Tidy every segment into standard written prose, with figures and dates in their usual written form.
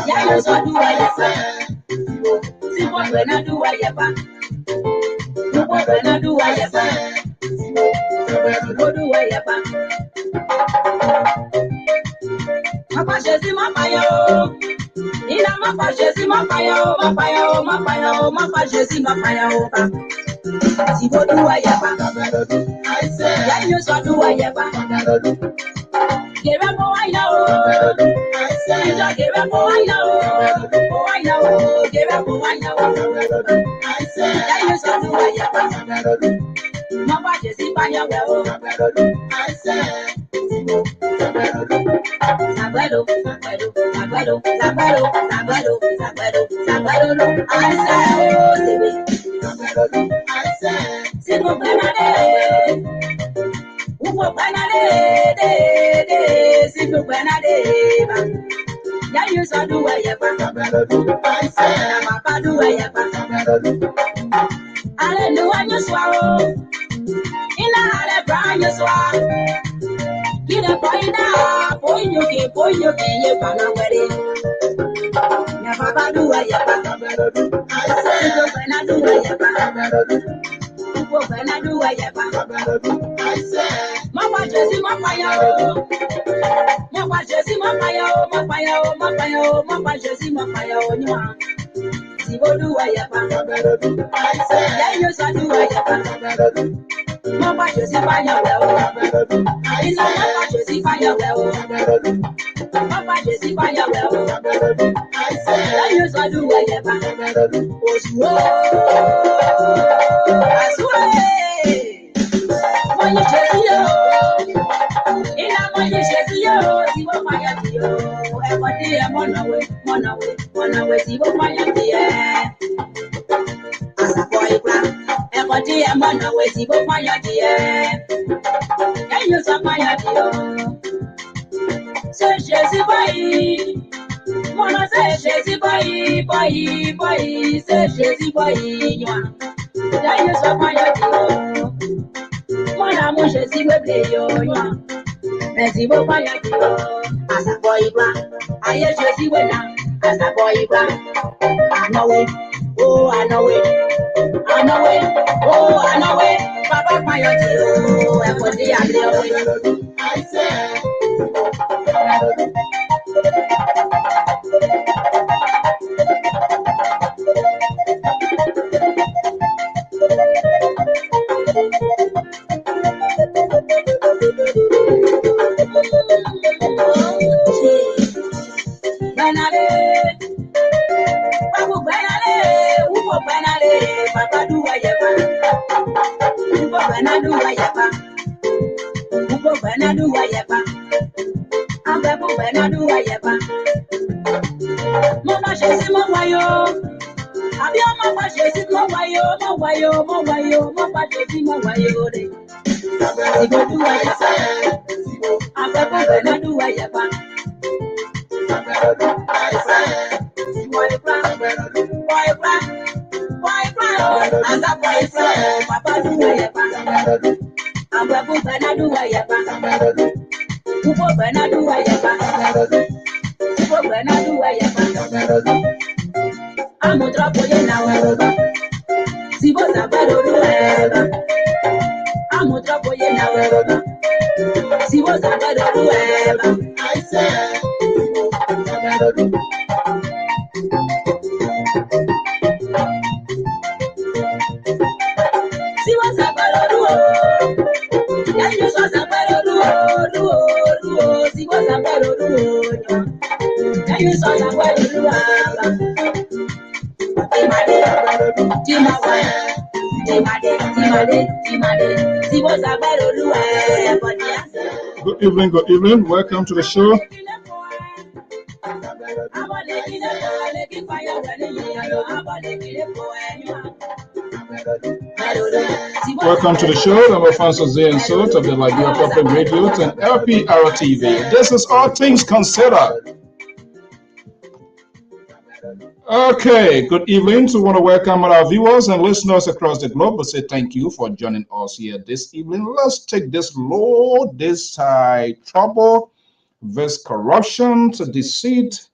Yeah, you so do I yapa. See what when I do I yapa. What when I do I yapa. What do I yapa? Papa Jesse Mapayo. Ina Mapa Jesse Mapayo. Mapayo, Mapayo, Mapa Jesse Mapayo. See what do I yapa. I say, yeah, you so do I yapa. Give up, oh, I know. I say, give up, oh, I know. Oh, I know. Give up, oh, I know. I say, yeah, you so do I yapa. Mapa Jesse Mapayo. I say, Sagbado, Sagbado, Sagbado, Sagbado, Sagbado, Sagbado, Sagbado. I say, oh, Sagbado. I say, Sigo Benade. Upo Benade, Sigo Benade. Yeah, you so do I yapa. I say, Papa do I yapa. I don't know when you swallow. In a hard brown you swallow. Get a boy now, boy you can, you can already. Never do I yapa. I say, when I do I yapa. When I do I yapa. I say, Mama Jesse, Mama yo. Mama Jesse, Mama yo, Mama yo, Mama yo, Mama Jesse, Mama yo. See what do I yapa. I say, yeah, you so do I yapa. Mama Jesse, Mama yo. I say, Mama Jesse, Mama yo. Mama Jesse, Mama yo. I say, yeah, you so do I yapa. Oh, I swear. When you chase you, in a when you chase you, see what my idea. Every day I'm on away, see what my idea. As a boy, every day I'm on away, see what my idea. And you saw my idea. Say, chase boy, wanna say, chase boy, say, chase boy, you are. Then you saw my idea. Mwana moshe siwe bleyo nywa Mesibo kwaya kiyo Asa boy bra Aye she siwe na Asa boy bra I know it Oh I know it I know it Oh I know it Papa kwaya kiyo Eko di ableyo I say Papa do I yapa. Upo bana do I yapa. Upo bana do I yapa. Ambepo bana do I yapa. Mama shesi mo wayo. Abi mama shesi mo wayo, mama shesi mo wayo de. Sigo do I yapa. Ambepo bana do I yapa. Boy as a boyfriend, Papa do I yapa. I'm a book and I do I yapa. Upo when I do I yapa. Upo when I do I yapa. I'm a drop of you now. See what I better do ever. I'm a drop of you now. See what I better do ever. I say, see what's up, yeah, you saw some see what's up, yeah, you saw some Good evening, welcome to the show. Welcome to the show. I'm Alfonso Z and Sot of the Liberia Public Radio and LPR-TV. This is All Things Considered. Okay, good evening. So we want to welcome our viewers and listeners across the globe. But say thank you for joining us here this evening. Let's take this load, this trouble this corruption, deceit,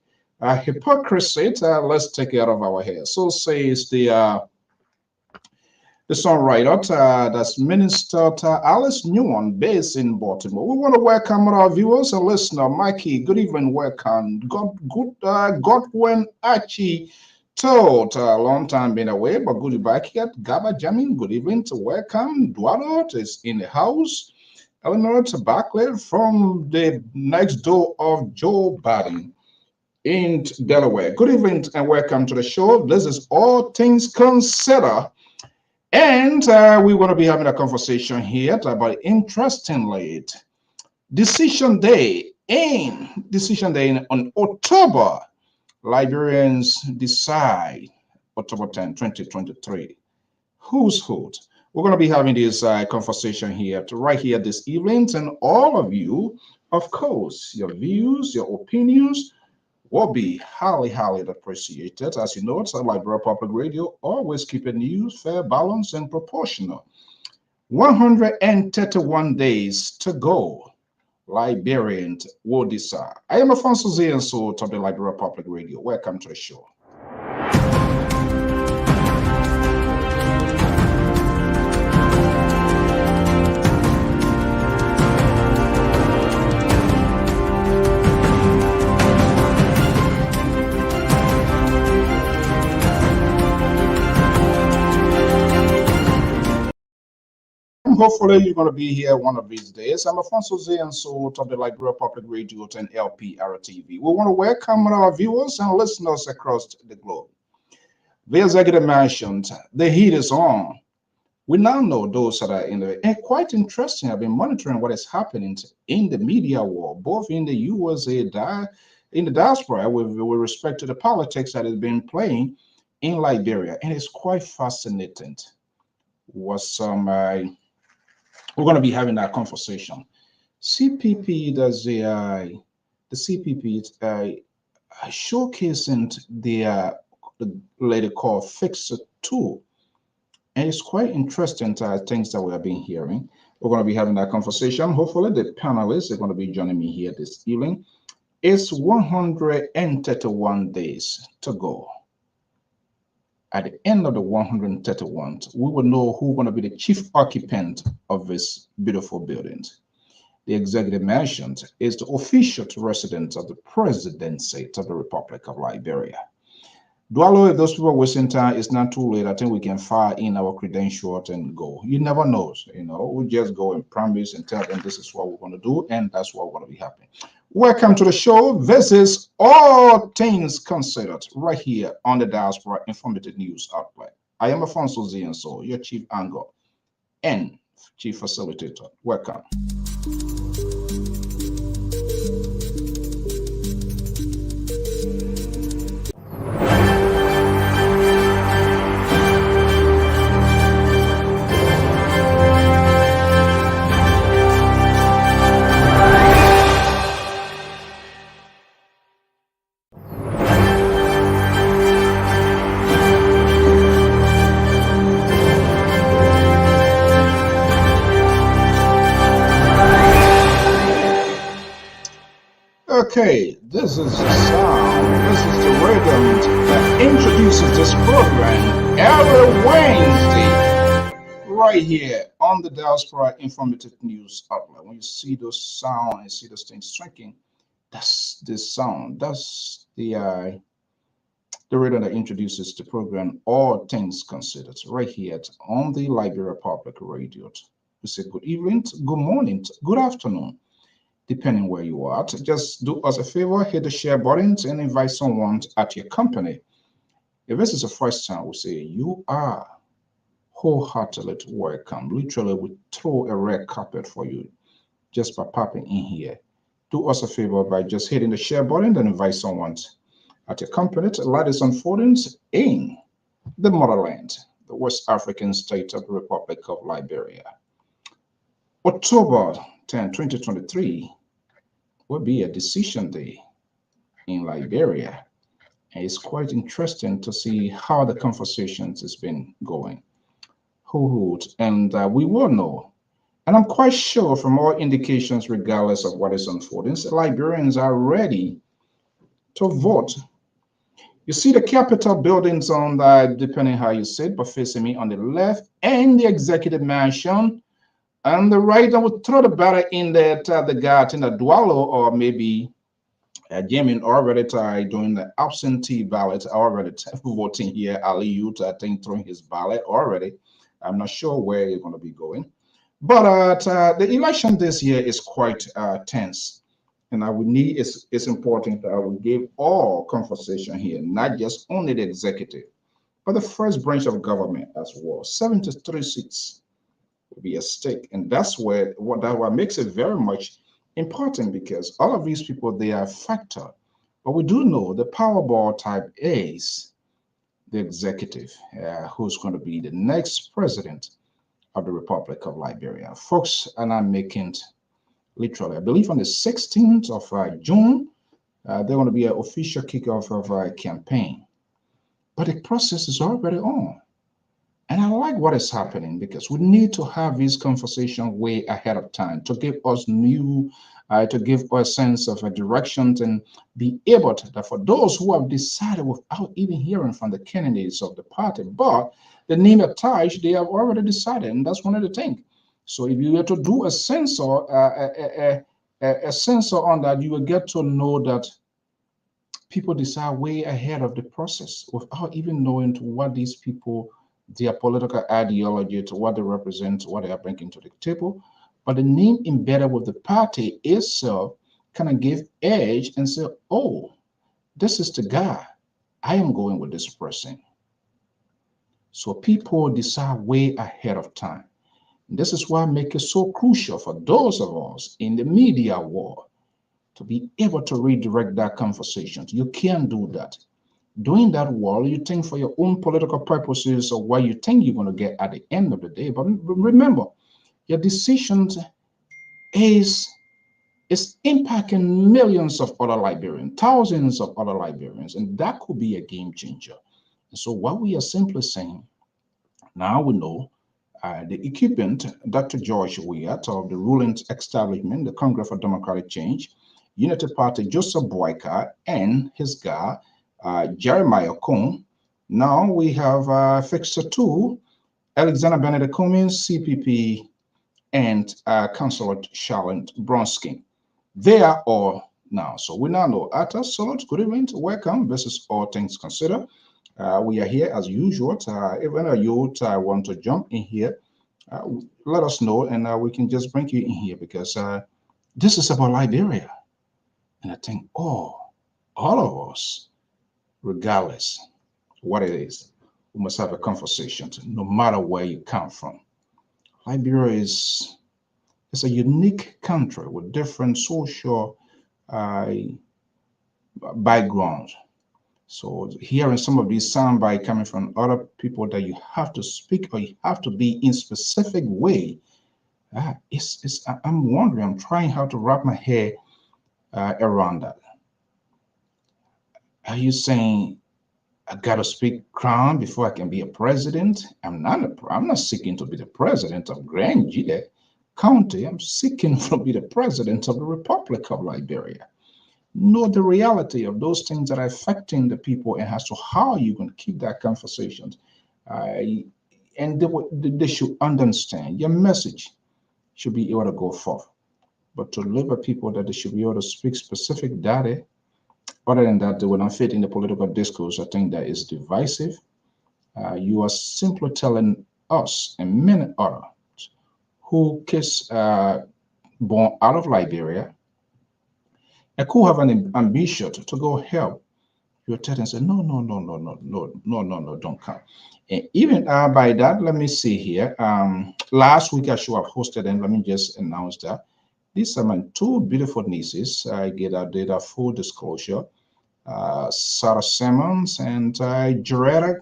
hypocrisy. Let's take it out of our hair. So says the songwriter, that's Minister Alice Newan, based in Baltimore. We want to welcome our viewers and listeners. Mikey, good evening, welcome. Godwin Archie told a long time been away, but good back here. Gaba Jamin, good evening to welcome. Duardo is in the house. Eleanor Barclay from the next door of Joe Biden in Delaware. Good evening and welcome to the show. This is All Things Considered. And we're going to be having a conversation here about, interestingly, Decision Day on October. Liberians decide October 10, 2023. Who's who? We're going to be having this conversation here right here this evening, and all of you, of course, your views, your opinions will be highly, highly appreciated. As you know, it's Liberia Public Radio, always keeping news fair, balanced, and proportional. 131 days to go. Liberians will decide. I am Alfonso Zienso of the Liberia Public Radio. Welcome to the show. Hopefully, you're going to be here one of these days. I'm Alfonso Zienso of the Liberia Public Radio and LPR-TV. We want to welcome our viewers and listeners across the globe. The executive mentioned the heat is on. We now know those that are in the, and quite interesting, I've been monitoring what is happening in the media world, both in the USA, in the diaspora, with respect to the politics that has been playing in Liberia. And it's quite fascinating. We're going to be having that conversation. CPP does the CPP showcasing the lady called Fix It tool, and it's quite interesting things that we have been hearing. We're going to be having that conversation. Hopefully, the panelists are going to be joining me here this evening. It's 131 days to go. At the end of the 131, we will know who's going to be the chief occupant of this beautiful building. The executive mansion is the official residence of the presidency of the Republic of Liberia. Dualo, if those people are wasting time, it's not too late. I think we can file in our credentials and go. You never know. We just go and promise and tell them this is what we're going to do, and that's what we're going to be happening. Welcome to the show. This is All Things Considered, right here on the Diaspora Informative News Outlet. I am Alfonso Zienso, your chief anchor and chief facilitator. Welcome. Okay, this is the sound, this is the rhythm that introduces this program every Wednesday right here on the Diaspora Informative News Outlet. When you see those sound and see those things shrinking, that's the sound, that's the rhythm that introduces the program All Things Considered right here on the Liberia Public Radio. We say good evening, good morning, good afternoon, depending where you are. Just do us a favor, hit the share button and invite someone at your company. If this is the first time, we say you are wholeheartedly welcome. Literally, we throw a red carpet for you just by popping in here. Do us a favor by just hitting the share button and invite someone at your company. Light is unfolding in the motherland, the West African state of the Republic of Liberia. October 10, 2023 will be a decision day in Liberia. And it's quite interesting to see how the conversations has been going. And we will know And I'm quite sure from all indications, regardless of what is unfolding, the Liberians are ready to vote. You see the Capitol buildings on the, depending how you sit, but facing me on the left, and the Executive Mansion on the right. I would throw the ballot in that the guy in the Dwello or maybe Jamin already doing the absentee ballot already voting here. Ali Youth, I think, throwing his ballot already. I'm not sure where you're going to be going. But the election this year is quite tense. And I would need, it's important that we give all conversation here, not just only the executive, but the first branch of government as well. 73 seats will be at stake. And that's where what makes it very much important because all of these people, they are a factor. But we do know the Powerball type is the executive, who's going to be the next president of the Republic of Liberia. Folks and I'm making literally, I believe on the 16th of June, they're going to be an official kickoff of a campaign. But the process is already on. And I like what is happening because we need to have this conversation way ahead of time to give us to give us a sense of a direction and be able to, that for those who have decided without even hearing from the candidates of the party, but the name attached, they have already decided, and that's one of the things. So if you were to do a sensor, a sensor on that, you will get to know that people decide way ahead of the process without even knowing to what these people, their political ideology, to what they represent, what they are bringing to the table. But the name embedded with the party itself kind of give edge and say, oh, this is the guy. I am going with this person. So people decide way ahead of time. And this is why I make it so crucial for those of us in the media world to be able to redirect that conversation. You can't do that. Doing that well, you think for your own political purposes or what you think you're going to get at the end of the day. But remember, your decisions is impacting millions of other Liberians, thousands of other Liberians, and that could be a game changer. And so what we are simply saying, now we know the equipment, Dr. George Weah of the ruling establishment, the Congress for Democratic Change, Unity Party, Joseph Boyka, and his guy, Jeremiah Cohn. Now we have Fixer 2, Alexander Benedict Cummings, CPP, and Councilor Charlotte Bronsky. They are all now. So we now know. Atta, Solot, good evening, welcome. This is All Things Considered. We are here as usual. If any of you want to jump in here, let us know and we can just bring you in here because this is about Liberia. And I think, all of us, regardless what it is, we must have a conversation, no matter where you come from. Liberia is a unique country with different social backgrounds. So hearing some of these soundbites coming from other people that you have to speak or you have to be in specific way, I'm wondering, I'm trying how to wrap my head around that. Are you saying I gotta speak crown before I can be a president? I'm not seeking to be the president of Grand Gile County. I'm seeking to be the president of the Republic of Liberia. Know the reality of those things that are affecting the people and as to how you're going to keep that conversation. And they should understand your message should be able to go forth. But to label people that they should be able to speak specific data, other than that, they will not fit in the political discourse. I think that is divisive. You are simply telling us and many others who kids born out of Liberia and could have an ambition to go help. You're telling and say, no, don't come. And even by that, let me see here. Last week I should have hosted, and let me just announce that these are my two beautiful nieces. I did a full disclosure. Sarah Simmons and Jaretta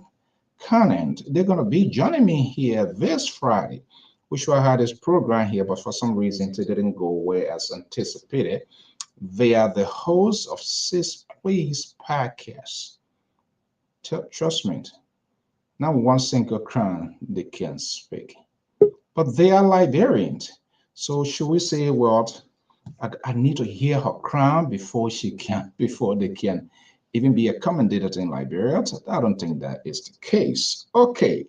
Conant. They're going to be joining me here this Friday, which I had this program here, but for some reason it didn't go away as anticipated. They are the hosts of Sis Please podcast. Trust me, not one single crown they can speak. But they are Liberians. So should we say, well, I need to hear her crown before they can even be accommodated in Liberia? I don't think that is the case. Okay,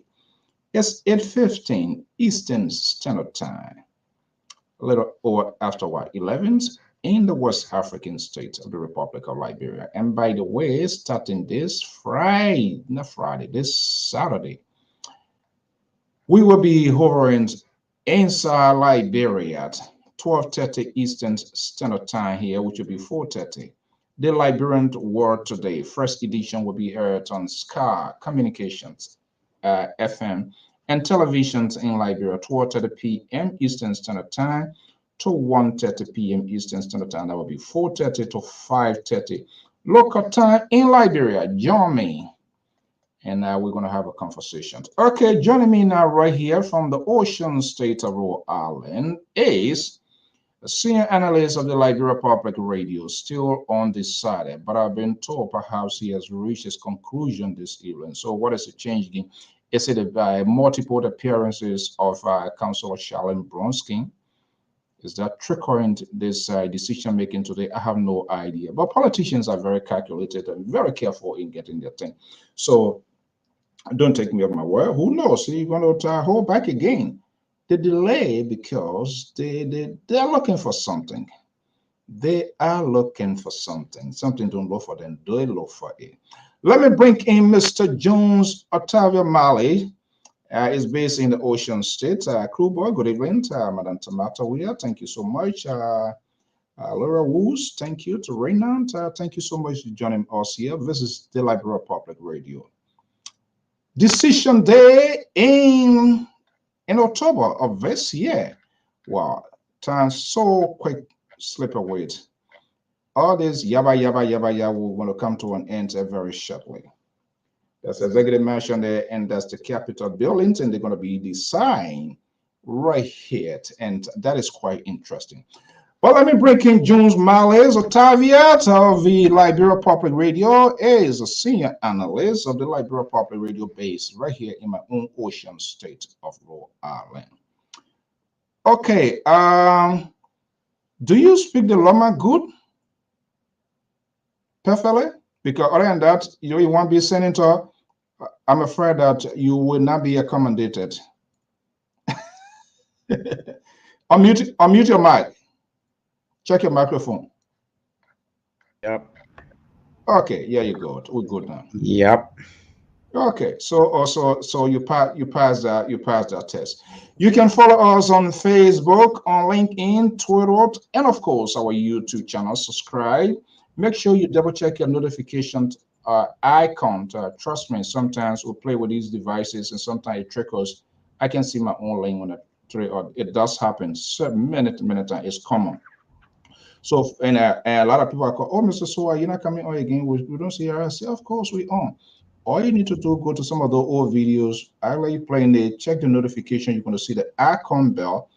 it's 8:15 Eastern Standard Time, a little or after what 11th in the West African state of the Republic of Liberia. And by the way, starting this Friday, not Friday, this Saturday, we will be hovering inside Liberia at 12:30 Eastern Standard Time here, which will be 4:30. The Liberian World Today, first edition, will be aired on Sky Communications, FM, and televisions in Liberia, 12:30 p.m. Eastern Standard Time to 1:30 p.m. Eastern Standard Time. That will be 4:30 to 5:30 local time in Liberia. Join me and we're going to have a conversation. Okay, joining me now right here from the Ocean State of Rhode Island is a senior analyst of the Liberia Public Radio, still undecided, but I've been told perhaps he has reached his conclusion this evening. So what is the change again? Is it multiple appearances of Councillor Charlene Bronsky? Is that triggering this decision making today? I have no idea. But politicians are very calculated and very careful in getting their thing. So don't take me off my word. Who knows? You're going to hold back again. The delay because they're looking for something. They are looking for something. Something don't look for them. They look for it. Let me bring in Mr. Jones Octavio Mali. Is based in the Ocean State. Crew boy, good evening. Madam Tomato Weir, thank you so much. Laura Woos, thank you. To Raynand, thank you so much for joining us here. This is the Liberia Public Radio. Decision day in October of this year. Wow, time so quick slip away. All this yabba yabba yabba yabba will want to come to an end very shortly. That's the executive mansion there, and that's the Capitol buildings, and they're going to be designed right here, and that is quite interesting. Well, let me bring in Jones Males Otavia of the Liberia Public Radio. He is a senior analyst of the Liberia Public Radio base right here in my own Ocean State of Rhode Island. Okay, do you speak the Loma good? Perfectly? Because other than that, you won't be senator. I'm afraid that you will not be accommodated. Unmute your mic. Check your microphone. Yep. Okay, yeah, you go. We're good now. Yep. Okay, so you passed that test. You can follow us on Facebook, on LinkedIn, Twitter, and of course our YouTube channel. Subscribe. Make sure you double check your notifications icon. Trust me, sometimes we play with these devices and sometimes it triggers. I can see my own link when it does happen. So minute time, it's common. So and a lot of people are called, oh, Mr. Soa, you're not coming on again. We don't see her. I say, of course we on. All you need to do, go to some of the old videos. I let you play in there, check the notification. You're going to see the icon bell.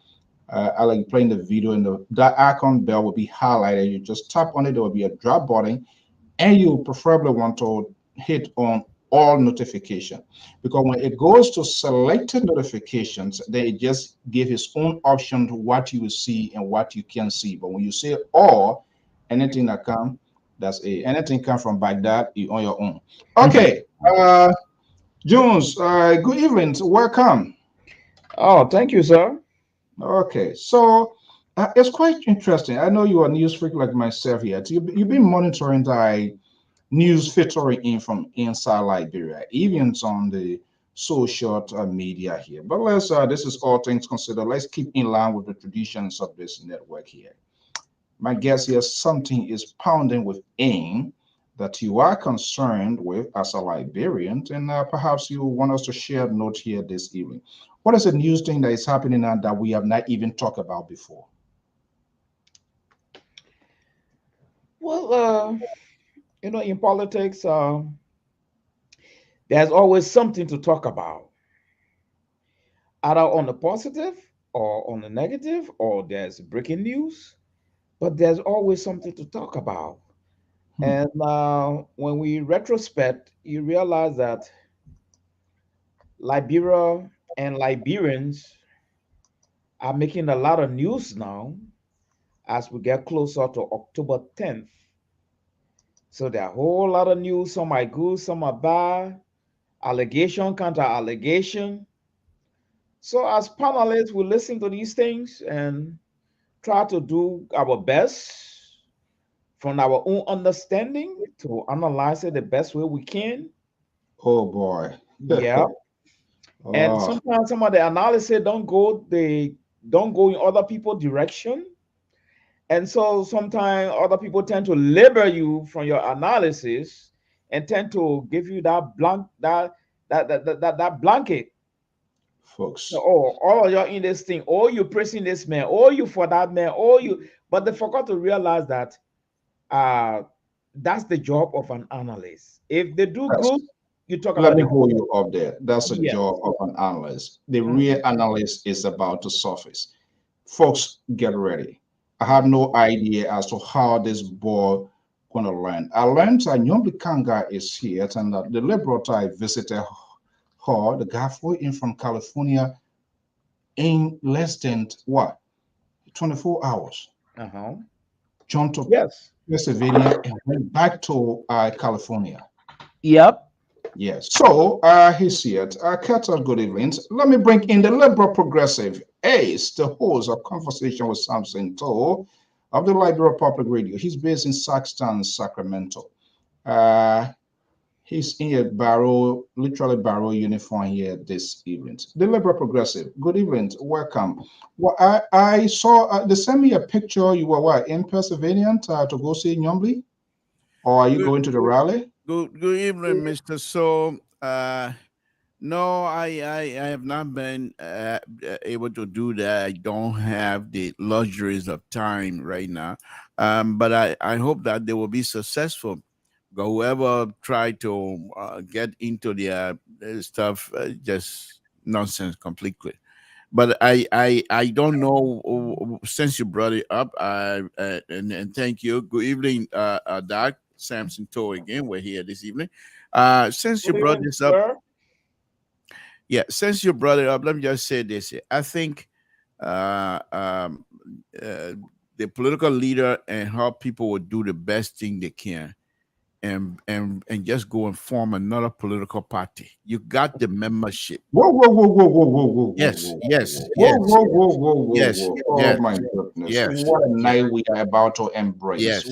I like you playing the video, and that icon bell will be highlighted. You just tap on it. There will be a drop button, and you preferably want to hit on all notification, because when it goes to selected notifications, then it just gives its own option to what you will see and what you can see. But when you say all, anything that come, that's it. Anything come from Baghdad, you on your own. Okay, Jones, good evening. Welcome. Oh, thank you, sir. Okay, so it's quite interesting. I know you are a news freak like myself here. You've been monitoring the news filtering in from inside Liberia, even on the social media here. But let's this is all things considered. Let's keep in line with the traditions of this network here. My guess here, something is pounding within that you are concerned with as a Liberian, and perhaps you want us to share a note here this evening. What is the news thing that is happening now that we have not even talked about before? Well, in politics, there's always something to talk about, either on the positive or on the negative, or there's breaking news, but there's always something to talk about. And when we retrospect, you realize that Liberia and Liberians are making a lot of news now as we get closer to October 10th. So there are a whole lot of news. Some are good, some are bad. Allegation, counter allegation. So as panelists, we listen to these things and try to do our best from our own understanding to analyze it the best way we can. Oh boy. Yeah. And Oh, sometimes some of the analysis don't go in other people's direction. And so sometimes other people tend to label you from your analysis and tend to give you that blank that blanket. folks. Oh, all of you in this thing, or you praising this man, or you for that man, or you, but they forgot to realize that uh that's the job of an analyst. If they do Yes. good, you talk Let about me the hold good. you up there. That's a Yes. job of an analyst. The real Mhm. analyst is about to surface. Folks, get ready. I have Mhm. no idea as to how this boy gonna learn. I learned that Nyombi Kanga is here, and that the liberal I visited her, the guy flew in from California in less than what 24 hours. Uh-huh. Jumped to Yes. Pennsylvania and went back to California. Yep. Yes. So he's here. Kata, good evening. Let me bring in the liberal progressive Ace, the host of Conversation with Samson Toe of the Liberal Public Radio. He's based in Saxton, Sacramento. Uh, he's in a barrow, literally barrow uniform here this evening. The liberal progressive. Good evening. Welcome. Well, I saw they sent me a picture. You were what in Pennsylvania to go see Nyombli, or are you Good, going to the rally? good evening, Mr. So, no, I have not been able to do that. I don't have the luxuries of time right now. But I hope that they will be successful. But whoever tried to get into their stuff, just nonsense completely. But I don't know since you brought it up. And thank you. Good evening, Doc Samson Toe again. We're here this evening. Since you Good brought evening, this up, sir. yeah. Since you brought it up, let me just say this. I think uh, um, uh, the political leader and how people will do the best thing they can and just go and form another political party. You got the membership. Whoa, whoa, whoa, whoa, whoa, whoa, whoa, whoa, Yes, whoa, yes, whoa, yes, whoa, whoa, whoa, whoa, yes, whoa. Oh yes, my goodness. yes, What a yes. night we are about to embrace. Yes.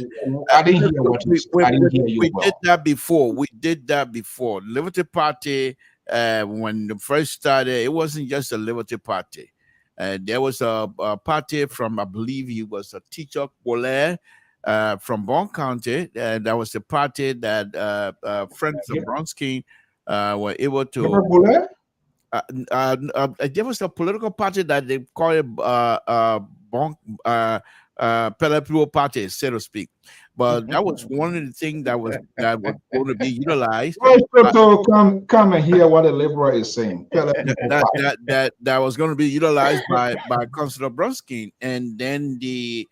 I didn't hear Look, what you said. I didn't hear you we did well. that before. We did that before. Liberty Party, when it first started, it wasn't just a Liberty Party. There was a party from, I believe he was a teacher, Bole, from Bon County. That was the party that friends of Bronski were able to. Robert Boulay? There was a political party that they call it bon, Pellepivo Party, so to speak. But that was one of the things that was going to be utilized. Well, Uh, so come and hear what the liberal is saying. Pele that, people that fight. that that that was going to be utilized by Councilor Bronskin, and then the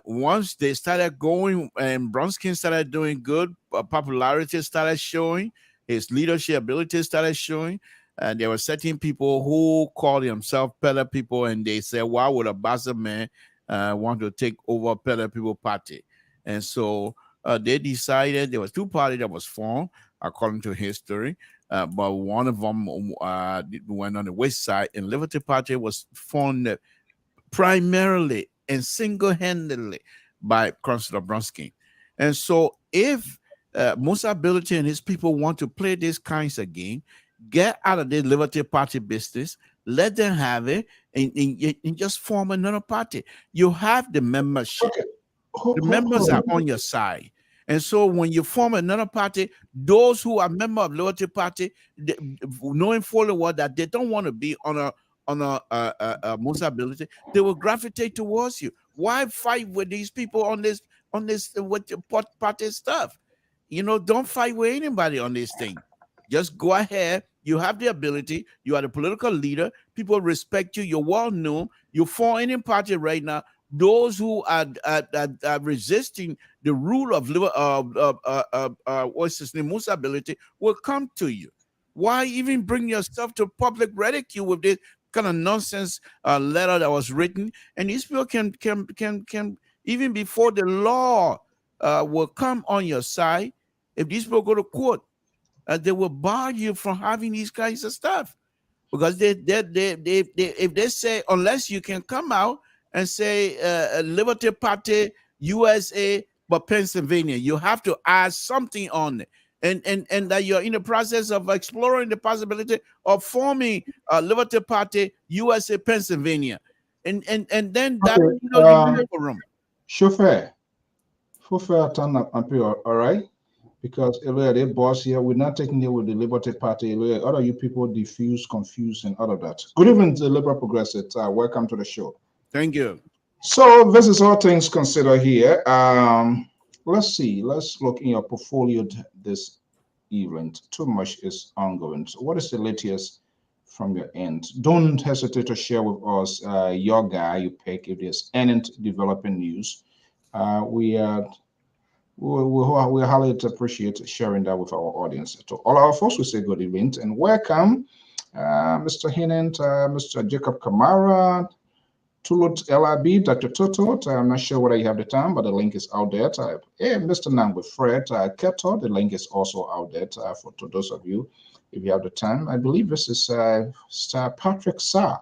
once they started going and Bronskin started doing good, popularity started showing, his leadership abilities started showing, and there were certain people who called themselves Pele people, and they said, "Why would a Bassa man want to take over Pele People Party?" And so they decided there was two parties that was formed according to history, but one of them went on the west side, and Liberty Party was formed primarily and single-handedly by Councilor Bronsky. And so if Musa Ability and his people want to play these kinds of game, get out of the Liberty Party business, let them have it, and just form another party. You have the membership. Okay. The members Hold are on. on your side. And so when you form another party, those who are member of Liberty Party, knowing fully well that they don't want to be on a Musa Ability, they will gravitate towards you. Why fight with these people on this with the party stuff? You know, don't fight with anybody on this thing. Just go ahead. You have the ability. You are the political leader. People respect you. You're well known. You're for any party right now. Those who are resisting the rule of what's his name, Musa Ability, will come to you. Why even bring yourself to public ridicule with this? kind of nonsense letter that was written, and these people can even before the law will come on your side. If these people go to court, they will bar you from having these kinds of stuff, because they if they say, unless you can come out and say Liberty Party USA but Pennsylvania, you have to add something on it, and that you're in the process of exploring the possibility of forming Liberty Party USA Pennsylvania, and then that, Okay, you have a room. chauffeur, turn up and pay, all right? Because earlier they boss here, we're not taking it with the Liberty Party. Earlier, other you people diffuse, confuse, and all of that. Good evening, the Liberal Progressive. Welcome to the show. Thank you. So this is all things considered here. Let's see. Let's look in your portfolio this evening. Too much is ongoing. So what is the latest from your end? Don't hesitate to share with us your guy you pick if there's any developing news. We highly appreciate sharing that with our audience. To all our folks, we say good evening and welcome, Mr. Hinent, Mr. Jacob Kamara, Tulut LIB, Dr. Toto. I'm not sure whether you have the time, but the link is out there. Hey, Mr. Nangwe Fred Keto, the link is also out there for to those of you if you have the time. I believe this is Sir Patrick Sa.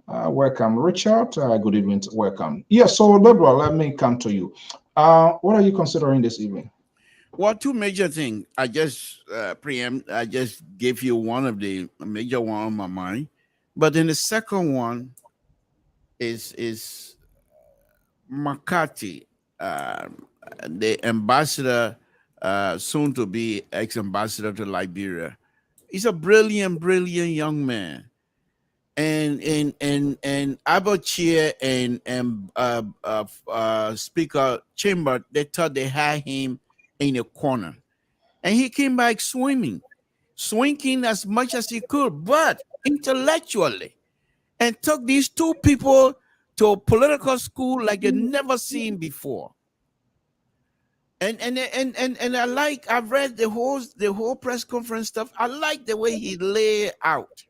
Welcome, Richard. Good evening. Welcome. Yeah, so Liberal, let me come to you. What are you considering this evening? Well, two major things. I just I just gave you one of the major one on my mind, but then the second one is McCarthy, the ambassador, soon to be ex-ambassador to Liberia. He's a brilliant young man. And Abachair and Speaker Chamber, they thought they had him in a corner, and he came back swinging as much as he could, but intellectually, and took these two people to a political school like they never seen before. And I've read the whole press conference stuff. I like the way he lay out.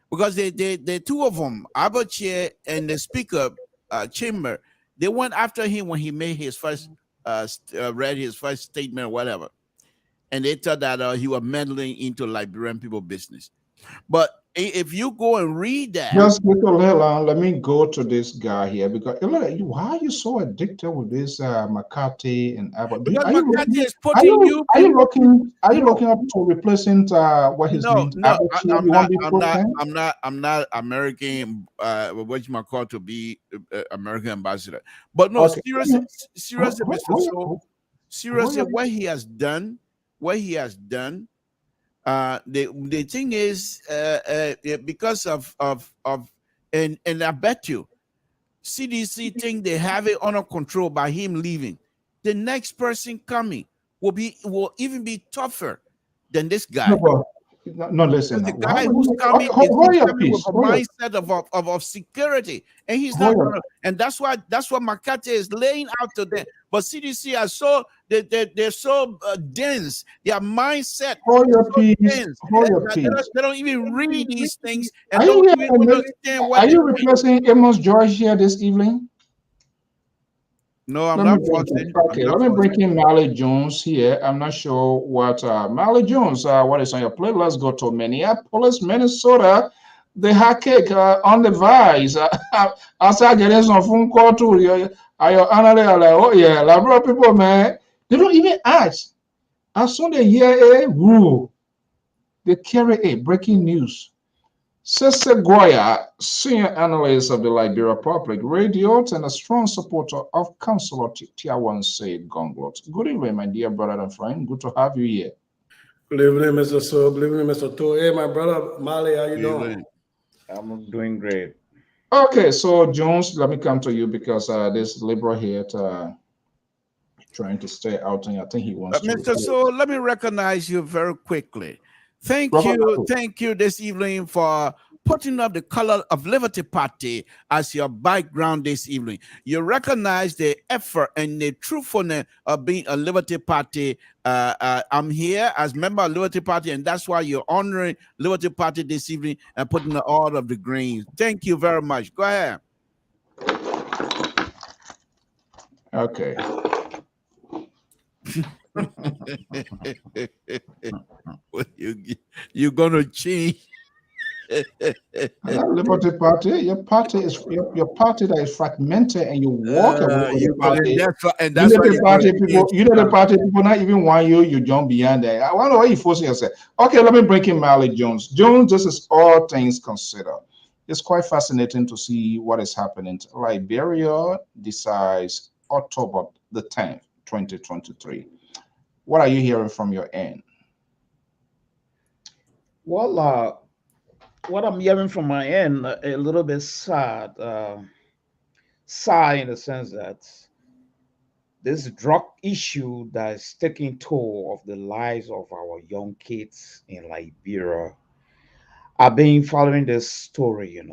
Because the two of them, Abachair and the Speaker Chamber, they went after him when he made his first read his first statement or whatever, and they thought that he was meddling into Liberian people business. But if you go and read that, just let me go to this guy here, because why are you so addicted with this McCarthy and Abbott? Because McCarthy is putting you. Are you looking up to replacing what he's doing? No, I'm not American. What you call to be American ambassador, but no, okay. Seriously, Mr. So seriously, what he has done. The thing is, because of and I bet you, CDC think they have it under control by him leaving. The next person coming will even be tougher than this guy. No, listen. The guy who's coming is coming with a mindset of security, and he's not gonna, and that's what McCarthy is laying out to them. But CDC are so they're so dense. Their mindset. Hold your peace. They don't even read these things and don't even understand what. Are you replacing Amos George here this evening? No, I'm not forcing. Okay, let me bring in Mally Jones here. I'm not sure what Mally Jones, what is on your plate. Let's go to Minneapolis, Minnesota. The hot cake on the vise. I start getting some phone call too. Your analyst are like, oh yeah, Labrador people, man. They don't even ask. As soon as they hear a rule, they carry a breaking news. Sister Goya, senior analyst of the Liberia Public Radio and a strong supporter of Councillor Tiawanse Gonglot. Good evening, my dear brother and friend. Good to have you here. Good evening, Mr. So. Good evening, Mr. To. Hey, my brother Mali, how you doing? I'm doing great. Okay, so Jones, let me come to you because this liberal here trying to stay out, and I think he wants to. Mr. So, let me recognize you very quickly. Thank you this evening for putting up the color of Liberty Party as your background this evening. You recognize the effort and the truthfulness of being a Liberty Party. I'm here as member of Liberty Party, and that's why you're honoring Liberty Party this evening and putting the all of the greens. Thank you very much. Go ahead. Okay. You're gonna change. Liberty Party, your party that is fragmented, and you walk away from the party. Unity Party people not even want you. You jump beyond that. I wonder why you forcing yourself. Okay, let me bring in Mally Jones. Jones, this is all things considered. It's quite fascinating to see what is happening. Liberia decides October the 10th, 2023. What are you hearing from your end? Well, what I'm hearing from my end, a little bit sad. Sad in the sense that this drug issue that is taking toll of the lives of our young kids in Liberia. I've been following this story, and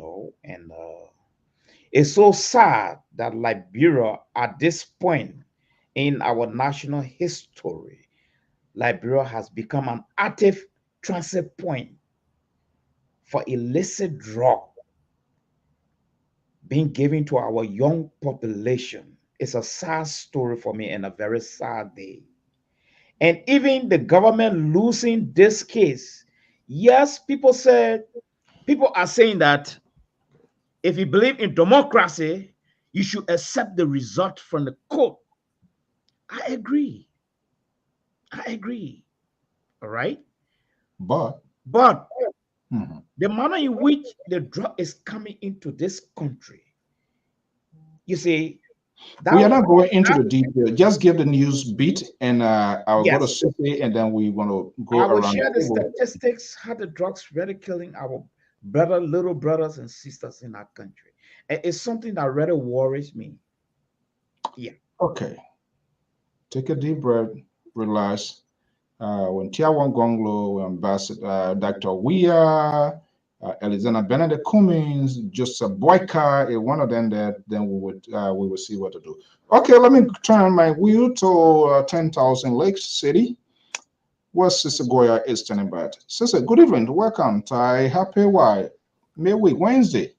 it's so sad that Liberia, at this point in our national history, Liberia has become an active transit point for illicit drug being given to our young population. It's a sad story for me and a very sad day. And even the government losing this case, yes, people are saying that if you believe in democracy, you should accept the result from the court. I agree. All right. But the manner in which the drug is coming into this country, you see, we are not going into the detail. Just give the news beat, and I will go to City, and then we want to go around. I will share the statistics how the drugs really killing our little brothers and sisters in our country. And it's something that really worries me. Yeah. Okay. Take a deep breath, relax. When Tiawan Gonglo, Ambassador Dr. Weah, Alexander Benedict Cummings, Joseph Boyka, one of them, then we will see what to do. Okay, let me turn my wheel to 10,000 Lakes City, where Sister Goya is standing by. Sister, good evening, welcome to Happy Midweek Wednesday.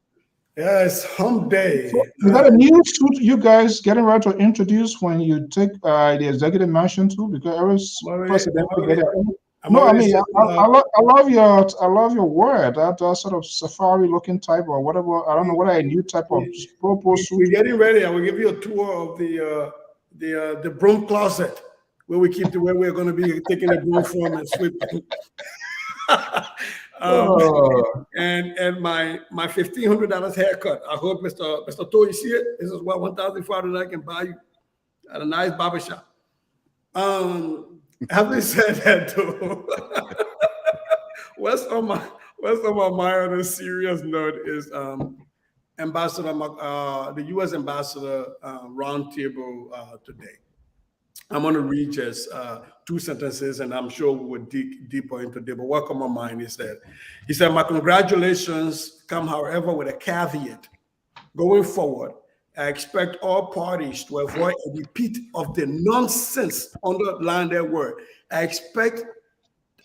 Yeah, it's hump day. So, is that a new suit you guys getting ready to introduce when you take the executive mansion too? Because every president will get it. No, I mean, I love your word. That sort of safari-looking type or whatever. I don't know what a new type of purple suit. We're getting ready. I will give you a tour of the broom closet where we're going to be taking the broom from and sweeping. And my $1,500 haircut. I hope Mr. Toy see it. This is what $1,500 I can buy you at a nice barbershop. Having said that, though, what's on my mind on a serious note is Ambassador, the U.S. Ambassador roundtable today. I'm going to read just 2 sentences, and I'm sure we will dig deeper into it. But what comes on my mind is that he said, "My congratulations come, however, with a caveat. Going forward, I expect all parties to avoid a repeat of the nonsense." Underline that word. I expect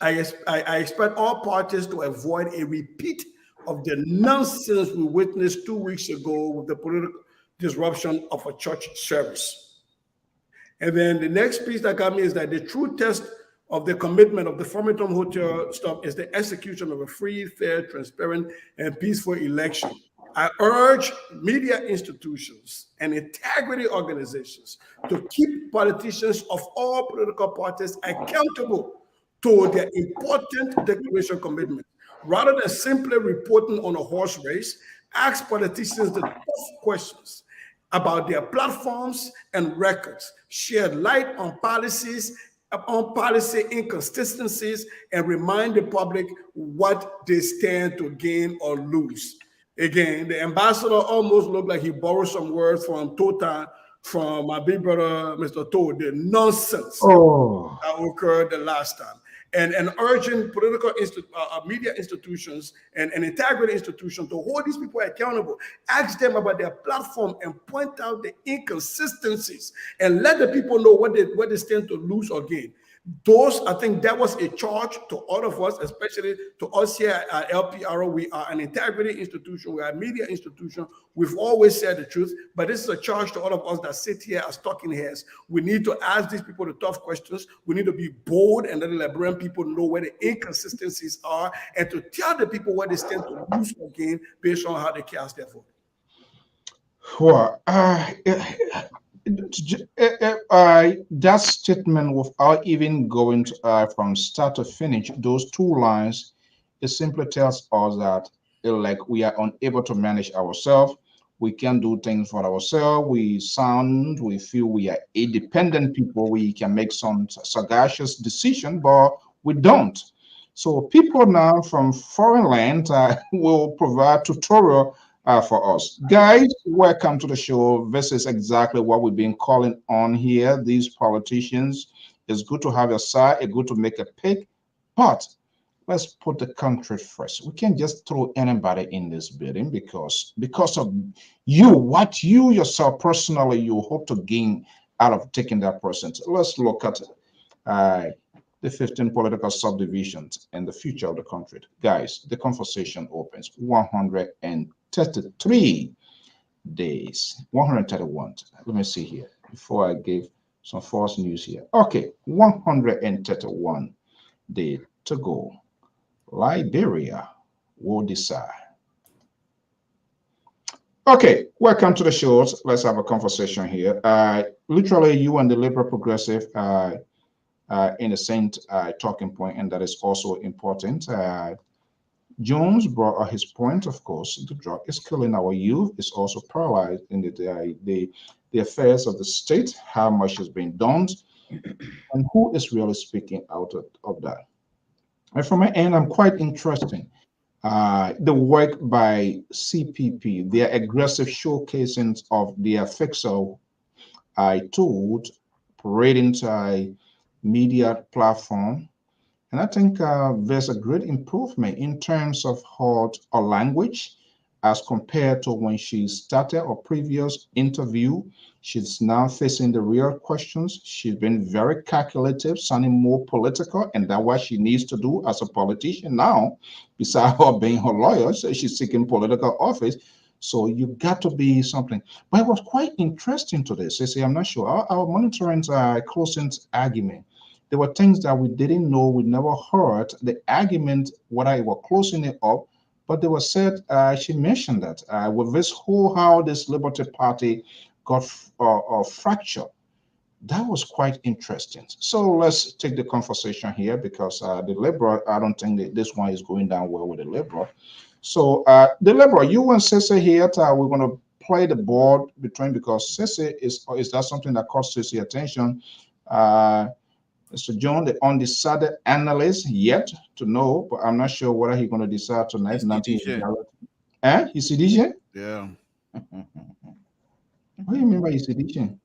all parties to avoid a repeat of the nonsense we witnessed 2 weeks ago with the political disruption of a church service. And then the next piece that got me is that the true test of the commitment of the Farmington Hotel stuff is the execution of a free, fair, transparent, and peaceful election. I urge media institutions and integrity organizations to keep politicians of all political parties accountable to their important declaration commitment. Rather than simply reporting on a horse race, ask politicians the tough questions about their platforms and records, shed light on policy inconsistencies, and remind the public what they stand to gain or lose. Again, the ambassador almost looked like he borrowed some words from my big brother, Mr. Toad, the nonsense that occurred the last time. and urging political media institutions and integrity institutions to hold these people accountable, ask them about their platform and point out the inconsistencies and let the people know what they stand to lose or gain. I think that was a charge to all of us, especially to us here at LPR. We are an integrity institution. We are a media institution. We've always said the truth, but this is a charge to all of us that sit here as talking heads. We need to ask these people the tough questions. We need to be bold and let the Liberian people know where the inconsistencies are and to tell the people what they stand to lose or gain based on how they cast their vote. Well, that statement without even going from start to finish, those two lines, it simply tells us that like we are unable to manage ourselves. We can do things for ourselves. We feel we are independent people. We can make some sagacious decision, but we don't. So people now from foreign land will provide tutorial for us. Guys, welcome to the show. This is exactly what we've been calling on here. These politicians, it's good to have a side, it's good to make a pick, but let's put the country first. We can't just throw anybody in this building because of what you yourself personally you hope to gain out of taking that person. So let's look at the 15 political subdivisions and the future of the country. Guys, the conversation opens 133 days, 131. Let me see here before I give some false news here. Okay, 131 days to go. Liberia will decide. Okay, welcome to the show. Let's have a conversation here. Literally, you and the Liberal Progressive in the same talking point, and that is also important. Jones brought his point, of course, the drug is killing our youth. It's also paralyzed in the affairs of the state, how much has been done, and who is really speaking out of that. And from my end, I'm quite interested. The work by CPP, their aggressive showcasing of their fixer tool, parading media platform. And I think there's a great improvement in terms of her language as compared to when she started her previous interview. She's now facing the real questions. She's been very calculative, sounding more political, and that's what she needs to do as a politician now, besides her being her lawyer. So she's seeking political office. So you got to be something. But it was quite interesting today. So I'm not sure. Our monitoring closing argument. There were things that we didn't know, we never heard. The argument, what I was closing it up, but they were said, she mentioned that with this whole how this Liberty Party got fractured. That was quite interesting. So let's take the conversation here because the Liberal, I don't think that this one is going down well with the Liberal. So the Liberal, you and Sese here, we're going to play the board between because Sese is that something that caught Sese attention. Mr. John, the undecided analyst, yet to know, but I'm not sure whether he's going to decide tonight. Nothing. He's DJ? Yeah. What do you mean by sedition?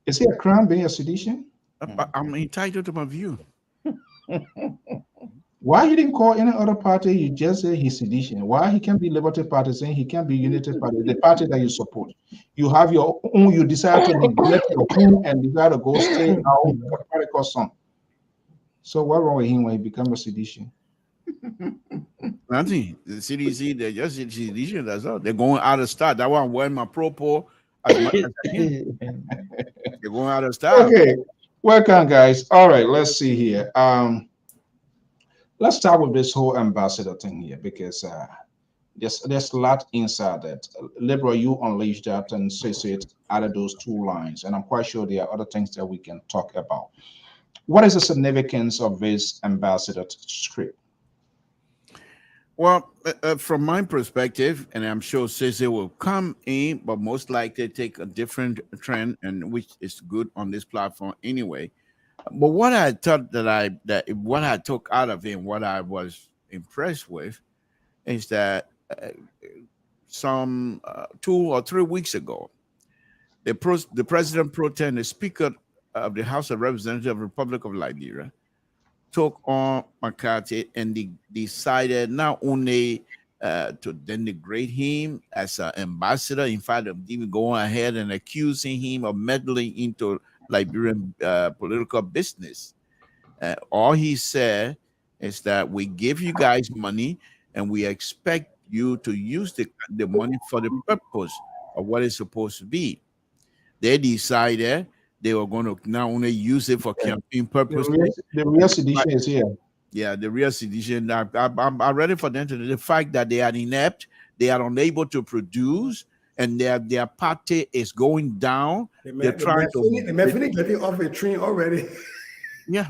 Is it a crime being a sedition? I'm entitled to my view. Why you didn't call any other party? You just say he's sedition. Why he can't be Liberty Party saying he can't be Unity Party, the party that you support? You have your own, you decide to neglect your own and decide to go stay out party custom. So what wrong with him when he become a sedition? Nothing. The CDC, they're just sedition, that's all. They're going out of style. That's why I'm wearing my propos as much as I can. They're going out of style. Okay. Welcome, guys. All right, let's see here. Let's start with this whole ambassador thing here because there's a lot inside that. Liberal, you unleashed that and says it out of those two lines, and I'm quite sure there are other things that we can talk about. What is the significance of this ambassador script? Well, from my perspective, and I'm sure Cece will come in, but most likely take a different trend, and which is good on this platform anyway. But what I thought that what I took out of him, what I was impressed with, is that some 2 or 3 weeks ago, the president pro tem, the Speaker of the House of Representatives of the Republic of Liberia, took on McCarthy, and they decided not only to denigrate him as an ambassador, in fact, even going ahead and accusing him of meddling into Liberian political business. All he said is that we give you guys money and we expect you to use the money for the purpose of what it's supposed to be. They decided they were going to not only use it for campaign purposes. The real sedition is here. Yeah, the real sedition. I'm ready for them to the fact that they are inept, they are unable to produce, and their party is going down. They're trying to getting off a train already. Yeah,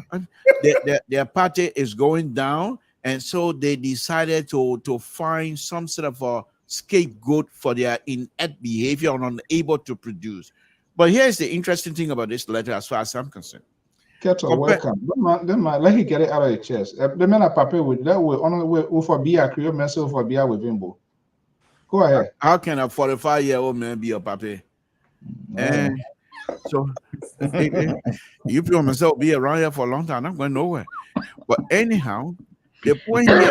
their party is going down, and so they decided to find some sort of a scapegoat for their inept behavior and unable to produce. But here's the interesting thing about this letter, as far as I'm concerned. Keto, welcome. Let him get it out of the chest. The men are paper with that will only for be a create myself for be with Bimbo. Go ahead. How can a 45-year-old man be a paper? And so you people myself be around here for a long time, I'm going nowhere. But anyhow, the point here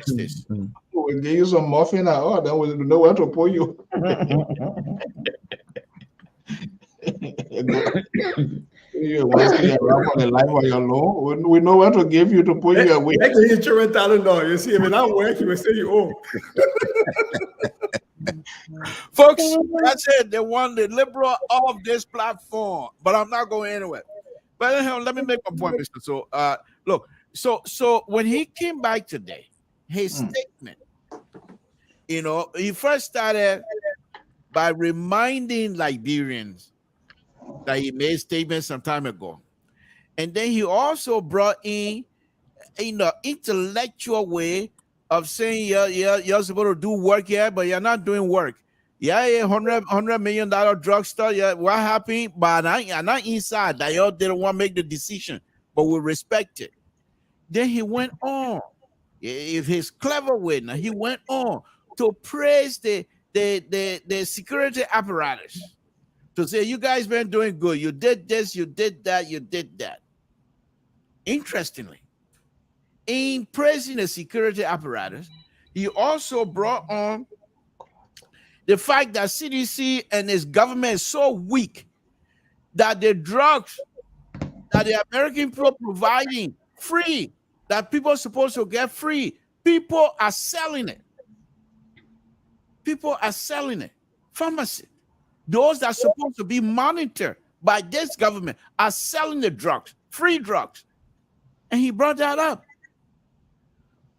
is this. We'll give you some muffin and then we'll know where to pour you. You want to stay around for the life of your loan? We know where to give you to put you away. That's the insurance talent, though. You see, if it not work, you will say you owe. Folks, that's it. They want the liberal off this platform, but I'm not going anywhere. But anyhow, let me make my point, Mr. So, look, so when he came back today, his statement, he first started by reminding Liberians that he made statements some time ago. And then he also brought in intellectual way of saying you're supposed to do work here, but you're not doing work. Yeah, $100 million drugstore. Yeah, what happened? But I'm not inside. That y'all didn't want to make the decision, but we respect it. Then he went on. If his clever way, now he went on to praise the security apparatus. To say, you guys been doing good. You did this, you did that, you did that. Interestingly, in praising the security apparatus, he also brought on the fact that CDC and his government is so weak that the drugs that the American people providing free, that people are supposed to get free, people are selling it. People are selling it. Pharmacy. Those that are supposed to be monitored by this government are selling the drugs, free drugs. And he brought that up.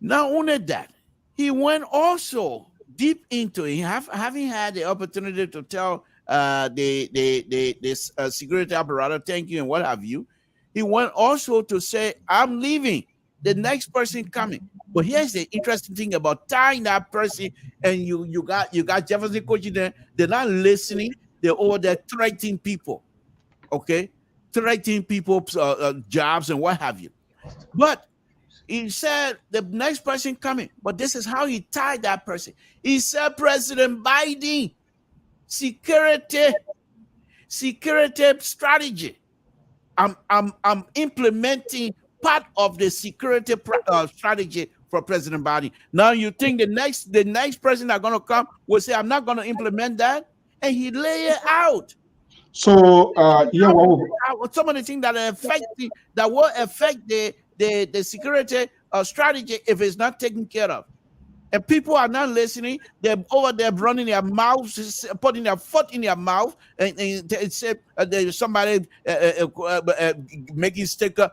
Not only that, he went also deep into it, having had the opportunity to tell the security apparatus, thank you and what have you. He went also to say, I'm leaving, the next person coming. But here's the interesting thing about tying that person, and you got Jefferson coaching there. They're not listening. They're over there threatening people, okay? Threatening people's jobs and what have you. But he said the next person coming. But this is how he tied that person. He said, President Biden, security strategy. I'm implementing part of the security strategy for President Biden. Now you think the next person that's going to come will say, I'm not going to implement that? And he lay it out. So some of the things that will affect the security strategy if it's not taken care of. And people are not listening. They're over there running their mouths, putting their foot in their mouth, and say there's somebody making sticker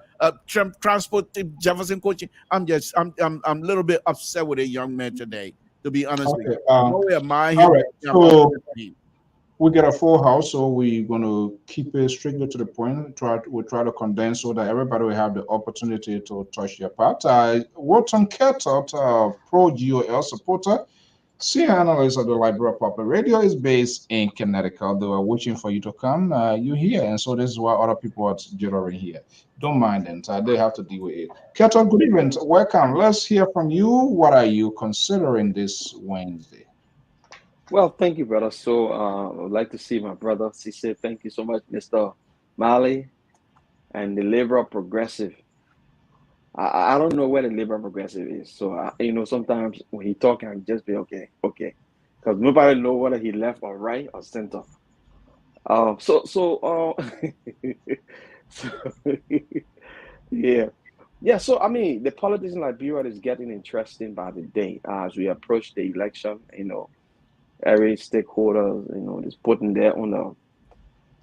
transport Jefferson coaching. I'm a little bit upset with a young man today, to be honest with you. All right. So we get a full house, so we're going to keep it strictly to the point. We'll try to condense so that everybody will have the opportunity to touch their part. Walton Kettle, pro-GOL supporter, senior analyst of the Liberia Public Radio, is based in Connecticut. They were waiting for you to come. You're here, and so this is why other people are jittering here. Don't mind them. They have to deal with it. Kettle, good evening. Welcome. Let's hear from you. What are you considering this Wednesday? Well, thank you, brother. So I would like to see my brother. She said, thank you so much, Mr. Mali, and the Liberal Progressive. I don't know where the liberal progressive is. So sometimes when he talking, I just be okay, because nobody know whether he left or right or center. So yeah. Yeah, so I mean, the politics in Liberia is getting interesting by the day as we approach the election. Every stakeholder, is putting their own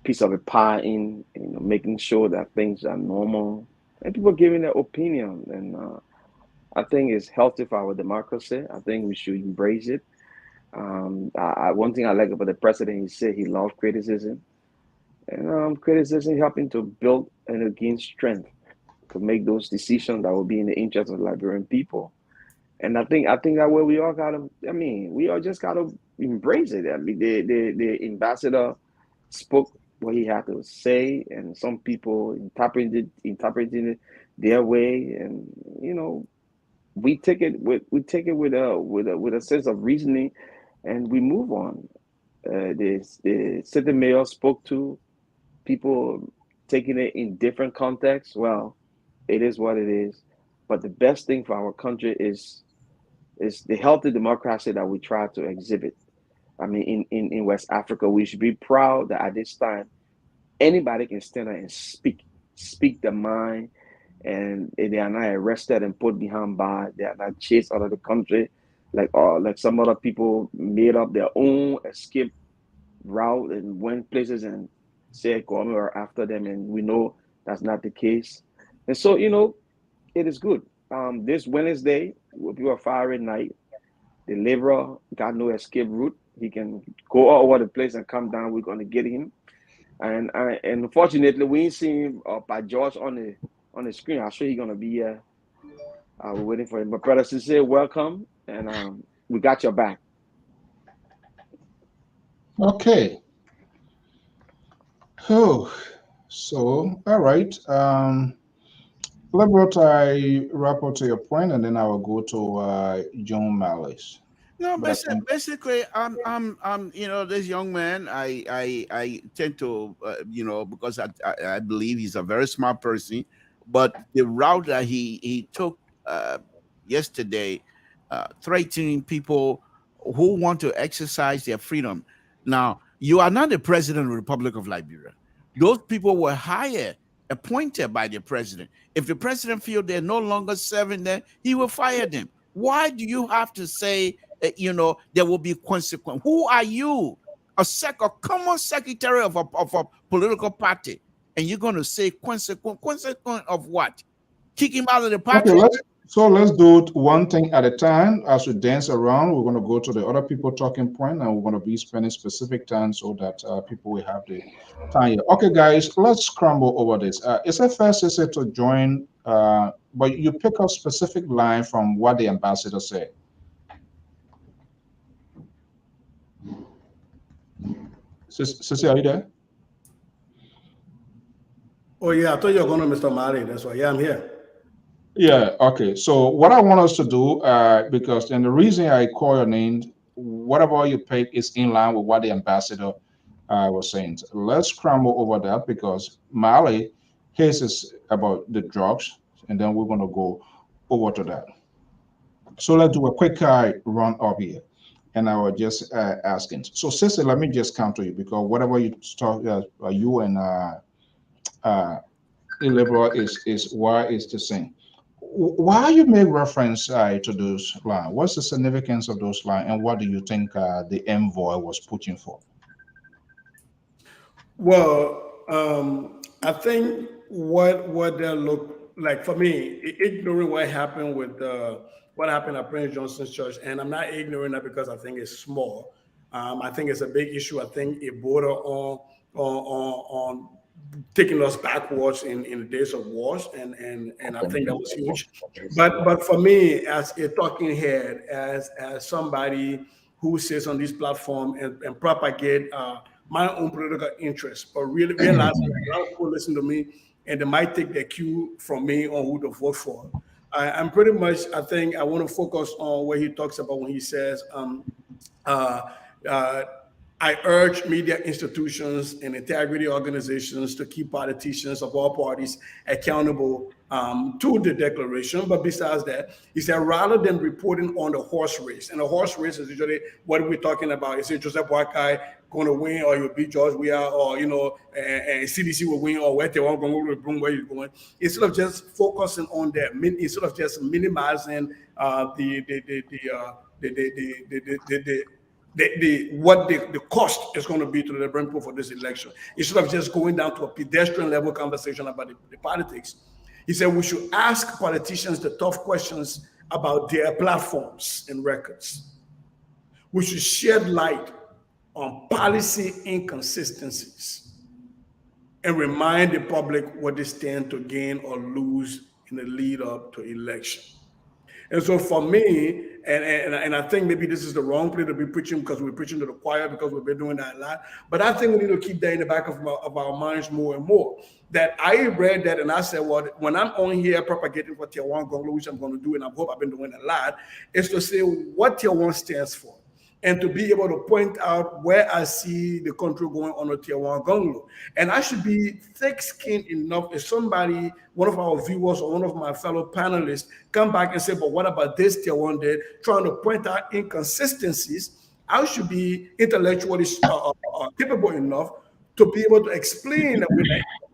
piece of a pie in, making sure that things are normal and people giving their opinion. And I think it's healthy for our democracy. I think we should embrace it. One thing I like about the president, he said he loves criticism, and criticism helping to build and gain strength to make those decisions that will be in the interest of the Liberian people. And I think that way we all gotta. I mean, we all just gotta embrace it. I mean, the ambassador spoke what he had to say, and some people interpreted it their way, and we take it with a sense of reasoning, and we move on. The city mayor spoke to people taking it in different contexts. Well, it is what it is. But the best thing for our country is the healthy democracy that we try to exhibit. I mean, in West Africa, we should be proud that at this time, anybody can stand there and speak their mind, and they are not arrested and put behind bars. They are not chased out of the country like some other people made up their own escape route and went places and said government are after them, and we know that's not the case. And so, it is good. This Wednesday, will be a fiery night. The laborer got no escape route. He can go all over the place and come down. We're going to get him. And unfortunately, we ain't seen by George on the screen. I'm sure he's going to be here. We're waiting for him. But brother Sincere, welcome. And we got your back. Okay. Oh, so all right. Let I wrap up to your point, and then I will go to John Malice. No, But I think basically, this young man, I tend to, because I believe he's a very smart person, but the route that he took yesterday, threatening people who want to exercise their freedom. Now, you are not the president of the Republic of Liberia. Those people were hired, appointed by the president. If the president feels they're no longer serving them, he will fire them. Why do you have to say, there will be consequence? Who are you? A common secretary of a political party, and you're going to say consequence of what? Kick him out of the party? okay, let's do it one thing at a time. As we dance around, we're going to go to the other people talking point, and we're going to be spending specific time so that people will have the time here. Okay, guys, let's scramble over this. It's a first essay to join, but you pick up specific line from what the ambassador said. Sissy, are you there? Oh yeah, I thought you were going to Mr. Mali. That's why. Yeah, I'm here. Yeah, okay. So what I want us to do, because and the reason I call your name, whatever you pick is in line with what the ambassador was saying. So let's scramble over that because Mali, his is about the drugs, and then we're gonna go over to that. So let's do a quick run up here. And I was just asking. So, sister, let me just counter you because whatever you talk, you and liberal is why is the same. Why you make reference to those lines? What's the significance of those lines, and what do you think the envoy was pushing for? Well, I think what they look like for me, ignoring what happened at Prince Johnson's church, and I'm not ignoring that because I think it's small. I think it's a big issue. I think it border on taking us backwards in the days of wars, and I think that was huge. But for me, as a talking head, as somebody who sits on this platform and propagate my own political interests, but really realize a lot of people listen to me and they might take their cue from me on who to vote for. I'm pretty much, I think I want to focus on what he talks about when he says I urge media institutions and integrity organizations to keep politicians of all parties accountable to the declaration. But besides that, he said rather than reporting on the horse race, and the horse race is usually what we're talking about. Is it Joseph Boakai going to win, or you'll beat George Weah, or and CDC will win, or where they want to go, where you're going? Instead of just focusing on that, instead of just minimizing the cost is going to be to the Liberian people for this election, instead of just going down to a pedestrian level conversation about the politics. He said we should ask politicians the tough questions about their platforms and records. We should shed light on policy inconsistencies and remind the public what they stand to gain or lose in the lead up to election. And so for me, and I think maybe this is the wrong place to be preaching, because we're preaching to the choir, because we've been doing that a lot. But I think we need to keep that in the back of our minds more and more. That I read that and I said, well, when I'm on here propagating for Tier 1 Gonglo, which I'm going to do, and I hope I've been doing a lot, is to say what Tier 1 stands for, and to be able to point out where I see the country going on a Tier 1 Gonglo. And I should be thick-skinned enough if somebody, one of our viewers or one of my fellow panelists, come back and say, but what about this Tier 1 there, trying to point out inconsistencies. I should be intellectually capable enough to be able to explain that with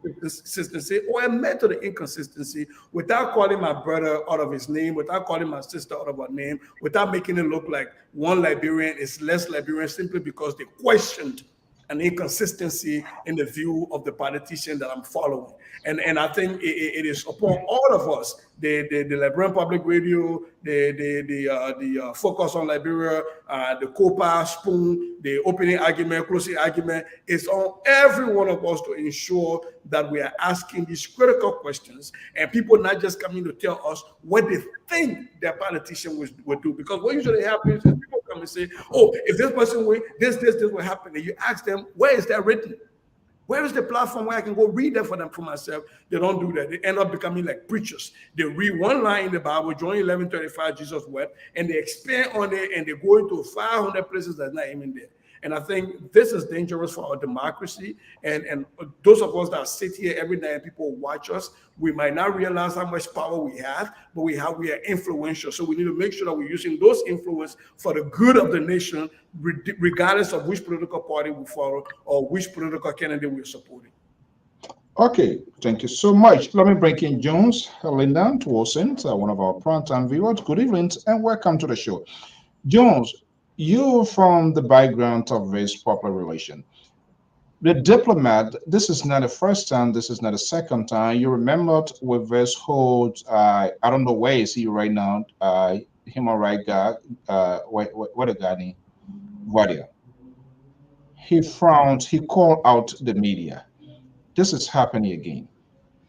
inconsistency or admit to the inconsistency without calling my brother out of his name, without calling my sister out of her name, without making it look like one Liberian is less Liberian simply because they questioned an inconsistency in the view of the politician that I'm following. And I think it is upon all of us, the Liberian Public Radio, the Focus on Liberia, the COPA, Spoon, the opening argument, closing argument, it's on every one of us to ensure that we are asking these critical questions, and people not just coming to tell us what they think their politician would do. Because what usually happens is people come and say, oh, if this person wins, this will happen. And you ask them, where is that written? Where is the platform where I can go read that for myself? They don't do that. They end up becoming like preachers. They read one line in the Bible, John 11:35, Jesus wept, and they expand on it, and they go into 500 places that's not even there. And I think this is dangerous for our democracy. And those of us that sit here every day and people watch us, we might not realize how much power we have, but we are influential. So we need to make sure that we're using those influence for the good of the nation, regardless of which political party we follow or which political candidate we're supporting. Okay, thank you so much. Let me bring in Jones Linda Wilson, one of our prime-time viewers. Good evening and welcome to the show. Jones, you're from the background of this popular relation. The diplomat, this is not the first time, this is not the second time. You remembered with this whole, I don't know where is he right now, human rights guy, what a guy named Vadia. He frowned, he called out the media. This is happening again.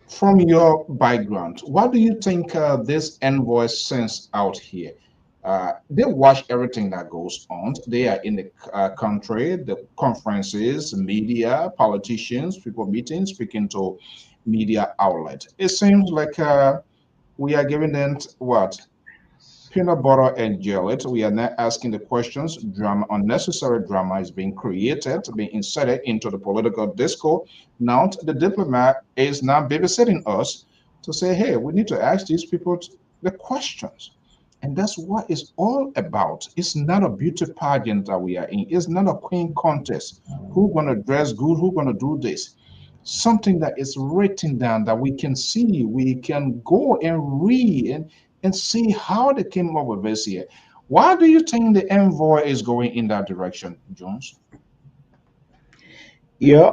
From your background, what do you think this envoy sends out here? They watch everything that goes on. They are in the country, the conferences, media, politicians, people meeting, speaking to media outlet. It seems like we are giving them what? Peanut butter and jelly. We are not asking the questions. Drama, unnecessary drama is being created, being inserted into the political discourse. Now the diplomat is now babysitting us to say, hey, we need to ask these people the questions. And that's what it's all about. It's not a beauty pageant that we are in. It's not a queen contest. Who's going to dress good? Who's going to do this? Something that is written down that we can see. We can go and read and see how they came up with this here. Why do you think the envoy is going in that direction, Jones? Yeah,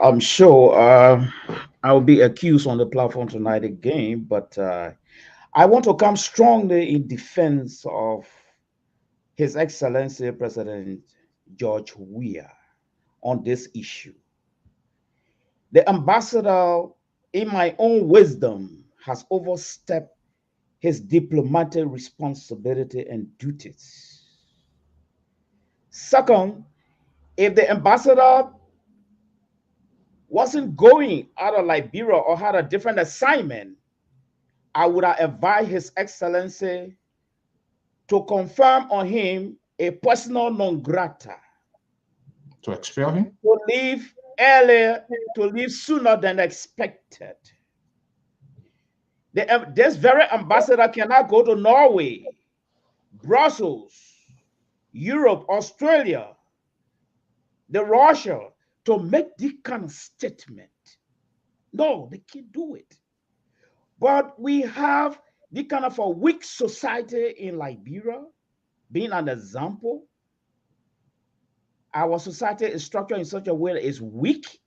I'm sure I'll be accused on the platform tonight again, but I want to come strongly in defense of His Excellency President George Weah on this issue. The ambassador, in my own wisdom, has overstepped his diplomatic responsibility and duties. Second, if the ambassador wasn't going out of Liberia or had a different assignment, I would have advised His Excellency to confirm on him a persona non grata To expel him? To leave earlier, to leave sooner than expected. This very ambassador cannot go to Norway, Brussels, Europe, Australia, the Russia to make this kind of statement. No, they can't do it. But we have the kind of a weak society in Liberia, being an example. Our society is structured in such a way that it's weak.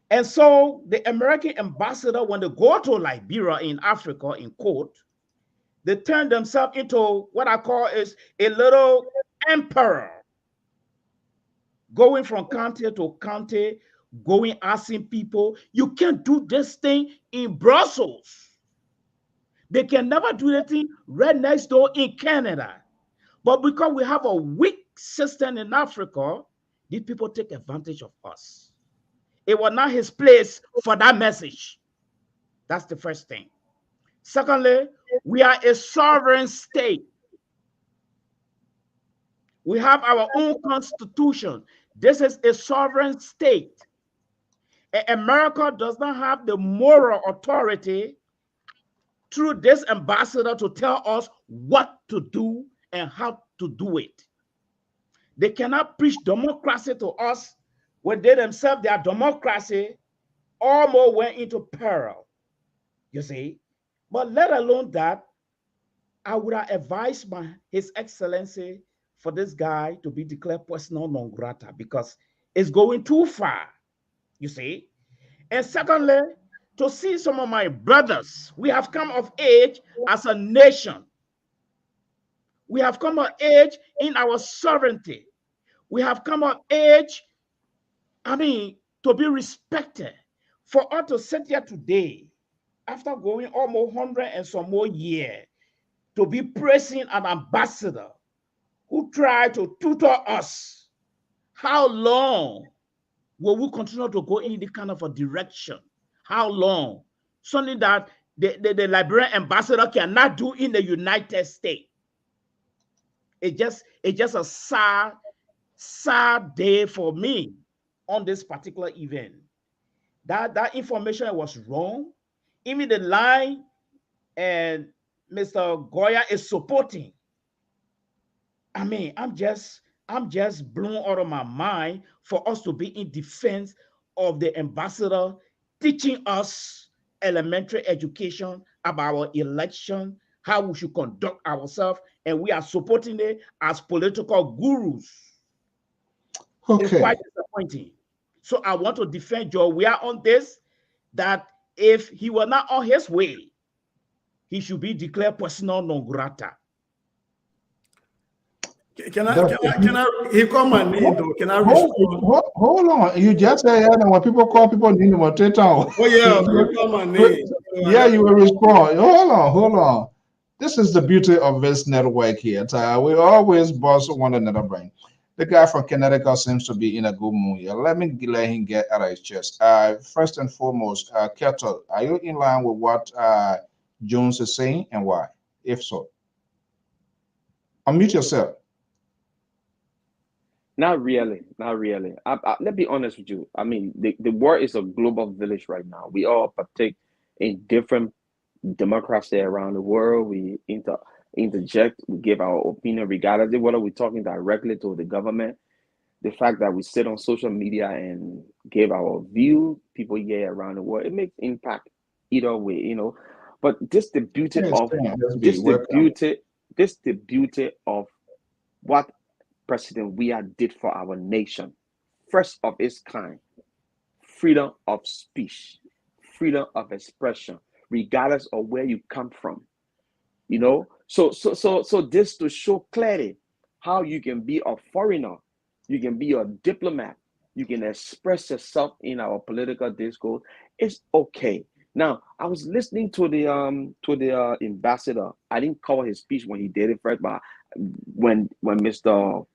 And so the American ambassador, when they go to Liberia in Africa, in quote, they turn themselves into what I call is a little emperor, going from county to county, going asking people, you can't do this thing in Brussels. They can never do anything right next door in Canada. But because we have a weak system in Africa, these people take advantage of us. It was not his place for that message. That's the first thing. Secondly, we are a sovereign state. We have our own constitution. This is a sovereign state. America does not have the moral authority through this ambassador to tell us what to do and how to do it. They cannot preach democracy to us when they themselves, their democracy, almost went into peril. You see? But let alone that, I would have advised His Excellency for this guy to be declared persona non grata because it's going too far. You see? And secondly, to see some of my brothers, we have come of age as a nation. We have come of age in our sovereignty. We have come of age, to be respected. For us to sit here today, after going almost 100 and some more years, to be praising an ambassador who tried to tutor us, how long will we continue to go in this kind of a direction? How long? Something that the Liberian ambassador cannot do in the United States. It's just a sad day for me on this particular event. That information was wrong. Even the line and Mr. Goya is supporting. I'm just blown out of my mind for us to be in defense of the ambassador teaching us elementary education about our election, how we should conduct ourselves, and we are supporting it as political gurus. Okay. It's quite disappointing. So I want to defend Joe. We are on this, that if he were not on his way, he should be declared persona non grata. Can I he called my name though? Can I respond? Hold on. You just said when people call people name or Twitter. Oh yeah, you called my name. Yeah, you will respond. Hold on. This is the beauty of this network here. We always boss one another brain. The guy from Connecticut seems to be in a good mood here. Let him get out of his chest. First and foremost, Kettle, are you in line with what Jones is saying and why? If so, unmute yourself. Not really. Let's be honest with you. The world is a global village right now. We all partake in different democracy around the world. We interject, we give our opinion regardless of whether we're talking directly to the government. The fact that we sit on social media and give our view, people here around the world, it makes impact either way, But this the beauty of what President Weah did for our nation. First of its kind, freedom of speech, freedom of expression, regardless of where you come from. So this to show clearly how you can be a foreigner, you can be a diplomat, you can express yourself in our political discourse. It's okay. Now, I was listening to the ambassador. I didn't cover his speech when he did it first, but when Mr.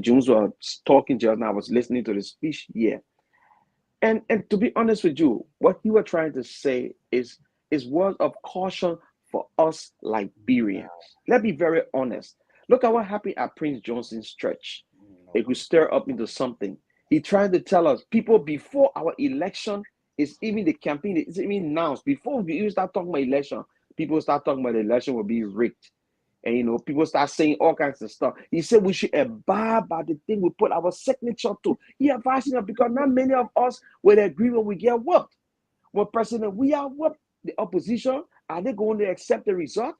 Jones was talking just now, I was listening to the speech. Yeah, and to be honest with you, what you were trying to say is words of caution for us Liberians. Let's be very honest. Look at what happened at Prince Johnson's church. it could stir up into something. He tried to tell us, people, before our election is even the campaign, it's even announced, before we even start talking about election, people start talking about the election will be rigged. And, you know, people start saying all kinds of stuff. He said we should abide by the thing we put our signature to. He advised us because not many of us would agree when we get whooped. When President, we are whooped, the opposition, are they going to accept the result?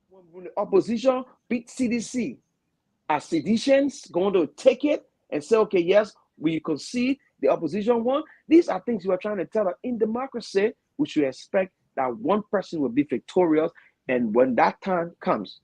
When the opposition beat CDC, are seditions going to take it and say, okay, yes, we concede, the opposition won? These are things we are trying to tell us. In democracy, we should expect that one person will be victorious. And when that time comes,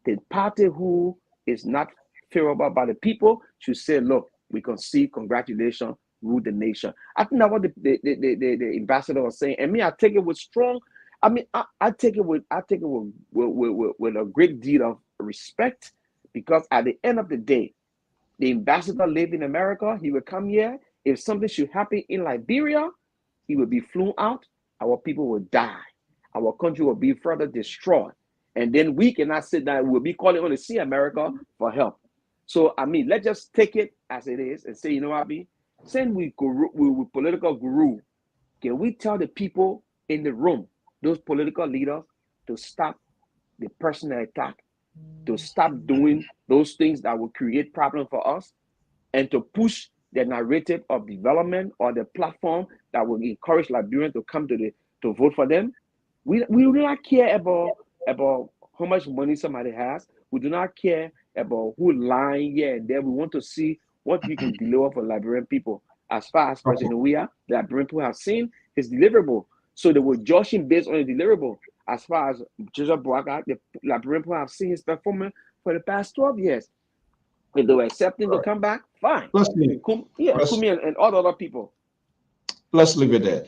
the party who is not favorable by the people should say, look, we concede, congratulations, rule the nation. I think that's what the ambassador was saying. And me, I take it with strong, I mean, I take it with a great deal of respect, because at the end of the day, the ambassador lived in America. He will come here. If something should happen in Liberia, he will be flown out. Our people will die. Our country will be further destroyed. And then we cannot sit down. We'll be calling on to see America for help. So, I mean, let's just take it as it is and say, you know what, Abi? Since we political guru, can we tell the people in the room, those political leaders, to stop the personal attack, to stop doing those things that will create problems for us, and to push the narrative of development or the platform that will encourage Liberians to come to vote for them? We do not care about how much money somebody has. We do not care about who lying here and there. We want to see what we can deliver for Liberian people. As far as President Weah, the Liberian people have seen his deliverable. So they were judging based on the deliverable. As far as Joseph Boaga, the Liberian people have seen his performance for the past 12 years. If they were accepting to come back, fine. Kumi and all the other people. Let's leave it there.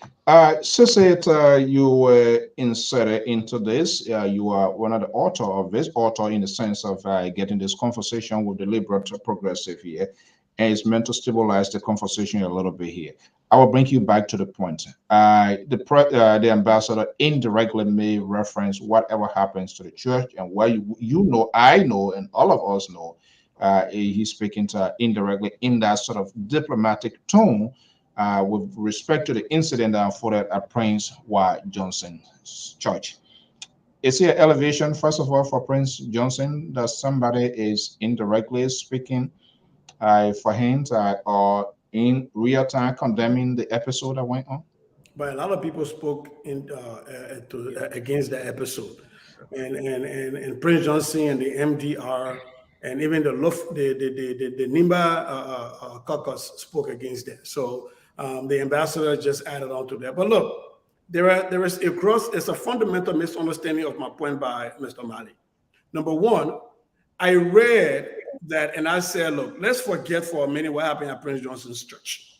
Sisset, you were inserted into this. You are one of the author in the sense of getting this conversation with the liberal progressive here, and it's meant to stabilize the conversation a little bit here. I will bring you back to the point. The ambassador indirectly may reference whatever happens to the church, and where I know, and all of us know, he's speaking to indirectly in that sort of diplomatic tone. With respect to the incident that unfolded at Prince White Johnson's church. Is there elevation, first of all, for Prince Johnson, that somebody is indirectly speaking for him or in real time condemning the episode that went on? But a lot of people spoke against the episode, and Prince Johnson and the MDR and even the Nimba caucus spoke against that. So the ambassador just added on to that. But look, there's a fundamental misunderstanding of my point by Mr. Mali. Number one, I read that and I said, look, let's forget for a minute what happened at Prince Johnson's church.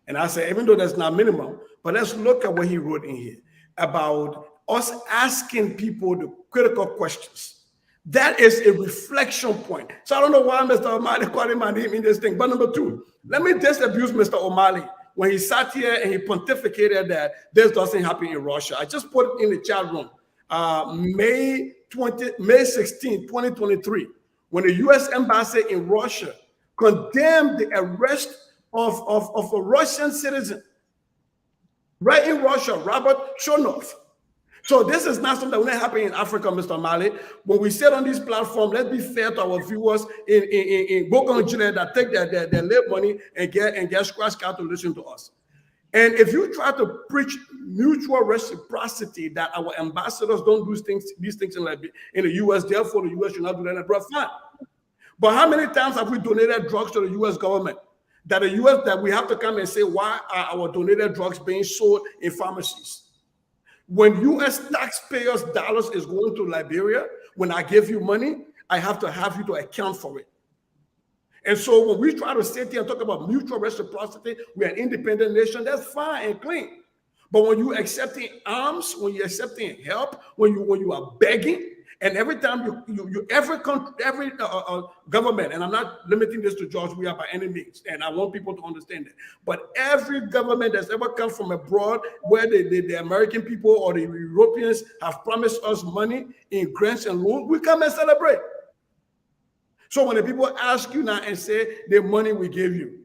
And I said, even though that's not minimum, but let's look at what he wrote in here about us asking people the critical questions. That is a reflection point. So I don't know why Mr. O'Malley called my name in this thing. But number two, let me disabuse Mr. O'Malley when he sat here and he pontificated that this doesn't happen in Russia. I just put it in the chat room. May 16, 2023, when the U.S. embassy in Russia condemned the arrest of a Russian citizen right in Russia, Robert Chonov. So this is not something that will not happen in Africa, Mr. Mali. When we sit on this platform, let's be fair to our viewers in Bokonjile that take their live money and get scratch card to listen to us. And if you try to preach mutual reciprocity that our ambassadors don't do these things in the U.S., therefore the U.S. should not do that, bro, fine. But how many times have we donated drugs to the U.S. government? That we have to come and say, why are our donated drugs being sold in pharmacies? When U.S. taxpayers' dollars is going to Liberia, when I give you money, I have to have you to account for it. And so when we try to sit here and talk about mutual reciprocity, we're an independent nation, that's fine and clean. But when you're accepting arms, when you're accepting help, when you are begging, and every time every government, and I'm not limiting this to George Weah by any means, and I want people to understand that, but every government that's ever come from abroad where the American people or the Europeans have promised us money in grants and loans, we come and celebrate. So when the people ask you now and say the money we gave you,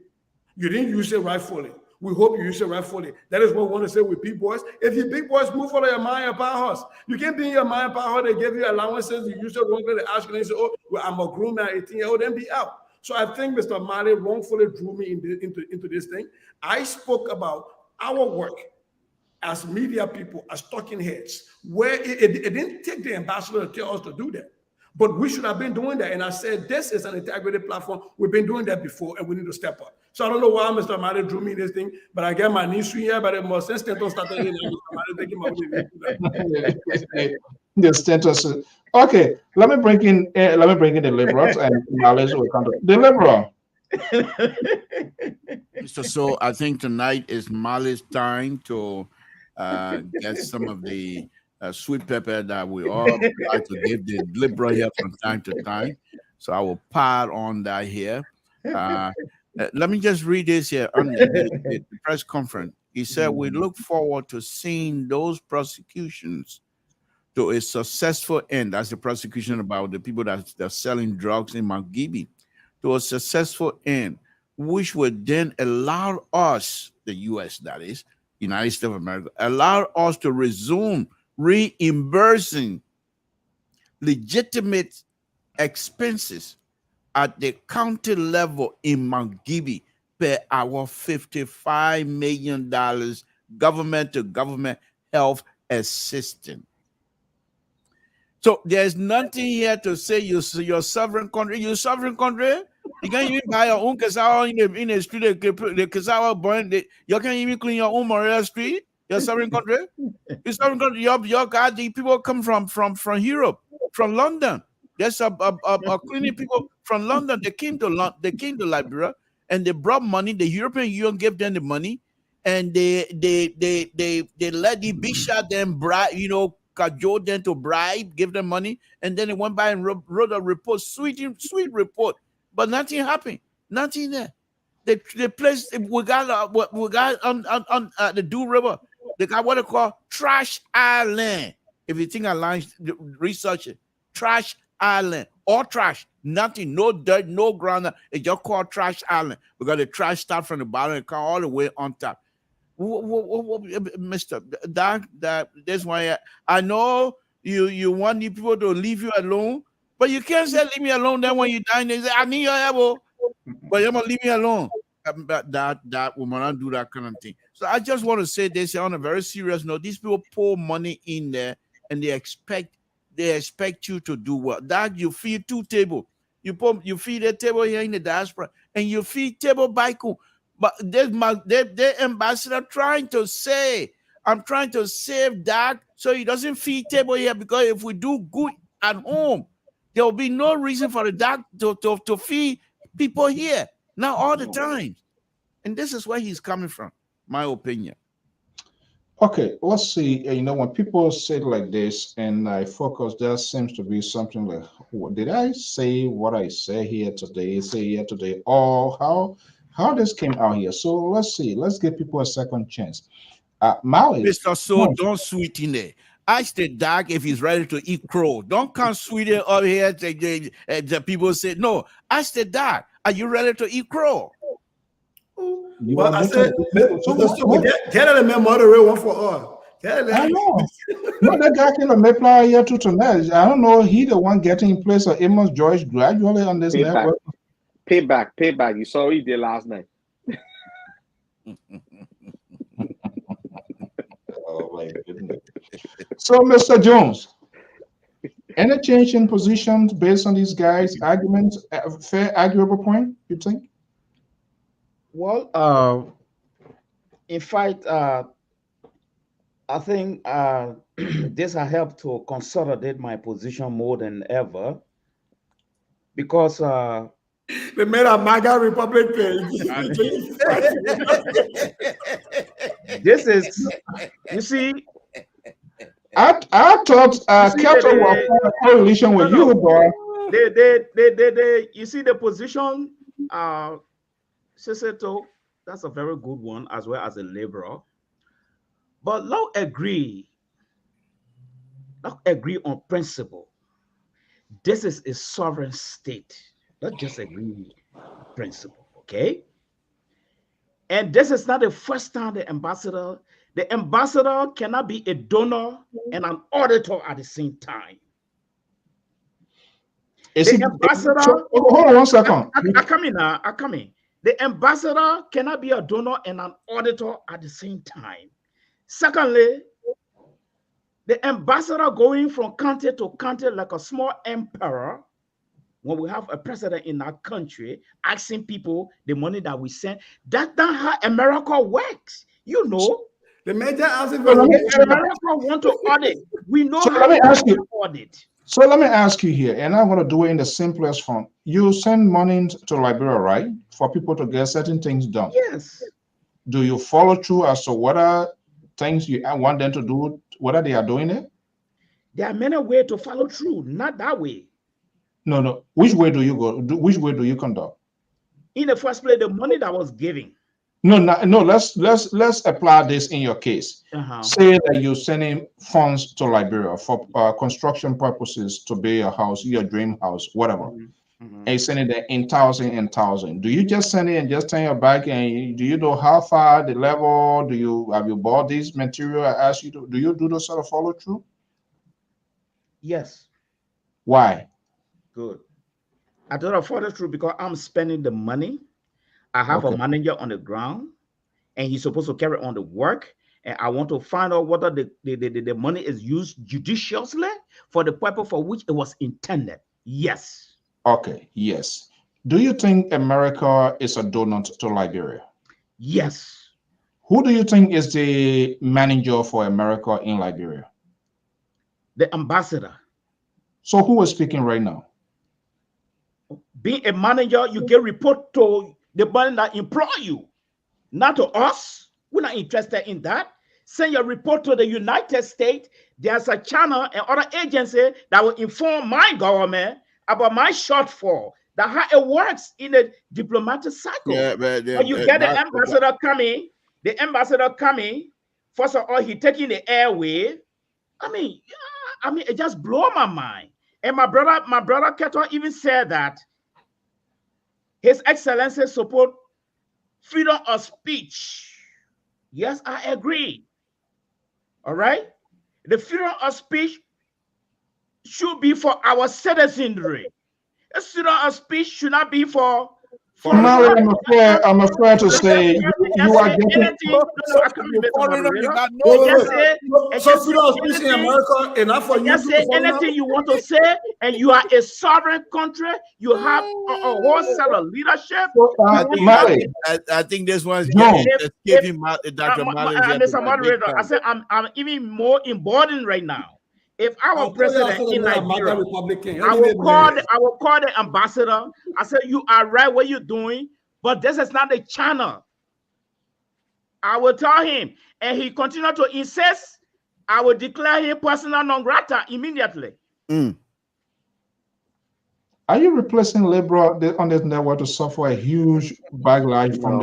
you didn't use it rightfully. We hope you use it rightfully. That is what we want to say with big boys. If you big boys move for your Maya powerhouse, you can't be in your Maya powerhouse. They give you allowances. You use it wrongly. They ask you and say, "Oh, well, I'm a groom now, 18-year-old," then be out. So I think Mr. Mali wrongfully drew me into this thing. I spoke about our work as media people, as talking heads, where it didn't take the ambassador to tell us to do that. But we should have been doing that. And I said, this is an integrated platform. We've been doing that before, and we need to step up. So I don't know why Mr. Mali drew me this thing, but I get my niece here, but it must since Stenton started here, Mr. Mali taking my way. The status. Okay, let me bring in the liberals and Mali's will come to the liberal. So I think tonight is Mali's time to get some of the sweet pepper that we all like to give the liberal here from time to time. So I will pile on that here. Let me just read this here on the press conference. He said, "We look forward to seeing those prosecutions to a successful end." That's the prosecution about the people that are selling drugs in Mangebe, to a successful end, which would then allow us, the U.S., that is, United States of America, allow us to resume reimbursing legitimate expenses at the county level in Mangebe per our $55 million government to government health assistance. So there's nothing here to say you're sovereign country. You're sovereign country. You can't even buy your own cassava in the street. The cassava burn. You can't even clean your own Morea street. You're sovereign country. You're sovereign country. Your God, the people come from Europe, from London. There's a cleaning people from London. They came to Liberia, and they brought money. The European Union gave them the money, and they let the bishop them bribe, cajole them to bribe, give them money, and then they went by and wrote a report, sweet report, but nothing happened, nothing there. The place we got on the Do River, they got what they call Trash Island. If you think I research it, Trash Island, all trash, nothing, no dirt, no ground. It's just called Trash Island because the trash start from the bottom and come all the way on top. Mr. That's why I know you want the people to leave you alone, but you can't say leave me alone. Then when you die, they say I need your elbow, but you're gonna leave me alone. That woman don't do that kind of thing. So I just want to say this on a very serious note. These people pour money in there, and they expect you to do well. That you feed 2 tables. You feed a table here in the diaspora, and you feed table Baiku. But their ambassador trying to say, I'm trying to save that so he doesn't feed table here, because if we do good at home, there will be no reason for the dog to feed people here, not all the time. And this is where he's coming from, my opinion. Okay, let's see. When people say it like this and I focus, there seems to be something like, did I say what I say here today, or how this came out here? So let's see. Let's give people a second chance. Mali. Mr. So don't sweeten it. Ask the dog if he's ready to eat crow. Don't come sweeten up here. The people say, no, ask the dog, are you ready to eat crow? Well, I said, get a memory one for all. I know. No, that guy came to Mayflower here tonight. I don't know. He the one getting in place of Amos George gradually on this network. Payback. You saw what he did last night. Oh my goodness. So, Mr. Jones, any change in positions based on these guys' arguments? Fair, arguable point, you think? Well, in fact, I think this has helped to consolidate my position more than ever, because they made a MAGA Republic page. This is, you see, I thought Kelton was a coalition with you, boy. They you see the position, Seseto, that's a very good one, as well as a laborer. But not agree on principle. This is a sovereign state. Let's just agree principle, okay? And this is not the first time the ambassador cannot be a donor and an auditor at the same time. Is The it, ambassador, so, hold on 1 second. I come in now, I come in. The ambassador cannot be a donor and an auditor at the same time. Secondly, the ambassador going from country to country like a small emperor, when we have a president in our country asking people the money that we send, that's not how America works. You know, The major answer America want to audit. We know So how let me ask you. audit. So let me ask you here, and I'm going to do it in the simplest form. You send money to Liberia, right, for people to get certain things done. Yes. Do you follow through as to what are things you want them to do, whether they are doing it? There are many ways to follow through, not that way. No. Which way do you go? Which way do you conduct? In the first place, the money that was given. No. Let's apply this in your case. Say that you're sending funds to Liberia for construction purposes to build your house, your dream house, whatever. And you send it in thousand. Do you just send it and just turn your back? And do you know how far the level? Have you bought this material? I asked you to. Do you do those sort of follow through? Yes. Why? Good. I don't follow through because I'm spending the money. I have a manager on the ground, and he's supposed to carry on the work. And I want to find out whether the money is used judiciously for the purpose for which it was intended. Yes. Okay. Yes. Do you think America is a donor to Liberia? Yes. Who do you think is the manager for America in Liberia? The ambassador. So who is speaking right now? Being a manager, you get report to the money that employ you, not to us. We're not interested in that. Send your report to the United States. There's a channel and other agency that will inform my government about my shortfall. That's how it works in a diplomatic cycle. Yeah, when you get the ambassador coming, first of all, he taking the airway. I mean, it just blew my mind. And my brother Keto even said that His Excellency support freedom of speech. Yes, I agree. All right? The freedom of speech should be for our citizenry. The freedom of speech should not be for Mali, I'm afraid to say you are getting. So freedom of speech in America enough for you just say anything you want to say, and you are a sovereign country. You have a whole set of leadership. Mali, I think this one's escaping Dr. Mali. Mr. Moderator, I said I'm even more emboldened right now. If our president in Liberia, I will call the ambassador. I said, you are right what you're doing, but this is not the channel. I will tell him, and he continued to insist. I will declare him persona non grata immediately. Are you replacing Libra on this network to suffer a huge backlash from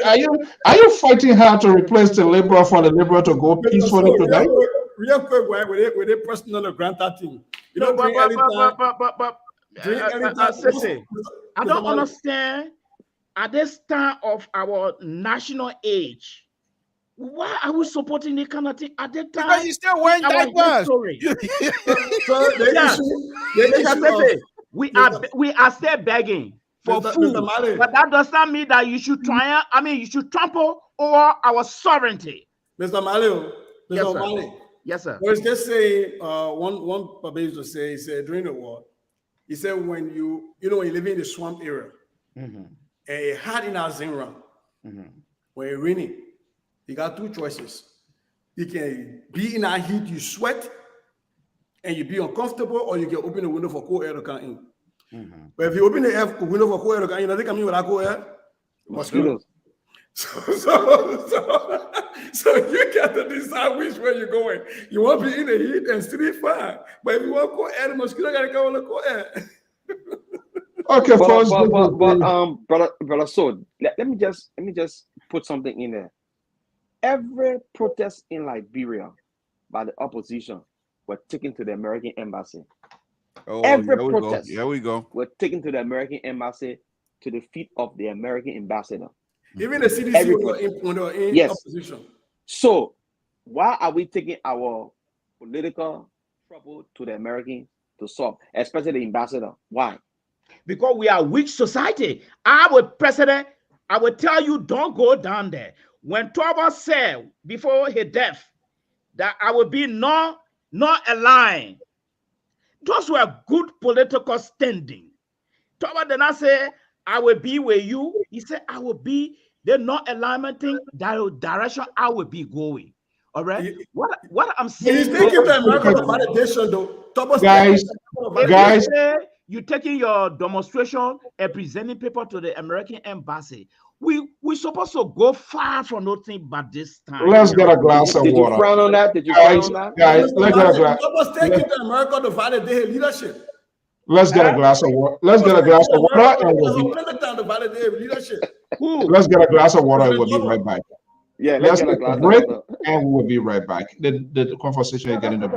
Are you fighting hard to replace the Libra for the Libra to go peacefully today? Real quick, with a personal granta thing. You know, I don't understand at this time of our national age. Why are we supporting the kind of thing at that time? Because you still wearing diapers. We are still begging for food, but that does not mean that you should try. I mean, you should trample over our sovereignty. Mr. Malio, Yes, sir. Well, just say one Papa used to say, he said during the war, he said when you live in the swamp area, and it hard in our Zinra, when it's raining. You got two choices. You can be in a heat, you sweat, and you be uncomfortable, or you can open the window for cold air to come in. But if you open the window for cold air to come in, I think I mean without cold air, mosquitoes. So you got to decide which way you're going. You want to be in the heat and still fine. But if you want cold air, the mosquito got to come on the cold air. Okay, brother, so let me just put something in there. Every protest in Liberia by the opposition were taken to the American embassy. Oh, Every here we go. protest Here we go. were taken to the American embassy, to the feet of the American ambassador. Even the CDC Every when they were in Yes. opposition. So why are we taking our political trouble to the Americans to solve, especially the ambassador? Why? Because we are weak society. Our president, I will tell you, don't go down there. When Thomas said before his death that I will be not aligned, those were good political standing. Thomas did not say I will be with you. He said I will be the non-alignment thing, that direction I will be going. All right. What I'm saying. He's taking the American validation though. Thomas Guys, you're taking your demonstration and presenting paper to the American embassy. We're supposed to go far from nothing but this time. Let's get a glass of Did you water. frown on that? Did you frown on that? Guys, let's get a glass. Thomas taking the American to validate his leadership. Let's get a glass of water. Let's get a glass of water and we'll be. Let's get a glass of water and we'll be right back. Yeah, let's get a take glass a break of water. and we will be right back. The conversation is getting the.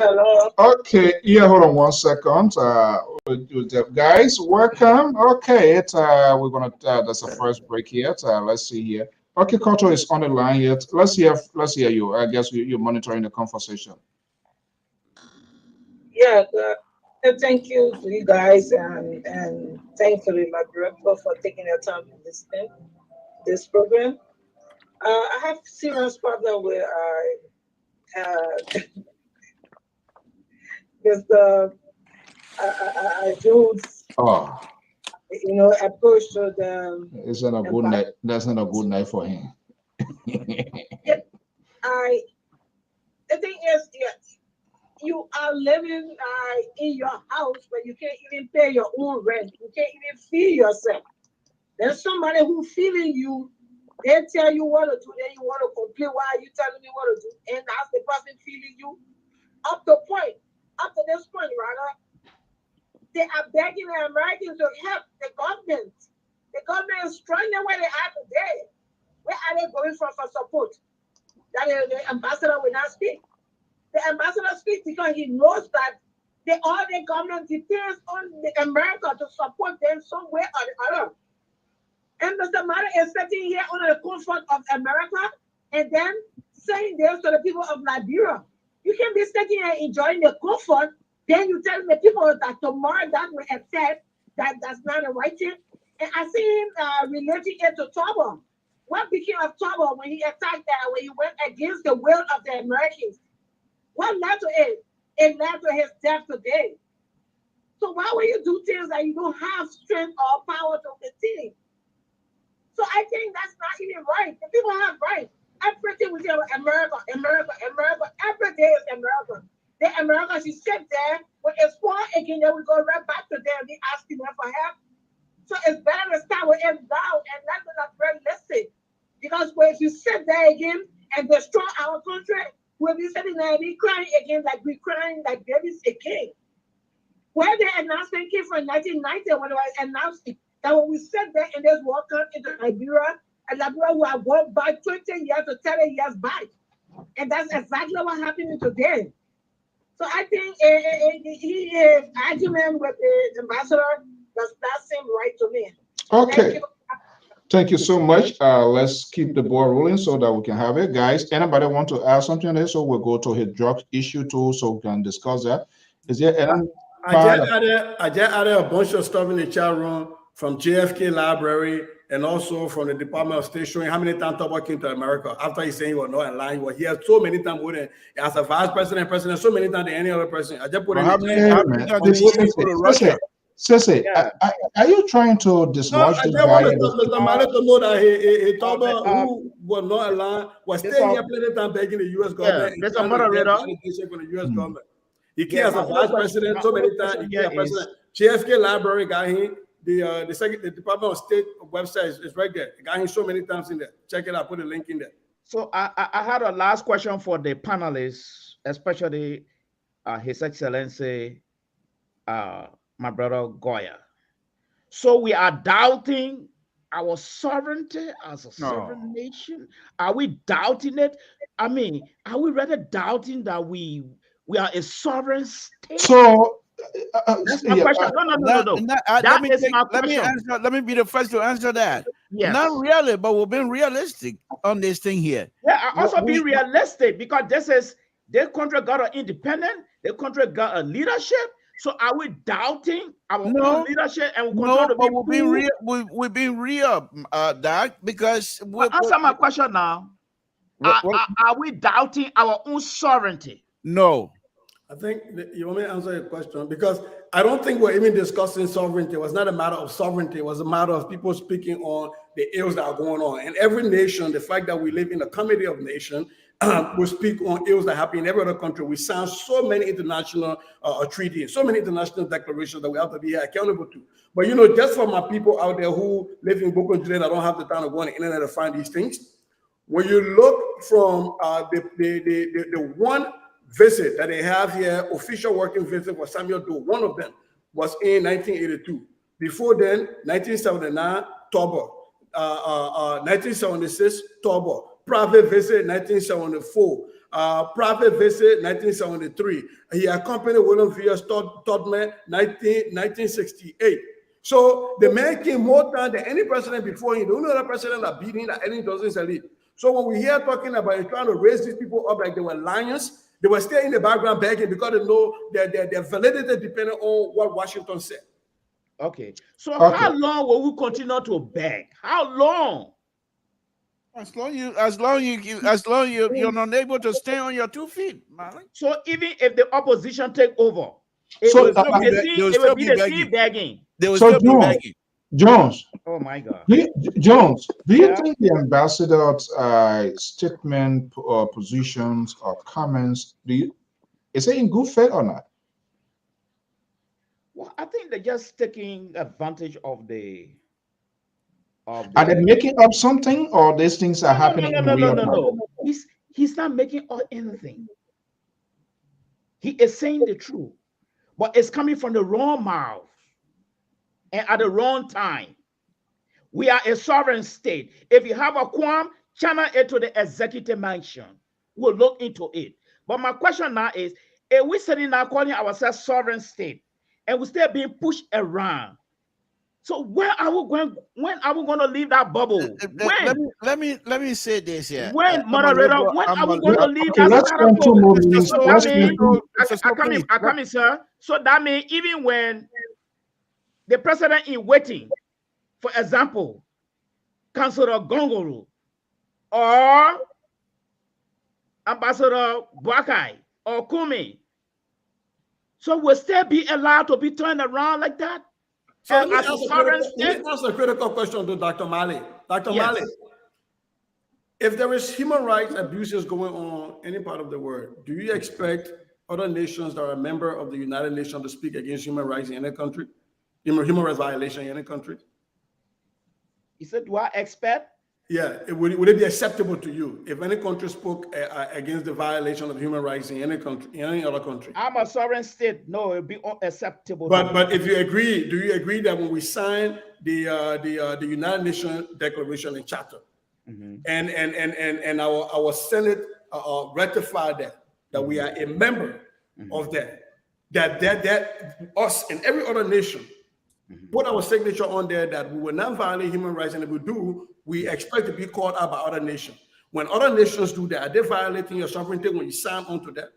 Hello. Okay, yeah, hold on 1 second. Guys, welcome. Okay, we're gonna that's the first break here. Let's see here. Okay, Koto is on the line yet. Let's hear you. I guess you're monitoring the conversation. Yeah, thank you to you guys, and thank you to my director for taking the time to listen to this program. I have serious problem where I do, approach to the. It's not a good night. That's not a good night for him. The thing is, you are living in your house, but you can't even pay your own rent. You can't even feed yourself. There's somebody who feeding you. They tell you what to do, then you want to complain. Why are you telling me what to do? And that's the person feeding you. Up to this point, rather, they are begging the Americans to help the government. The government is struggling where they are today. Where are they going for support? That the ambassador will not speak. The ambassador speaks because he knows that all the government depends on America to support them some way or the other. And Mr. Mata is sitting here under the comfort of America and then saying this to the people of Liberia. You can be sitting here enjoying the comfort, then you tell the people that tomorrow that will accept that's not the right thing. And I see him relating it to Tobo. What became of Tobo when he attacked that, when he went against the will of the Americans? What led to it? It led to his death today. So why would you do things that you don't have strength or power to continue? So I think that's not even right. The people have rights. Everything we say about America. Every day is America. The America should sit there when it's war again, then we go right back to them. They asking them for help. So it's better to start with them down and let them not really listen. Because if you sit there again and destroy our country, we'll be sitting there and be crying again like we're crying like babies again. Where the announcement came from 1990 when it was announced that when we sit there and there's war come into Liberia, and Liberia will have gone back 20 years to 30 years back. And that's exactly what happened today. So I think his argument with the ambassador does not seem right to me. Okay. Thank you so much. Let's keep the ball rolling so that we can have it. Guys, anybody want to add something on this? So we'll go to his drug issue too, so we can discuss that. Is there any? I just added a bunch of stuff in the chat room from JFK Library and also from the Department of State showing how many times Tobo came to America after he saying he was not in line. He has so many times more than as a vice president, so many times than any other president. I just put how many times did he go to Russia? Sissy, are you trying to dislodge the guy? I just want Mr. Mata to know that he Tobo, who was not aligned, was staying here plenty of time begging the U.S. government. There's a moderator From the U.S. government. He came as a vice president so many times. He came as president. JFK Library got him. The Department of State website is right there. It got him so many times in there. Check it out. Put a link in there. So I had a last question for the panelists, especially His Excellency, my brother Goya. So we are doubting our sovereignty as a sovereign nation. Are we doubting it? I mean, are we rather doubting that we are a sovereign state? So That's my question. No. Let me my question. answer. Let me be the first to answer that. Yes. Not really, but we're being realistic on this thing here. Yeah, I also be realistic because their country got an independent, their country got a leadership. So are we doubting our own leadership and we no, but we're being real. We're being real, Doc, because answer my question now. Are we doubting our own sovereignty? No. I think you want me to answer your question because I don't think we're even discussing sovereignty. It was not a matter of sovereignty. It was a matter of people speaking on the ills that are going on. And every nation, the fact that we live in a community of nations, we speak on ills that happen in every other country. We sign so many international treaties, so many international declarations that we have to be accountable to. But just for my people out there who live in Brooklyn today that don't have the time to go on the internet to find these things, when you look from the one visit that they have here, official working visit for Samuel Doe, one of them was in 1982. Before then, 1979, Tobo. 1976, Tobo. Private visit, 1974. Private visit, 1973. He accompanied William V.S. Todman, 1968. So the man came more time than any president before him. The only other president that beat him that any doesn't salute. So when we hear talking about trying to raise these people up like they were lions, they were still in the background begging because they know their validity depended on what Washington said. Okay. So how long will we continue to beg? How long? As long you're not able to stand on your 2 feet, Malik. So even if the opposition take over, it So, will still be the same begging. They will still be begging. Jones. Oh my God. Jones, do you think the ambassador's statement or positions or comments, is it in good faith or not? Well, I think they're just taking advantage of the. Are they making up something, or these things are happening? No. He's not making up anything. He is saying the truth, but it's coming from the wrong mouth and at the wrong time. We are a sovereign state. If you have a qualm, channel it to the executive mansion. We'll look into it. But my question now is, if we're sitting now calling ourselves sovereign state and we're still being pushed around, so when are we going to leave that bubble? When? Let me say this here. When, moderator, when are we going to leave that bubble? I come in, sir. So that means even when the president is waiting, for example, Councillor Gongoro or Ambassador Buakai or Kumi, so will still be allowed to be turned around like that? So let me ask a critical question to Dr. Mali. Dr. Mali, if there is human rights abuses going on in any part of the world, do you expect other nations that are a member of the United Nations to speak against human rights in any country? Human rights violation in any country? You said, do I expect? Yeah, would it be acceptable to you if any country spoke against the violation of human rights in any country, in any other country? I'm a sovereign state. No, it would be unacceptable. But if you agree, do you agree that when we sign the United Nations Declaration and Charter, and our Senate ratified that we are a member of that us and every other nation put our signature on there that we will not violate human rights, and if we do, we expect to be called out by other nations. When other nations do that, are they violating your sovereignty when you sign onto that?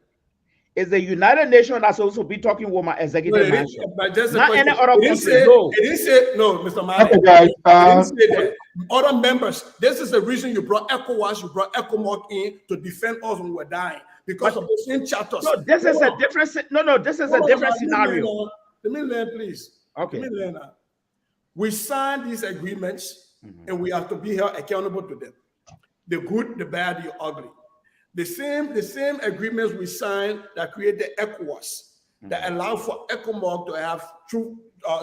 Is the United Nations that's also be talking with my executive mansion? Not any other country. It didn't say, no, Mr. Mali. Okay, guys. It didn't say that. Other members, this is the reason you brought ECOWAS, you brought ECOMOG in to defend us when we were dying, because of the same chapters. No, this is a different. No, this is a different scenario. Let me learn, please. Okay. Let me learn now. We signed these agreements, and we have to be held accountable to them. The good, the bad, the ugly. The same agreements we signed that created ECOWAS, that allow for ECOMOG to have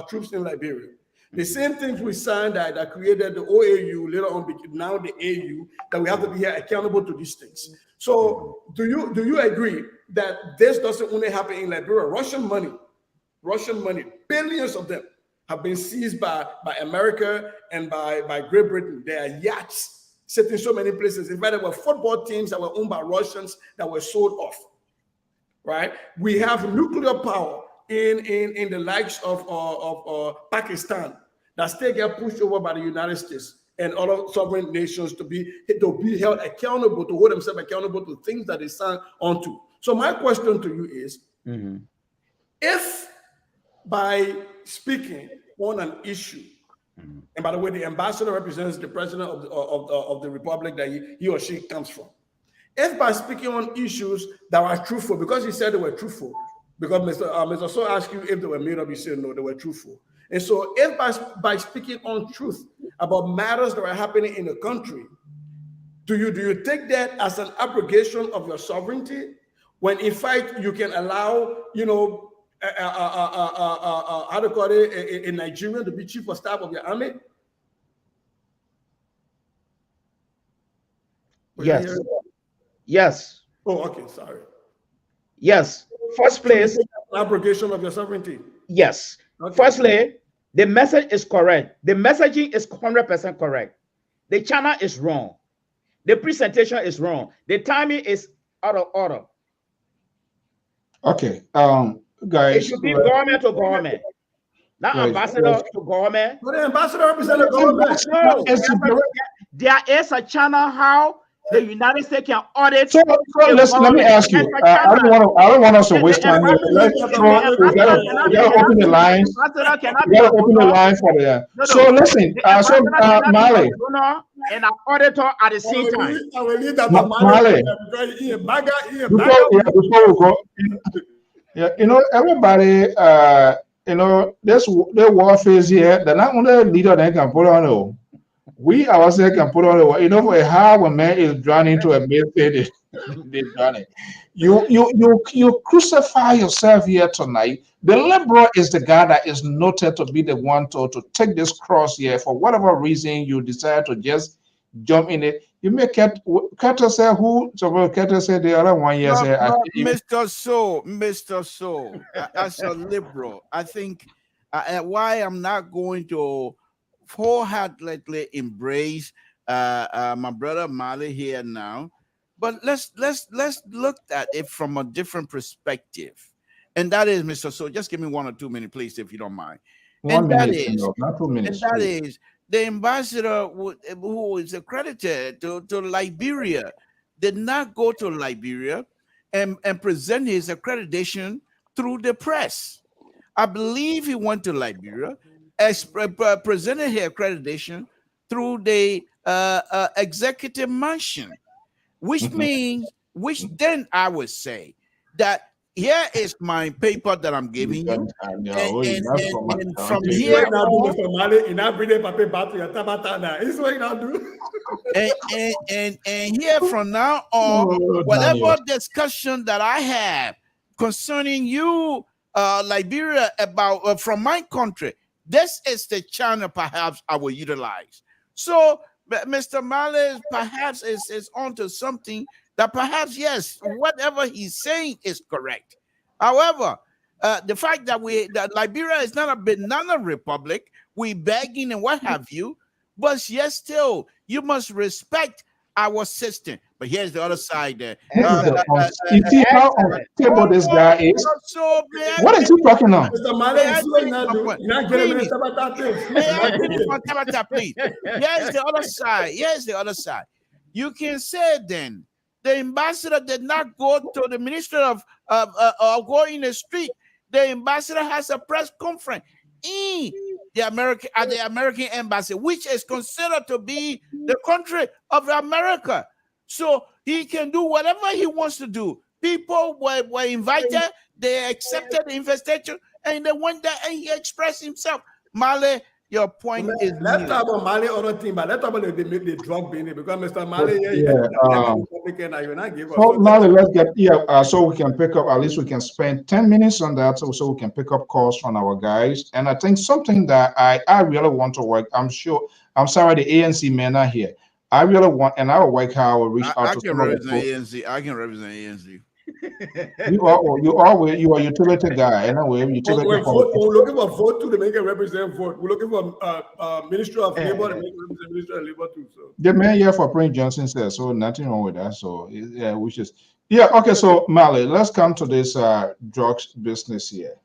troops in Liberia. The same things we signed that created the OAU, later on now the AU, that we have to be here accountable to these things. So do you agree that this doesn't only happen in Liberia? Russian money, billions of them have been seized by America and by Great Britain. There are yachts sitting in so many places. In fact, there were football teams that were owned by Russians that were sold off. Right? We have nuclear power in the likes of Pakistan that still get pushed over by the United States and other sovereign nations to be held accountable, to hold themselves accountable to things that they signed onto. So my question to you is, if by speaking on an issue, and by the way, the ambassador represents the president of the republic that he or she comes from, if by speaking on issues that are truthful, because he said they were truthful, because Mr. So asked you if they were made up, you said no, they were truthful. And so if by speaking on truth about matters that are happening in the country, do you take that as an abrogation of your sovereignty, when in fact you can allow, how to call it, a Nigerian to be chief of staff of your army? Yes. Yes. Oh, okay, sorry. Yes. First place. Abrogation of your sovereignty. Yes. Okay. Firstly, the message is correct. The messaging is 100% correct. The channel is wrong. The presentation is wrong. The timing is out of order. Okay. Guys. It should be government to government. Not ambassador to government. But the ambassador represents the government. No, there is a channel how the United States can audit. So let me ask you. I don't want us to waste time. We gotta open the lines. We gotta open the line for the. So listen. Mali. And an auditor at the same time. Mali. Before we go. Yeah, everybody. This warfare here. They're not only leader that can put on. We ourselves can put on for how a man is drowning to a mid they drowning. You crucify yourself here tonight. The liberal is the guy that is noted to be the one to take this cross here for whatever reason you decide to just jump in it. You may Carter say who Carter said the other one yes. Mr. So, as a liberal, I think why I'm not going to wholeheartedly embrace my brother Mali here now, but let's look at it from a different perspective, and that is, Mr. So, just give me 1 or 2 minutes, please, if you don't mind. Not 2 minutes. And that is the ambassador who is accredited to Liberia did not go to Liberia and present his accreditation through the press. I believe he went to Liberia, presented his accreditation through the executive mansion, which means, then I would say that here is my paper that I'm giving you. And from here and here from now on, whatever discussion that I have concerning you, Liberia, about from my country, this is the channel perhaps I will utilize. So Mr. Mali perhaps is onto something that perhaps, yes, whatever he's saying is correct. However, the fact that Liberia is not a banana republic, we begging and what have you, but yes, still, you must respect our system. But here's the other side there. You see how unstable this guy is? What is he talking about? Please. Here's the other side. Here's the other side. You can say then, the ambassador did not go to the minister of go in the street. The ambassador has a press conference in the American embassy, which is considered to be the country of America. So he can do whatever he wants to do. People were invited, they accepted the invitation, and they went there and he expressed himself. Mali Your point is let's needed. talk about Mali other thing, but let's talk about the drug business because Mr. Mali, you're not give us. So now let's get so we can pick up, at least we can spend 10 minutes on that, so we can pick up calls from our guys. And I think something that I really want to work. I'm sorry the ANC men are here. I really want, and I will work how I will reach out to some of the ANC. I can represent ANC. You are a utility guy. Anyway, utility. We're looking for vote too to make it represent vote. We're looking for Ministry of Labor to make it represent Ministry of Labor too. So the man here for Prince Johnson says so. Nothing wrong with that. So yeah, which is okay. So Mali, let's come to this drugs business here.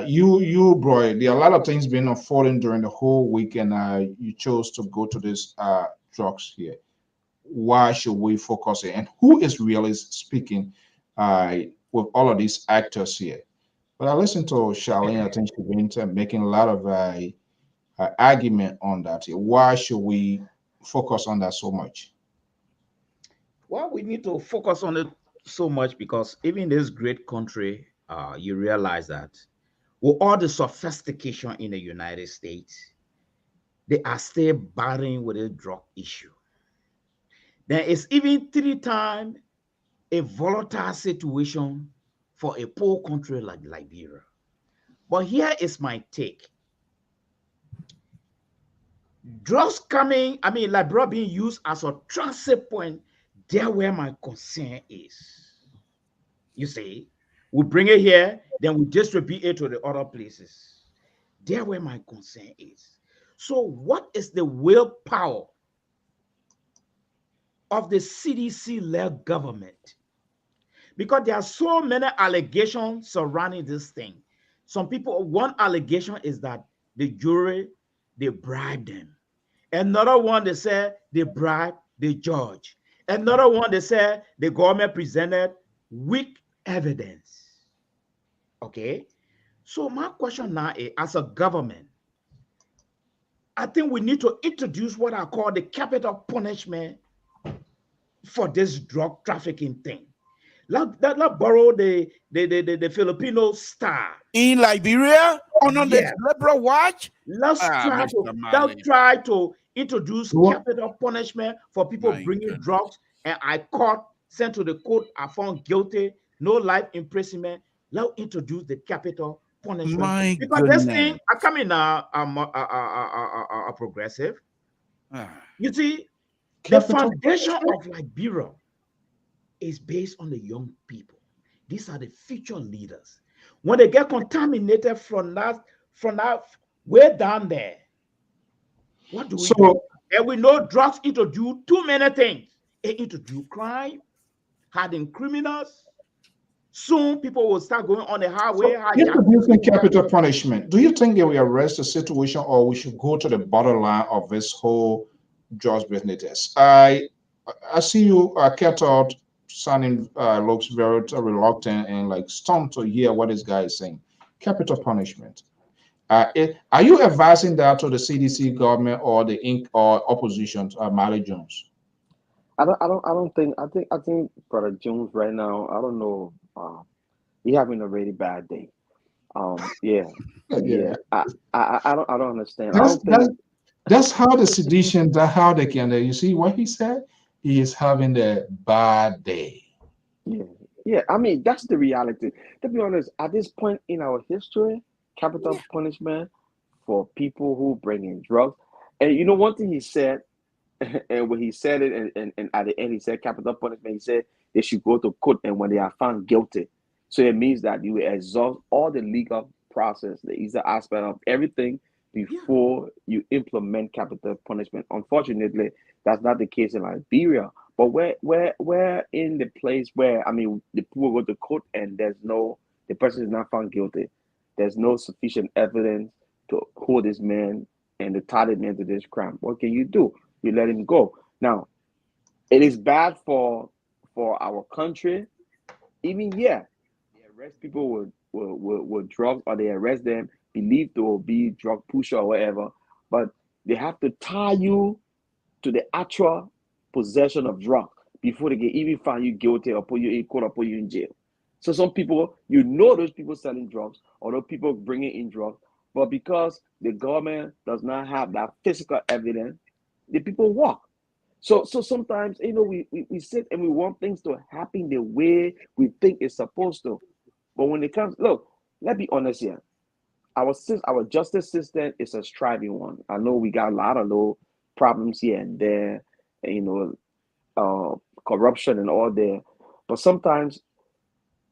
You bro, there are a lot of things been unfolding during the whole week, and you chose to go to this drugs here. Why should we focus here, and who is really speaking with all of these actors here? But I listened to Charlene. I think she's been making a lot of argument on that here. Why should we focus on that so much? Well, we need to focus on it so much because even in this great country, you realize that with all the sophistication in the United States, they are still battling with a drug issue. There is even 3 times a volatile situation for a poor country like Liberia. But here is my take. Drugs coming, Liberia being used as a transit point, there where my concern is. You see, we bring it here, then we distribute it to the other places. There where my concern is. So what is the willpower of the CDC-led government? Because there are so many allegations surrounding this thing. Some people, one allegation is that the jury, they bribed them. Another one, they said they bribed the judge. Another one, they said the government presented weak evidence. Okay? So my question now is, as a government, I think we need to introduce what I call the capital punishment for this drug trafficking thing. Let's borrow the Filipino star in Liberia on the liberal watch. Let's try to introduce capital punishment for people bringing drugs, and I caught, sent to the court, I found guilty, no life imprisonment. Let's introduce the capital punishment because this thing, I come in a progressive. You see, the foundation of Liberia is based on the young people. These are the future leaders. When they get contaminated from that way down there, what do we do? And we know drugs introduce too many things. It introduce crime, hardened criminals. Soon people will start going on the highway. Introducing capital punishment. Do you think that we arrest the situation, or we should go to the bottom line of this whole drugs business? I see you kept out sounding looks very reluctant and like stunned to hear what this guy is saying. Capital punishment. Are you advising that to the CDC government or the Inc. or opposition, Mali Jones? I think Brother Jones right now, I don't know, he having a really bad day. Yeah. I don't understand. That's how the sedition, that's how they can. You see what he said? He is having a bad day. Yeah. I mean, that's the reality. To be honest, at this point in our history, capital punishment for people who bring in drugs. And you know, one thing he said, and when he said it, and at the end he said capital punishment, he said they should go to court, and when they are found guilty. So it means that you exhaust all the legal process, the easy aspect of everything before you implement capital punishment. Unfortunately, that's not the case in Liberia. But we're in the place where, I mean, the people go to court and the person is not found guilty. There's no sufficient evidence to hold this man and to tie the man to this crime. What can you do? You let him go. Now, it is bad for our country. Even they arrest people with drugs, or they arrest them believed to be drug pusher or whatever, but they have to tie you to the actual possession of drug before they can even find you guilty or put you in court or put you in jail. So some people, those people selling drugs or those people bringing in drugs But because the government does not have that physical evidence, the people walk. So sometimes, we sit and we want things to happen the way we think it's supposed to. But when it comes, look, let's be honest here. Our justice system is a striving one. I know we got a lot of little problems here and there, and, corruption and all there. But sometimes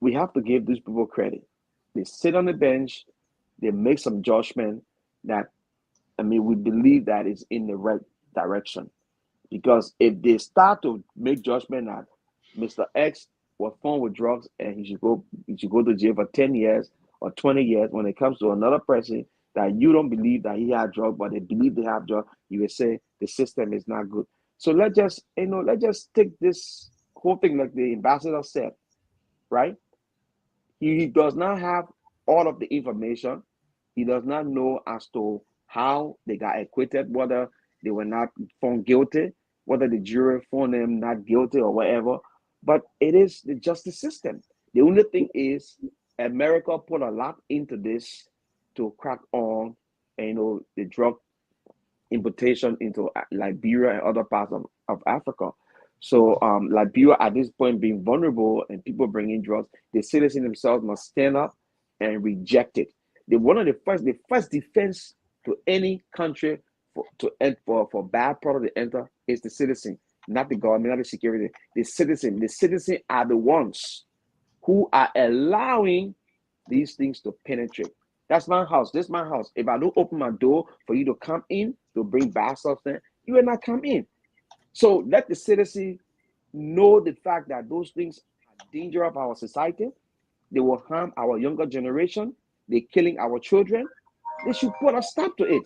we have to give these people credit. They sit on the bench, they make some judgment that, we believe that is in the right direction. Because if they start to make judgment that Mr. X was found with drugs and he should go to jail for 10 years or 20 years, when it comes to another person that you don't believe that he had drugs, but they believe they have drugs, you will say the system is not good. So let's just take this whole thing like the ambassador said, right? He does not have all of the information. He does not know as to how they got acquitted, whether they were not found guilty, whether the jury found them not guilty or whatever. But it is the justice system. The only thing is America put a lot into this to crack on, the drug importation into Liberia and other parts of Africa. So Liberia at this point being vulnerable and people bringing drugs, the citizens themselves must stand up and reject it. The first defense to any country for bad product to enter is the citizen, not the government, not the security. The citizen are the ones who are allowing these things to penetrate. That's my house. This is my house. If I don't open my door for you to come in to bring bad substance, you will not come in. So let the citizen know the fact that those things are dangerous of our society. They will harm our younger generation. They're killing our children. They should put a stop to it.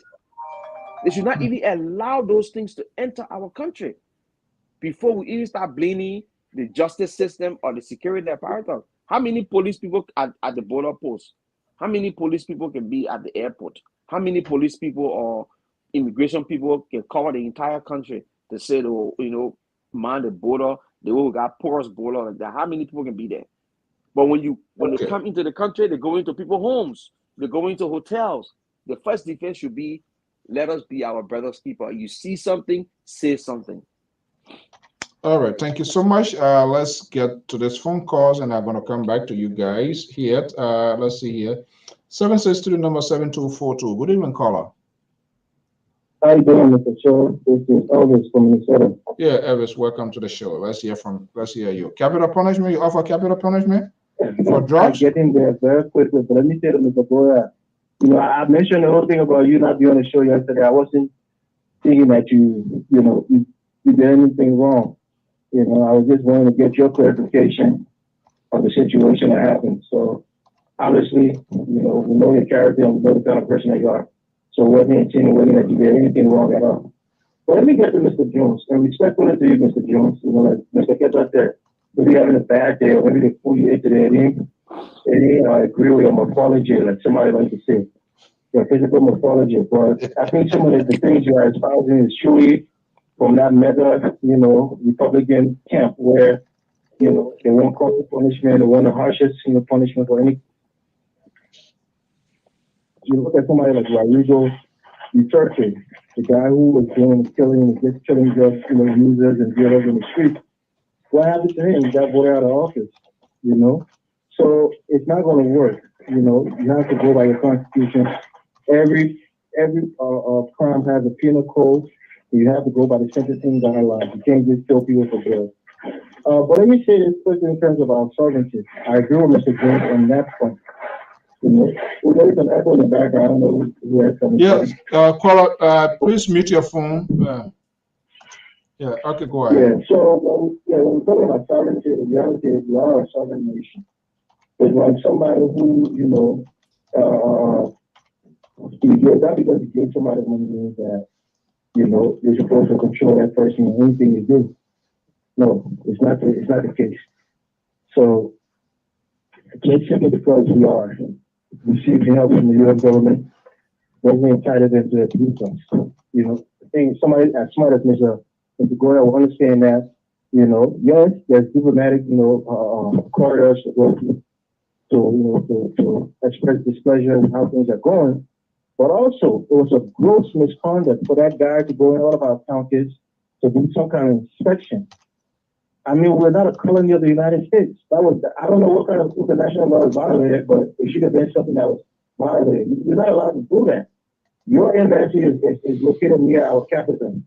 They should not even allow those things to enter our country before we even start blaming the justice system or the security apparatus. How many police people at the border post? How many police people can be at the airport? How many police people or immigration people can cover the entire country to say, mind the border, the way we got porous border like that? How many people can be there? But when they come into the country, they go into people's homes, they go into hotels. The first defense should be, let us be our brother's keeper. You see something, say something. All right, thank you so much. Let's get to this phone calls, and I'm going to come back to you guys here. Let's see here. 762 number 7242. Good evening, caller. How you doing, Mr. Show? This is Elvis from Minnesota. Yeah, Elvis, welcome to the show. Let's hear you. Capital punishment, you offer capital punishment for drugs? I get in there very quickly, but let me say to Mr. Boya, I mentioned the whole thing about you not being on the show yesterday. I wasn't thinking that you did anything wrong. I was just wanting to get your clarification of the situation that happened. So obviously, we know your character and we know the kind of person that you are. So it wasn't insinuating that you did anything wrong at all. But let me get to Mr. Jones, and respectfully to you, Mr. Jones, like Mr. Ketch out there, maybe having a bad day or maybe the food you ate today, I agree with your morphology, like somebody likes to say, your physical morphology. But I think some of the things you are espousing is truly from that mega, Republican camp where, they want corporal punishment, they want the harshest, punishment for any. You look at somebody like Rodrigo Duterte, the guy who was killing drug, users and dealers in the street. What happened to him? He got voted out of office, So it's not going to work. You have to go by your constitution. Every crime has a penal code. You have to go by the sentencing guidelines. You can't just kill people for bail. But let me say this quickly in terms of our sovereignty. I agree with Mr. Jones on that point. There is an echo in the background. I don't know where it's coming from. Yes, caller, please mute your phone. Okay, go ahead. Yeah, so when we're talking about sovereignty, the reality is we are a sovereign nation. It's like somebody who, not because you give somebody money means that, you're supposed to control that person in anything you do. No, it's not the case. So it's simply because we are receiving help from the U.S. government, doesn't entitle them to do things. I think somebody as smart as Mr. Goya will understand that, yes, there's diplomatic, corridors to go to express displeasure with how things are going. But also, it was a gross misconduct for that guy to go in all of our counties to do some kind of inspection. I mean, we're not a colony of the United States. That was, I don't know what kind of international law is violated, but it should have been something that was violated. You're not allowed to do that. Your embassy is located near our capital.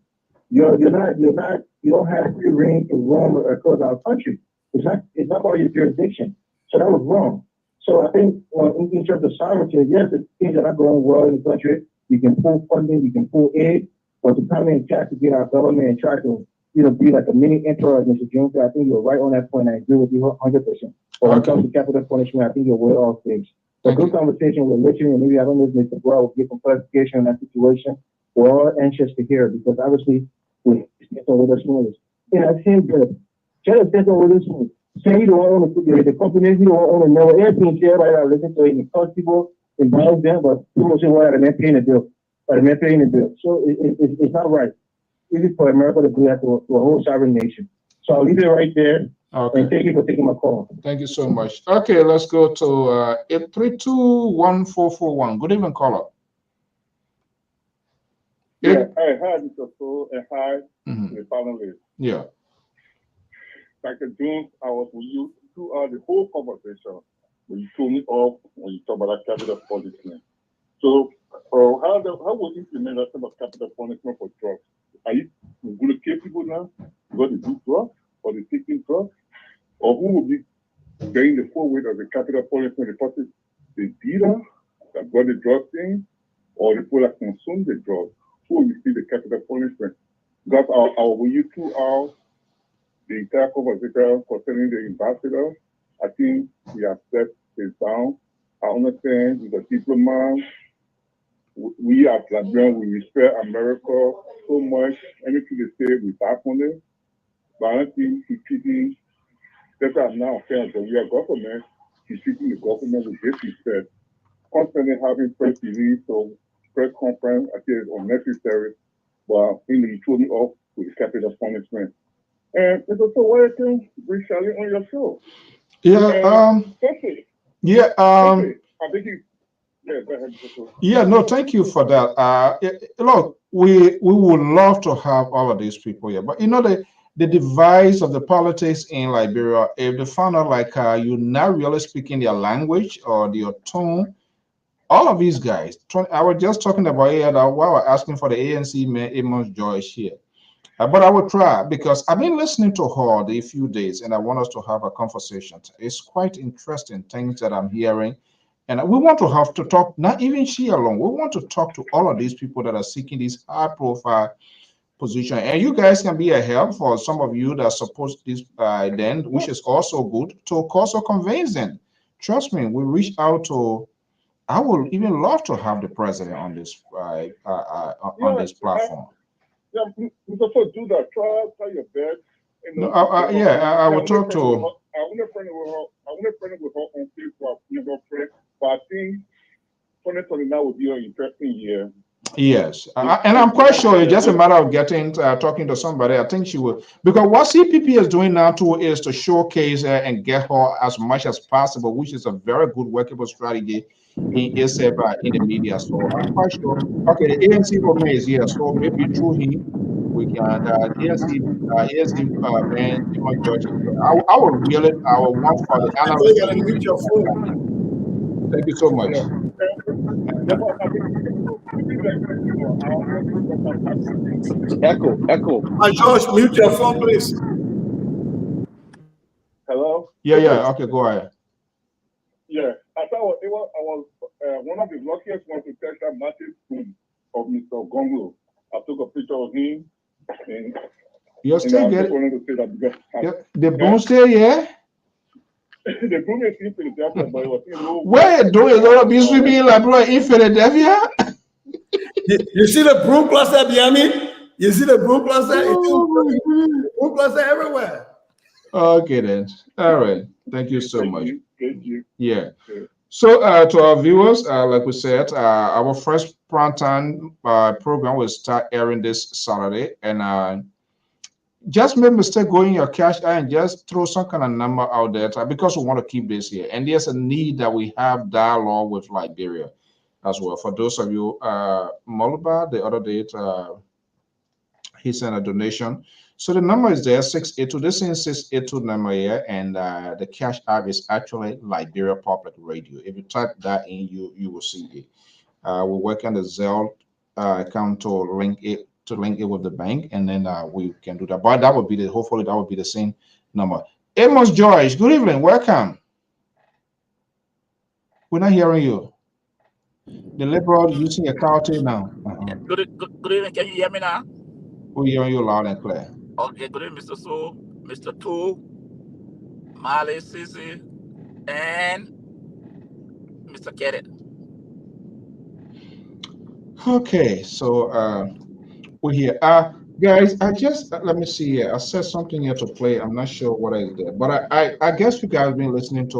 You don't have free reign to roam across our country. It's not part of your jurisdiction. So that was wrong. So I think in terms of sovereignty, yes, the things that are going well in the country, you can pull funding, you can pull aid, but to come in and try to get our government and try to, be like a mini emperor, Mr. Jones, I think you're right on that point. I agree with you 100%. But when it comes to capital punishment, I think you're way off things. So good conversation with listening, and maybe I don't know if Mr. Brown will give some clarification on that situation. We're all anxious to hear because obviously we with us movies. And I think that just with this movie, say you don't want to the companies you don't want to know everything here right now, listen to it and cause people involve them, but people say, well, they're paying the bill. But they're paying the bill. So it's not right. It is for America to do that to a whole sovereign nation. So I'll leave it right there. Okay. And thank you for taking my call. Thank you so much. Okay, let's go to 832-1441. Good evening, caller. Yeah, hi, Mr. So, and hi to the panelists. Yeah. Dr. Jones, I was with you throughout the whole conversation when you told me off when you talk about that capital punishment. So, how will you implement that type of capital punishment for drugs? Are you going to kill people now because they do drugs or they taking drugs? Or who will be bearing the full weight of the capital punishment? The person, the dealer that got the drug thing, or the people that consume the drug? Who will receive the capital punishment? Because I will you throughout the entire conversation concerning the ambassador. I think we have set this down. I understand he's a diplomat. We as Liberians, we respect America so much. Anything they say, we back on it. But I don't think he's treating, that's why I'm now a fan of the real government. He's treating the government with disrespect. Constantly having press release or press conference, I think it's unnecessary. But he told me off with the capital punishment. And it's also why I can bring Charlie on your show. Yeah. Yeah. I think go ahead. Yeah, no, thank you for that. Look, we would love to have all of these people here, but the device of the politics in Liberia, if they found out like you're not really speaking their language or their tone, all of these guys, I was just talking about here that while we're asking for the ANC man, Amos Joyce here. But I will try because I've been listening to her a few days and I want us to have a conversation. It's quite interesting things that I'm hearing. And we want to have to talk, not even she alone. We want to talk to all of these people that are seeking these high-profile position. And you guys can be a help for some of you that support this then, which is also good to also convince them. Trust me, we reach out to. I would even love to have the president on this on this platform. Yeah, we also do that. Try your best. I will talk to. I want to friend with her on Facebook. But I think 2029 will be an interesting year. Yes, and I'm quite sure it's just a matter of getting talking to somebody. I think she will, because what CPP is doing now too is to showcase her and get her as much as possible, which is a very good workable strategy in itself in the media. So I'm quite sure. Okay, the ANC for me is here, so maybe through him we can ANC man, George. I will really want for the analyst. Thank you so much. Echo. George, mute your phone, please. Hello? Yeah. Okay, go ahead. Yeah, I thought I was one of the luckiest ones to catch that massive boom of Mr. Gonglo. I took a picture of him. And you're still getting the boom still, yeah? The boom is in Philadelphia, but it was in low. Where do you know be swimming like in Philadelphia? You see the broom plaza behind me? You see the broom plaza? Broom plaza everywhere. Okay then. All right. Thank you so much. Thank you. Yeah. So to our viewers, like we said, our first prime time program will start airing this Saturday, and just make mistake going your cash and just throw some kind of number out there because we want to keep this here, and there's a need that we have dialogue with Liberia. as well. For those of you, Moluba, the other day, he sent a donation. So the number is there, 682. This is 682 number here, and the cash app is actually Liberia Public Radio. If you type that in, you will see it. We're working on the Zelle account to link it with the bank, and then we can do that. But that would be hopefully that would be the same number. Amos Joyce, good evening, welcome. We're not hearing you. The Liberal using a car now. Good evening. Can you hear me now? We're hearing you loud and clear. Okay, good evening, Mr. So, Mr. Tu, Mali, Sisi, and Mr. Kenneth. Okay, so we're here. Guys, I just let me see here. I said something here to play. I'm not sure what is there, but I guess you guys have been listening to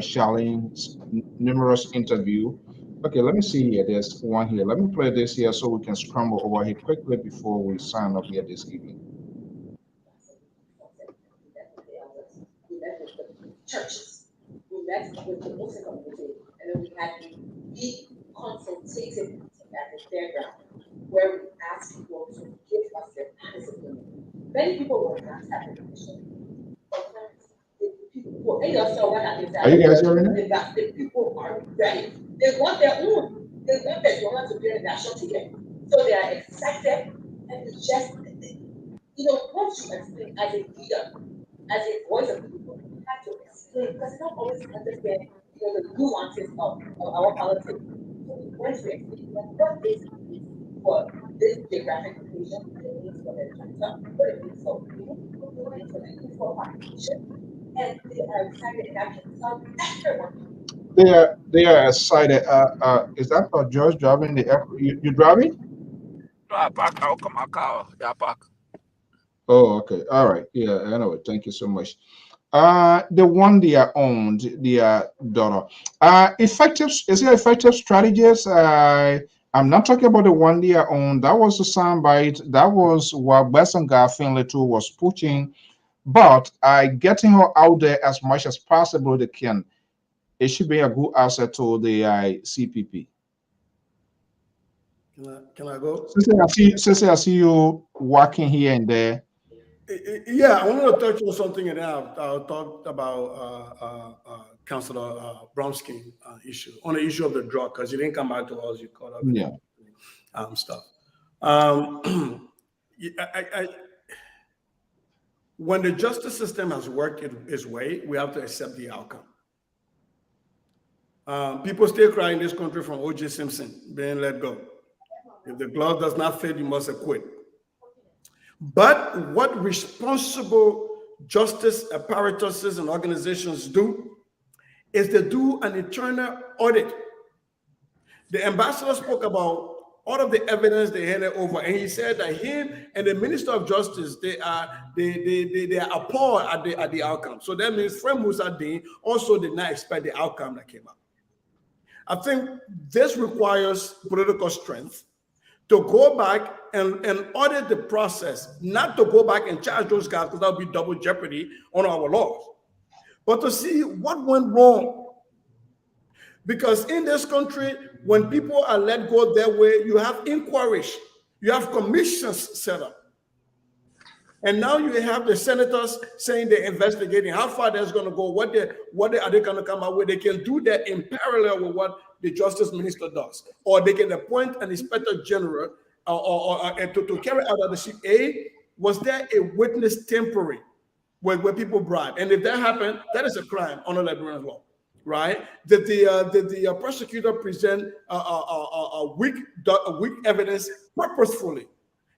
Charlene's numerous interview. Okay, let me see here. There's one here. Let me play this here so we can scramble over here quickly before we sign up here this evening. Churches. We met with the Muslim community, and then we had the consultative at the fairground, where we asked people to give us their honest opinion. Many people were not having permission. Are you guys hearing me? The people are ready. They want their own. They want their own to be a national today. So they are excited, and it's just, once you explain as a leader, as a voice of the people, you have to explain, because not always understand, the nuances of our politics. So we went to explain what is for this geographic location, what it means for the country, what it means for people, what it means for the people population, and they are excited, and that can tell everyone. They are excited. Is that for George driving the airport? You driving? No, I park. I'll come my car. Yeah, I park. Oh, okay. All right. Yeah. Anyway, thank you so much. The one they are owned, their daughter. Effective is it effective strategies? I'm not talking about the one they are owned. That was a soundbite. That was what Besanga Finley too was pushing. But getting her out there as much as possible they can. It should be a good asset to the CPP. Can I go? Since I see you working here and there. Yeah, I want to touch on something, and then I'll talk about Councillor Bromsky issue on the issue of the drug, because you didn't come back to us. You caught up with stuff. When the justice system has worked its way, we have to accept the outcome. People still cry in this country from O.J. Simpson being let go. If the glove does not fit, you must acquit. But what responsible justice apparatuses and organizations do is they do an internal audit. The ambassador spoke about all of the evidence they handed over, and he said that him and the Minister of Justice, they are appalled at the outcome. So that means Fred Musa Dean also did not expect the outcome that came out. I think this requires political strength to go back and audit the process, not to go back and charge those guys, because that would be double jeopardy on our laws, but to see what went wrong. Because in this country, when people are let go their way, you have inquiries, you have commissions set up. And now you have the senators saying they're investigating how far that's going to go, what are they going to come out with. They can do that in parallel with what the justice minister does, or they can appoint an inspector general to carry out the ship. Was there a witness tampering where people bribe? And if that happened, that is a crime under Liberian law, right? Did the prosecutor present a weak evidence purposefully?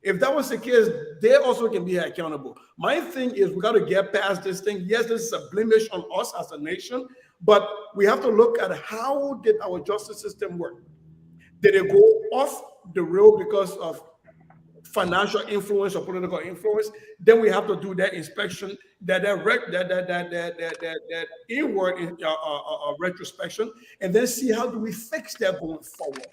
If that was the case, they also can be accountable. My thing is, we got to get past this thing. Yes, this is a blemish on us as a nation, but we have to look at how did our justice system work? Did it go off the rail because of financial influence or political influence? Then we have to do that inspection, that inward retrospection, and then see how do we fix that going forward.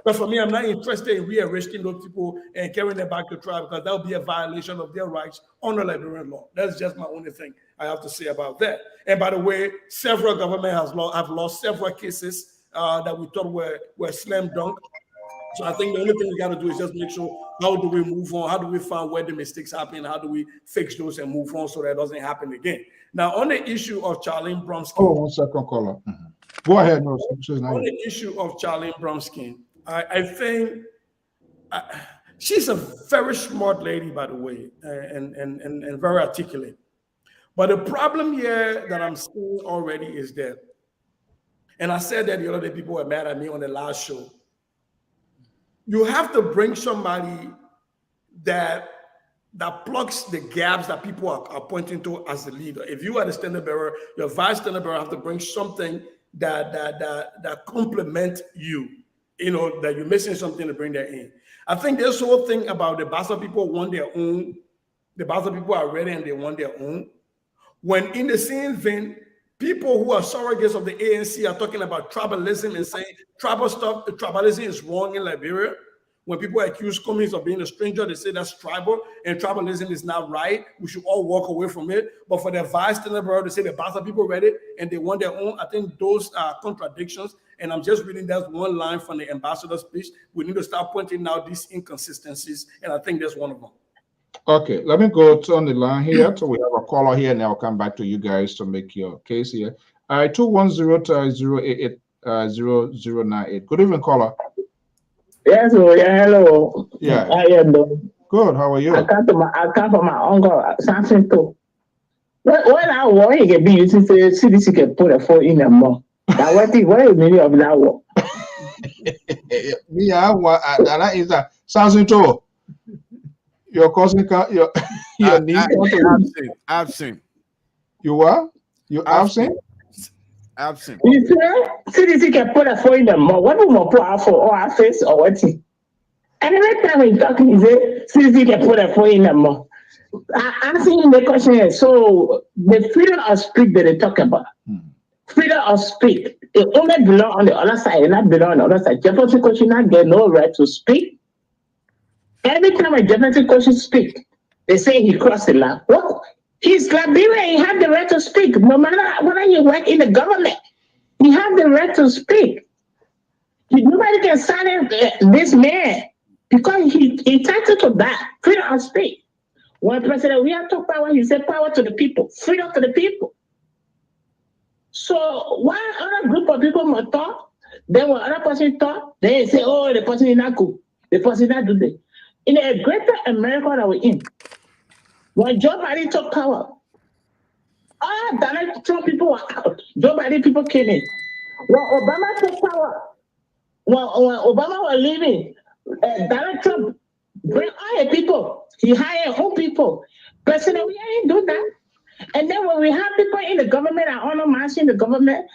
But for me, I'm not interested in rearresting those people and carrying them back to trial, because that would be a violation of their rights under Liberian law. That's just my only thing I have to say about that. And by the way, several governments have lost several cases that we thought were slam dunk. So I think the only thing we got to do is just make sure, how do we move on? How do we find where the mistakes happen? How do we fix those and move on so that doesn't happen again? Now, on the issue of Charlene Bromsky. Oh, 1 second, caller. Go ahead. No, on the issue of Charlene Bromsky, I think she's a very smart lady, by the way, and very articulate. But the problem here that I'm seeing already is that, and I said that the other day, people were mad at me on the last show. You have to bring somebody that plugs the gaps that people are pointing to as the leader. If you are the standard bearer, your vice standard bearer have to bring something that complement you. You know, that you're missing something to bring that in. I think this whole thing about the Bassa people want their own, the Bassa people are ready and they want their own. When in the same vein, people who are surrogates of the ANC are talking about tribalism and saying tribalism is wrong in Liberia. When people accuse communists of being a stranger, they say that's tribal and tribalism is not right. We should all walk away from it. But for the vice standard, they say the Bassa people read it and they want their own. I think those are contradictions. And I'm just reading that one line from the ambassador's speech. We need to start pointing out these inconsistencies. And I think that's one of them. Okay, let me go on the line here. So we have a caller here, and I'll come back to you guys to make your case here. 210-088-0098. Good evening, caller. Yes, hello. Yeah. How you doing? Good. How are you? I come from my uncle, something too. When I want he can be using say CDC can put a phone in a mouth. Now what is the meaning of that one? Me, I want that is that something too. Your cousin, your niece. Absent. You what? You absent? Absent. You say CDC can put a phone in the mouth. What do you put our phone or our face or what? And every time we talking, he say CDC can put a phone in the mouth. I'm asking the question here. So the freedom of speech that they talk about, freedom of speech, it only belong on the other side, it not belong on the other side. Jefferson Coach not get no right to speak. Every time a Jefferson Coach speak, they say he crossed the line. What? He's Liberian, he have the right to speak. No matter whether you work in the government, he have the right to speak. Nobody can silence this man because he entitled to that. Freedom of speech. When President we have to power, he said power to the people, freedom to the people. So why other group of people must talk? Then when other person talk, they say, oh, the person is not good. The person not do this. In a greater America that we're in, when Joe Biden took power, all Donald Trump people were out. Joe Biden people came in. When Obama took power, when Obama was leaving, Donald Trump bring all the people. He hired own people. President, we ain't do that. And then when we have people in the government and honor marching the government,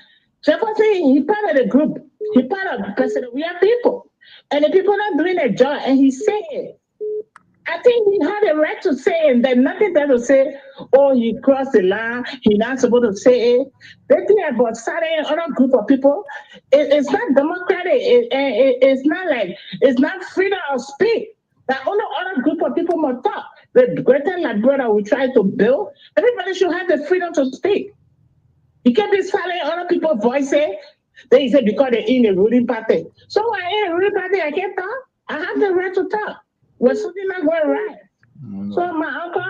Jefferson, he part of the group. He part of the president. We have people. And the people not doing their job. And he said, I think he had a right to say it. There's nothing there to say, oh, he crossed the line. He's not supposed to say it. The thing about starting another group of people, it's not democratic. It's not like, it's not freedom of speech. That only other group of people must talk. The greater Liberia we try to build, everybody should have the freedom to speak. You can't be silent other people's voices. They say because they're in the ruling party. So when I'm in a ruling party, I can't talk. I have the right to talk. When something not going right. So my uncle,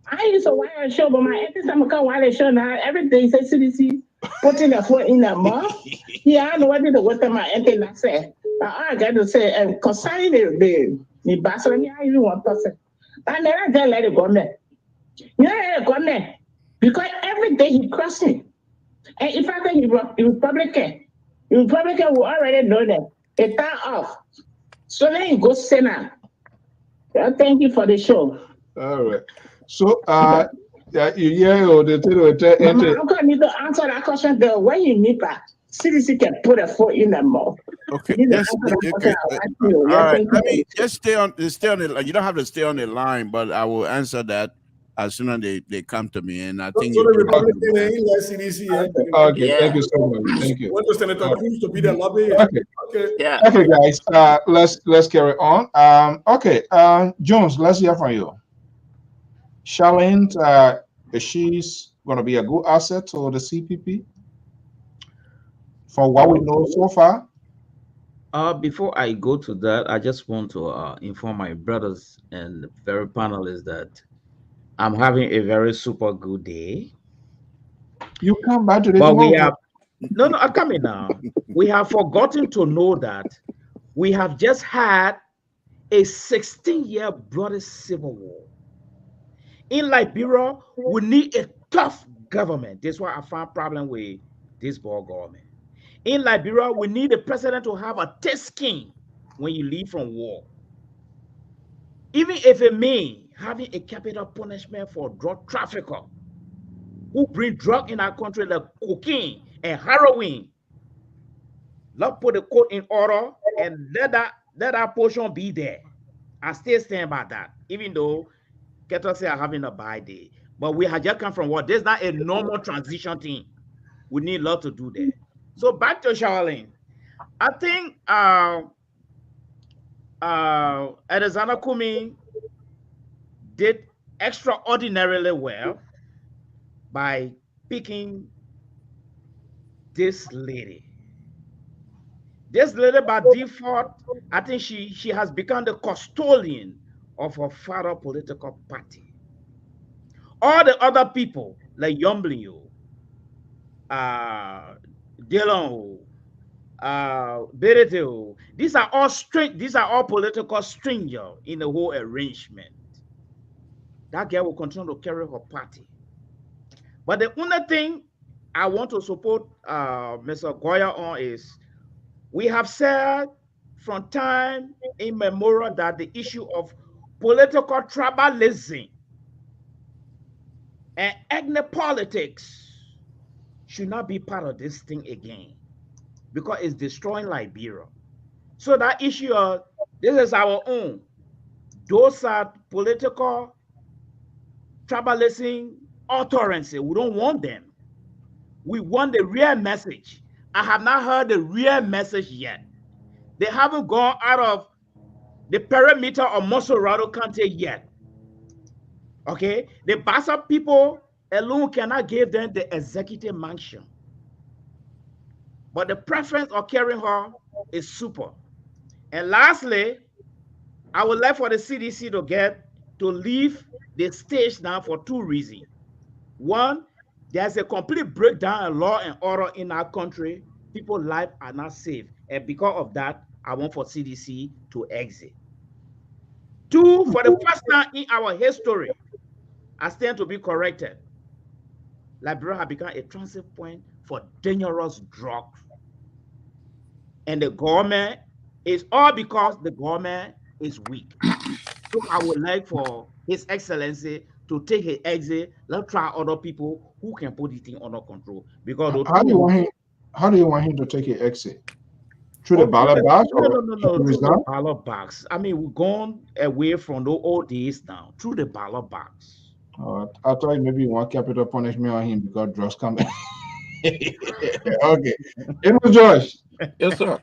I used to watch a show, but my auntie said, I'm watch a show now. Every day, say CDC putting the foot in the mouth. Yeah, I know what did my auntie not say. Now I got to say, concerning the bastard, I even one person. I never just let it go there. You know, let it go there. Because every day he crossing. And if I think he Republican will already know that. It turn off. So then you go Senate. Well, thank you for the show. All right. So, you uncle need to answer that question. The way you need that, CDC can put a foot in the mouth. Okay. Okay. All right. Let me just stay on the. You don't have to stay on the line, but I will answer that as soon as they come to me. And I think so the Republican CDC. Okay. Thank you so much. Thank you. Want to Senator Cruz to be the lobby? Okay. Yeah. Okay, guys. Let's carry on. Okay. Jones, let's hear from you. Charlene, she's going to be a good asset to the CPP. for what we know so far? Before I go to that, I just want to inform my brothers and fellow panelists that I'm having a very super good day. You come back to this But we movement. have no, I'm coming now. We have forgotten to know that we have just had a 16-year bloody civil war. In Liberia, we need a tough government. That's why I found problem with this ball government. In Liberia, we need the president to have a thick skin when you leave from war. Even if it means having a capital punishment for drug trafficker who bring drug in our country like cocaine and heroin. Let's put the code in order and let that portion be there. I still stand by that, even though Keto say I'm having a bad day. But we have just come from what? There's not a normal transition thing. We need a lot to do there. So back to Charlene. I think Alexander Kumi did extraordinarily well by picking this lady. This lady, by default, I think she has become the custodian of her father political party. All the other people, like Yomblio, Dylan, Berete, these are all political strangers in the whole arrangement. That girl will continue to carry her party. But the only thing I want to support Mr. Goya on is we have said from time immemorial that the issue of political tribalism and ethnic politics should not be part of this thing again because it's destroying Liberia. So that issue of this is our own. Those are political tribalism utterances. We don't want them. We want the real message. I have not heard the real message yet. They haven't gone out of the perimeter of Mosorado County yet. Okay? The Bassa people alone cannot give them the executive mansion. But the preference of carrying her is super. And lastly, I would like for the CDC to leave the stage now for two reasons. One, there's a complete breakdown in law and order in our country. People's lives are not safe. And because of that, I want for CDC to exit. Two, for the first time in our history, I stand to be corrected. Liberia has become a transit point for dangerous drugs. And the government is all because the government is weak. So I would like for His Excellency to take his exit. Let's try other people who can put the thing under control. Because How do you want him to take an exit? Through the ballot box? No, through the ballot box. I mean, we're going away from the old days now, through the ballot box. I thought maybe you want capital punishment on him because drugs come. Okay. You know, Josh. Yes, sir.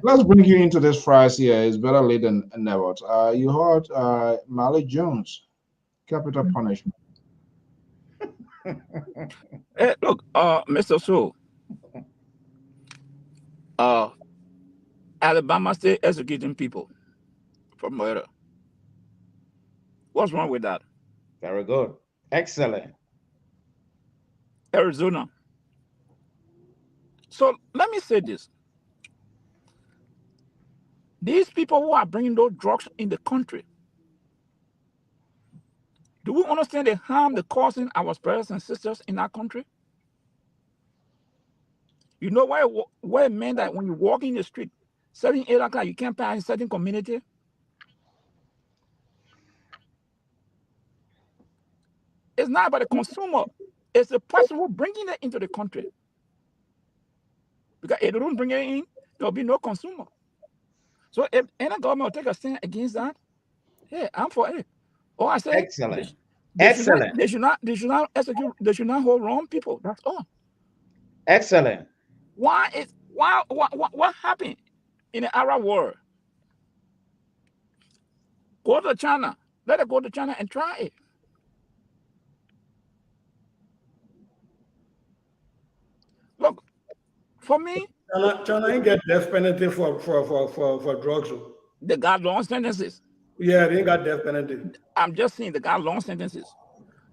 Let's bring you into this phrase here. It's better late than never. You heard Malik Jones, capital punishment. Hey, look, Mr. So, Alabama State executing people for murder. What's wrong with that? Very good. Excellent. Arizona. So let me say this. These people who are bringing those drugs in the country, do we understand the harm they're causing our brothers and sisters in our country? You know why it meant that when you walk in the street, 7, 8 o'clock, you can't pass in certain community? It's not about the consumer. It's the person who bringing it into the country. Because if they don't bring it in, there'll be no consumer. So if any government will take a stand against that, yeah, I'm for it. Or I say, excellent. They should not execute. They should not hold wrong people. That's all. Excellent. What happened in the Arab world? Go to China. Let it go to China and try it. Look, for me, China ain't get death penalty for drugs. They got long sentences. Yeah, they ain't got death penalty. I'm just saying they got long sentences.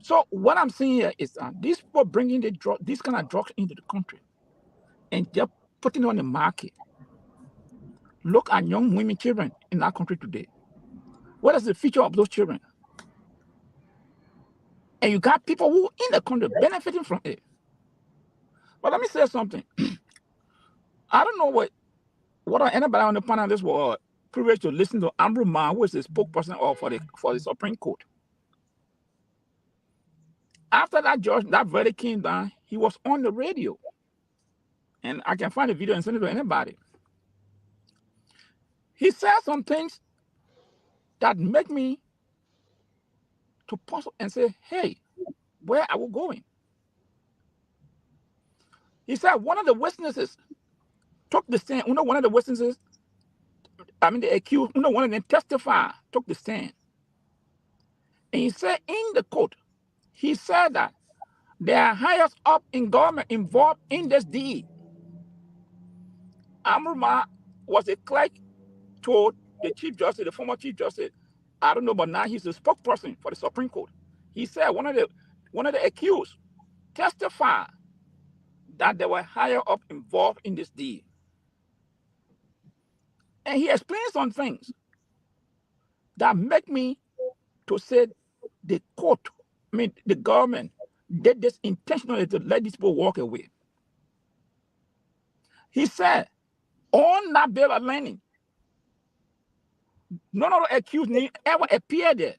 So what I'm saying here is these people bringing these kind of drugs into the country and just putting it on the market. Look at young women, children in our country today. What is the future of those children? And you got people who in the country benefiting from it. But let me say something. I don't know what anybody on the panel this was privileged to listen to Amber Ma, who is the spokesperson for the Supreme Court. After that verdict came down, he was on the radio. And I can find the video and send it to anybody. He said some things that make me to pause and say, hey, where are we going? He said one of the witnesses took the stand. One of the witnesses, the accused, one of them testified, took the stand. And he said in the court, he said that there are highest up in government involved in this deed. Amruma was a clerk to the Chief Justice, the former Chief Justice. I don't know, but now he's the spokesperson for the Supreme Court. He said one of the accused testified that they were higher up involved in this deed. And he explained some things that make me to say the government did this intentionally to let these people walk away. He said, on that bill of lading, none of the accused ever appeared there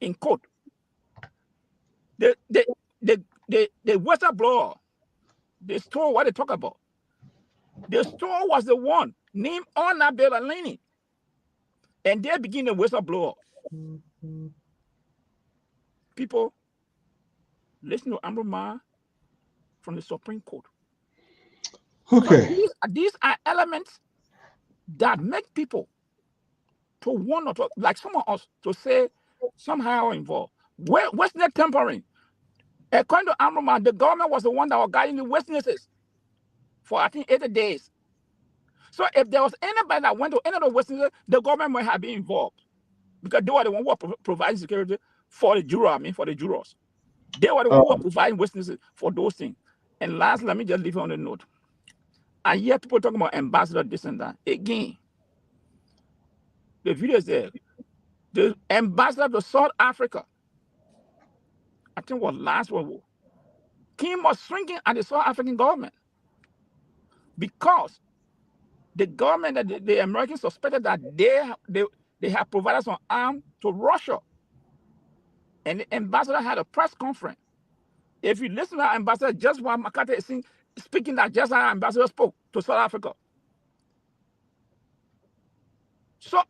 in court. The whistleblower, the store, what they talk about, the store was the one named on that bill of lading. And they begin the whistleblower. People, listen to Amber Ma from the Supreme Court. Okay. These are elements that make people to want to, like some of us, to say somehow involved. What's that tampering? According to Amber Ma, the government was the one that was guiding the witnesses for, I think, 80 days. So if there was anybody that went to any of the witnesses, the government might have been involved. Because they were the one who were providing security for the jurors. They were the one who were providing witnesses for those things. And last, let me just leave it on the note. I hear people talking about ambassador this and that. Again, the video is there. The ambassador to South Africa, I think was last World War, Kim was shrinking at the South African government because the government, that the Americans suspected that they have provided some arms to Russia. And the ambassador had a press conference. If you listen to our ambassador, just while McCarthy is speaking, that just our ambassador spoke to South Africa. So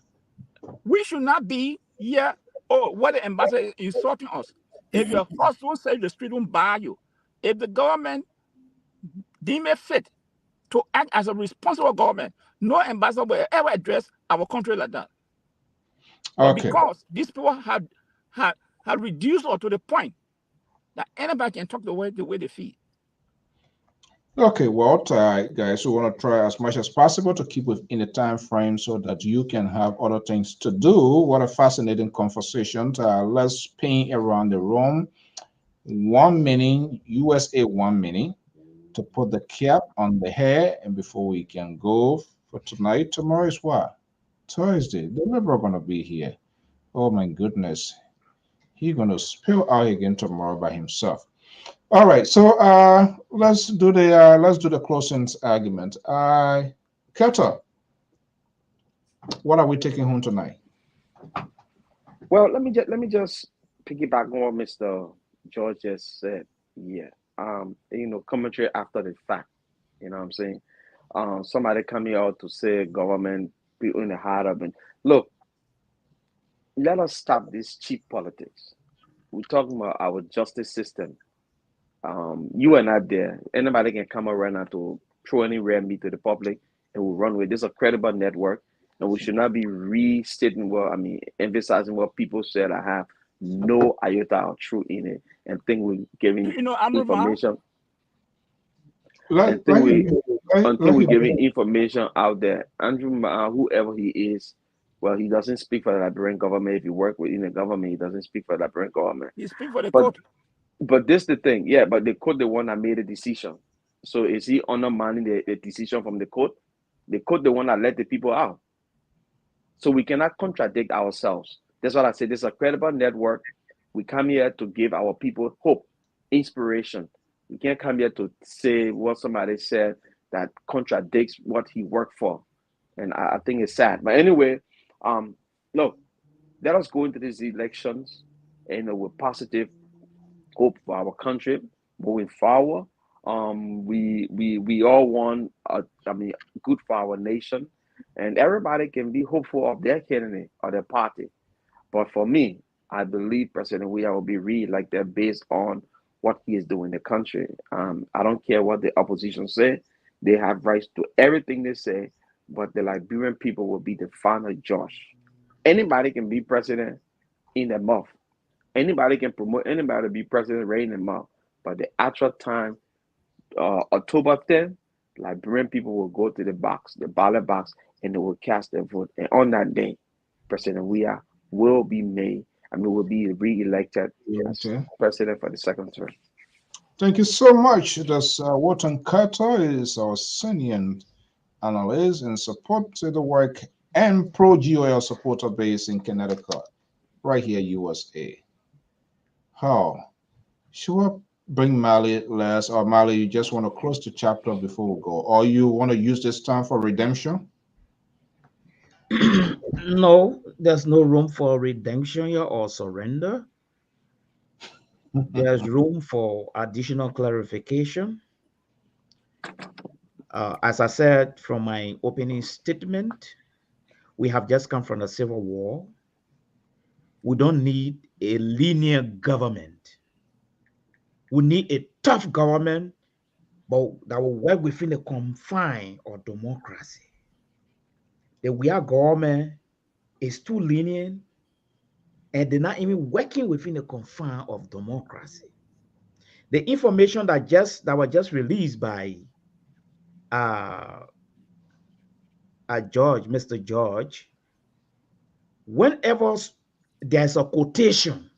we should not be here, what the ambassador is insulting us. If your horse won't say the street won't buy you. If the government deem it fit to act as a responsible government, no ambassador will ever address our country like that. But because these people have reduced us to the point that anybody can talk the way they feel. Okay, well, guys, we want to try as much as possible to keep within the time frame so that you can have other things to do. What a fascinating conversation. Let's ping around the room. 1 minute, USA 1 minute, to put the cap on the hair, and before we can go for tonight. Tomorrow is what? Thursday. The Liberal going to be here. Oh my goodness. He's going to spill out again tomorrow by himself. All right, so let's do the closing argument. Keta, what are we taking home tonight? Well, let me just piggyback on what Mr. George just said. Yeah, commentary after the fact. You know what I'm saying? Somebody coming out to say government people in the heart of it. Look, let us stop this cheap politics. We're talking about our justice system. You are not there. Anybody can come around and to throw any red meat to the public and we'll run with this. Is a credible network, and we should not be restating emphasizing what people said. I have no iota of truth in it and think we're giving information. until we're giving information out there. Andrew, whoever he is, well, he doesn't speak for the Liberian government. If you work within the government, he doesn't speak for the Liberian government. He speaks for the But court. but this the thing, yeah. But the court, the one that made the decision. So is he undermining the decision from the court? The court, the one that let the people out. So we cannot contradict ourselves. That's what I say. This is a credible network. We come here to give our people hope, inspiration. We can't come here to say what somebody said that contradicts what he worked for. And I think it's sad. But anyway, look, let us go into these elections and with positive hope for our country moving forward. We all want good for our nation, and everybody can be hopeful of their candidate or their party. But for me, I believe President Weah will be re-elected based on what he is doing in the country. I don't care what the opposition say; they have rights to everything they say. But the Liberian people will be the final judge. Anybody can be president in a month. Anybody can promote anybody to be president right in a month. But the actual time, October 10th, Liberian people will go to the box, the ballot box, and they will cast their vote. And on that day, President Weah will be will be re-elected as president for the second term. Thank you so much. That's Wharton Carter is our senior analyst and support to the work and pro-GOL supporter base in Connecticut, right here, USA. How? Should I bring Mali last, or Mali, you just want to close the chapter before we go, or you want to use this time for redemption? No, there's no room for redemption here or surrender. There's room for additional clarification. As I said from my opening statement, we have just come from a civil war. We don't need a linear government. We need a tough government, but that will work within the confine of democracy. The Weah government is too lenient, and they're not even working within the confine of democracy. The information that was just released by George, Mr. George, whenever there's a quotation,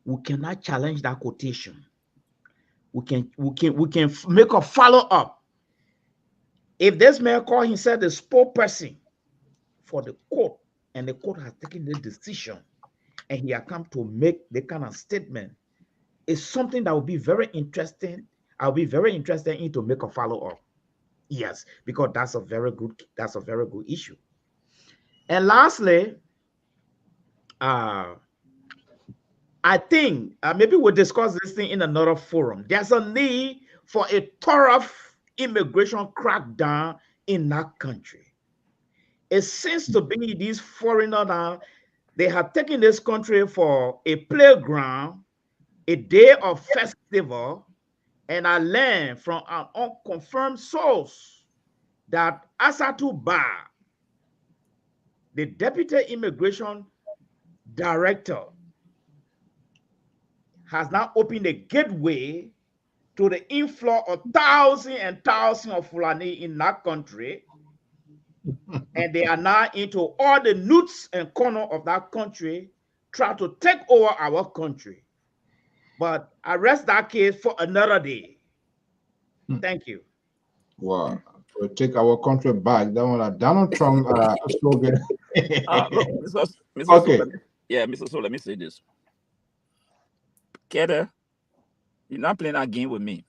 we cannot challenge that quotation. We can make a follow-up. If this man called himself the spokesperson for the court, and the court has taken the decision, and he has come to make the kind of statement, it's something that will be very interesting. I'll be very interested in to make a follow-up. Yes, because that's a very good issue. And lastly, I think maybe we'll discuss this thing in another forum. There's a need for a thorough immigration crackdown in that country. It seems to be these foreigners now, they have taken this country for a playground, a day of festival, and I learned from an unconfirmed source that Asatu Ba, the deputy immigration director, has now opened a gateway to the inflow of thousands and thousands of Fulani in that country. And they are now into all the nooks and corners of that country, trying to take over our country. But I rest that case for another day. Thank you. Wow. We'll take our country back. That one, Donald Trump slogan. Look, Okay. Mr. So let me say this. Keda, you're not playing that game with me.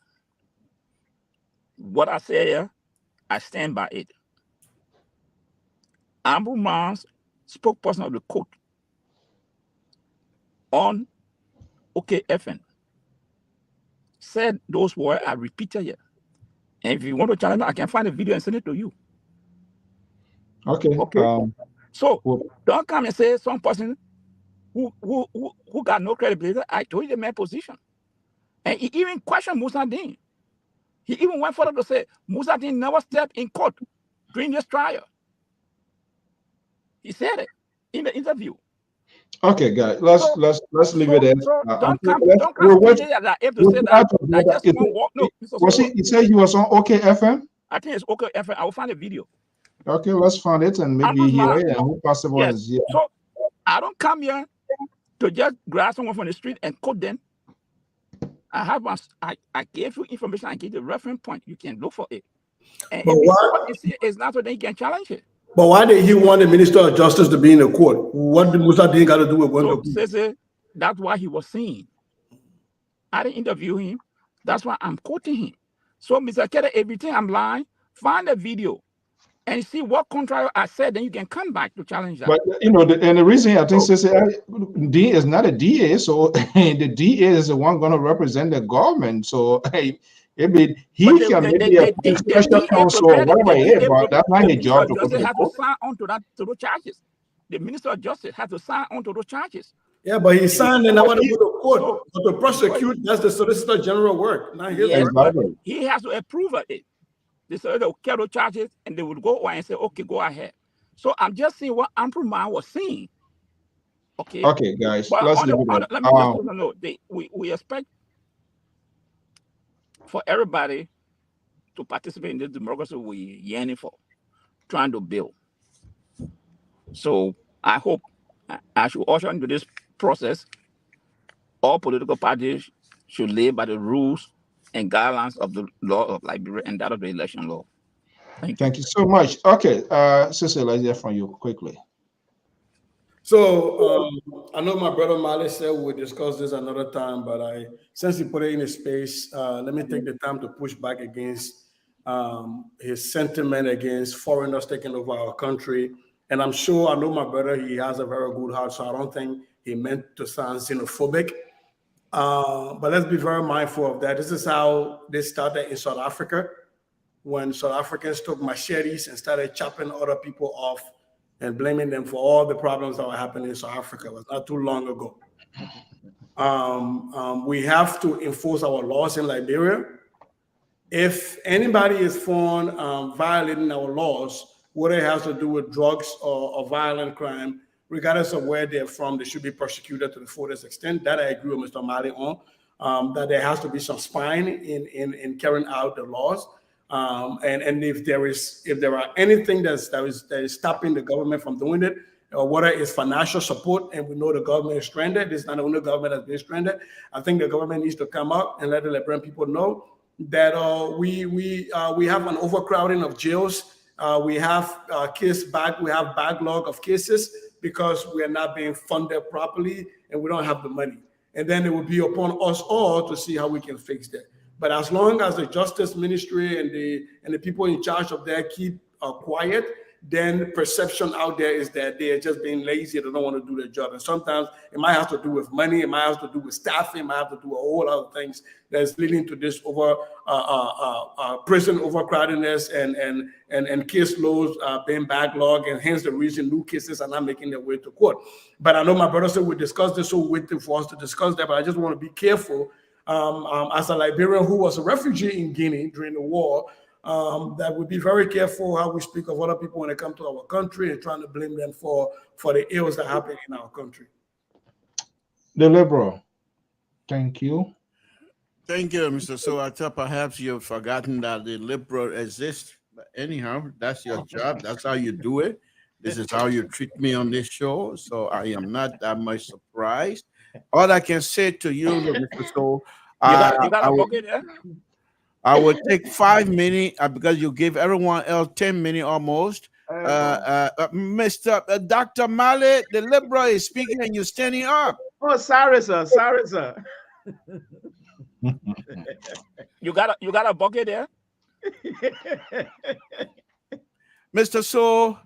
What I say here, I stand by it. Amber Mans, spokesperson of the court, on OKFN, said those words are repeated here. And if you want to challenge me, I can find a video and send it to you. Okay. So don't come and say some person who got no credibility. I told you the man position. And he even questioned Musadin. He even went further to say Musadin never stepped in court during this trial. He said it in the interview. Okay, guys, let's leave it there. So don't come Let's, to we'll watch, me that if to we'll say try that to do I that. just won't walk. No, Mr. Was Solo, he said he was on OK FM? I think it's okay. I will find a video. Okay, let's find it and maybe hear it and who possible Yes. is here. So I don't come here to just grab someone from the street and quote them. I have I gave you information. I gave the reference point. You can look for it. And But if why? it's not so, then you can challenge it. But why did he want the Minister of Justice to be in the court? What did Musa Deen got to do with going to court? So that's why he was seen. I didn't interview him. That's why I'm quoting him. So, Mr. Kede, everything I'm lying, find a video and see what contrary I said, then you can come back to challenge that. But you know, and the reason I think D is not a DA, so the DA is the one going to represent the government. So he can maybe a special counsel or whatever it is, but that's not his job to go to the court. Sign on to those charges. The Minister of Justice has to sign on to those charges. Yeah, but he signed and I want to go to court. But to prosecute, that's the Solicitor General work, not his work. He has to approve of it. They say they'll carry those charges and they would go and say, okay, go ahead. So I'm just seeing what Amproman was saying. Okay. Okay, guys. But let's leave it let me just know. We expect for everybody to participate in this democracy we're yearning for, trying to build. So I hope I should usher into this process. All political parties should live by the rules and guidelines of the law of Liberia and that of the election law. Thank you so much. Okay, Sister, let's hear from you quickly. So I know my brother Mali said we'll discuss this another time, but since he put it in a space, let me take the time to push back against his sentiment against foreigners taking over our country. And I'm sure, I know my brother, he has a very good heart, so I don't think he meant to sound xenophobic. But let's be very mindful of that. This is how this started in South Africa, when South Africans took machetes and started chopping other people off and blaming them for all the problems that were happening in South Africa. It was not too long ago. We have to enforce our laws in Liberia. If anybody is found violating our laws, whether it has to do with drugs or violent crime, regardless of where they're from, they should be persecuted to the fullest extent. That I agree with Mr. Mali on, that there has to be some spine in carrying out the laws. And if there are anything that is stopping the government from doing it, or whether it's financial support, and we know the government is stranded, this is not the only government that's been stranded. I think the government needs to come up and let the Liberian people know that we have an overcrowding of jails. We have we have backlog of cases because we are not being funded properly and we don't have the money. And then it will be upon us all to see how we can fix that. But as long as the Justice Ministry and the people in charge of that keep quiet, then perception out there is that they're just being lazy. They don't want to do their job. And sometimes it might have to do with money. It might have to do with staffing. It might have to do a whole lot of things that's leading to this prison overcrowdedness and case loads being backlogged, and hence the reason new cases are not making their way to court. But I know my brother said we discussed this, so waiting for us to discuss that. But I just want to be careful as a Liberian who was a refugee in Guinea during the war, that we be very careful how we speak of other people when they come to our country and trying to blame them for the ills that happen in our country. The Liberal, thank you. Thank you, Mr. So I thought perhaps you've forgotten that the Liberal exists. But anyhow, that's your job. That's how you do it. This is how you treat me on this show. So I am not that much surprised. All I can say to you, Mr. So, I will take 5 minutes because you give everyone else 10 minutes almost. Mr. Dr. Mali, the Liberal is speaking and you're standing up. Oh, sorry, sir. Sorry, sir. You got a bucket there? Mr. So,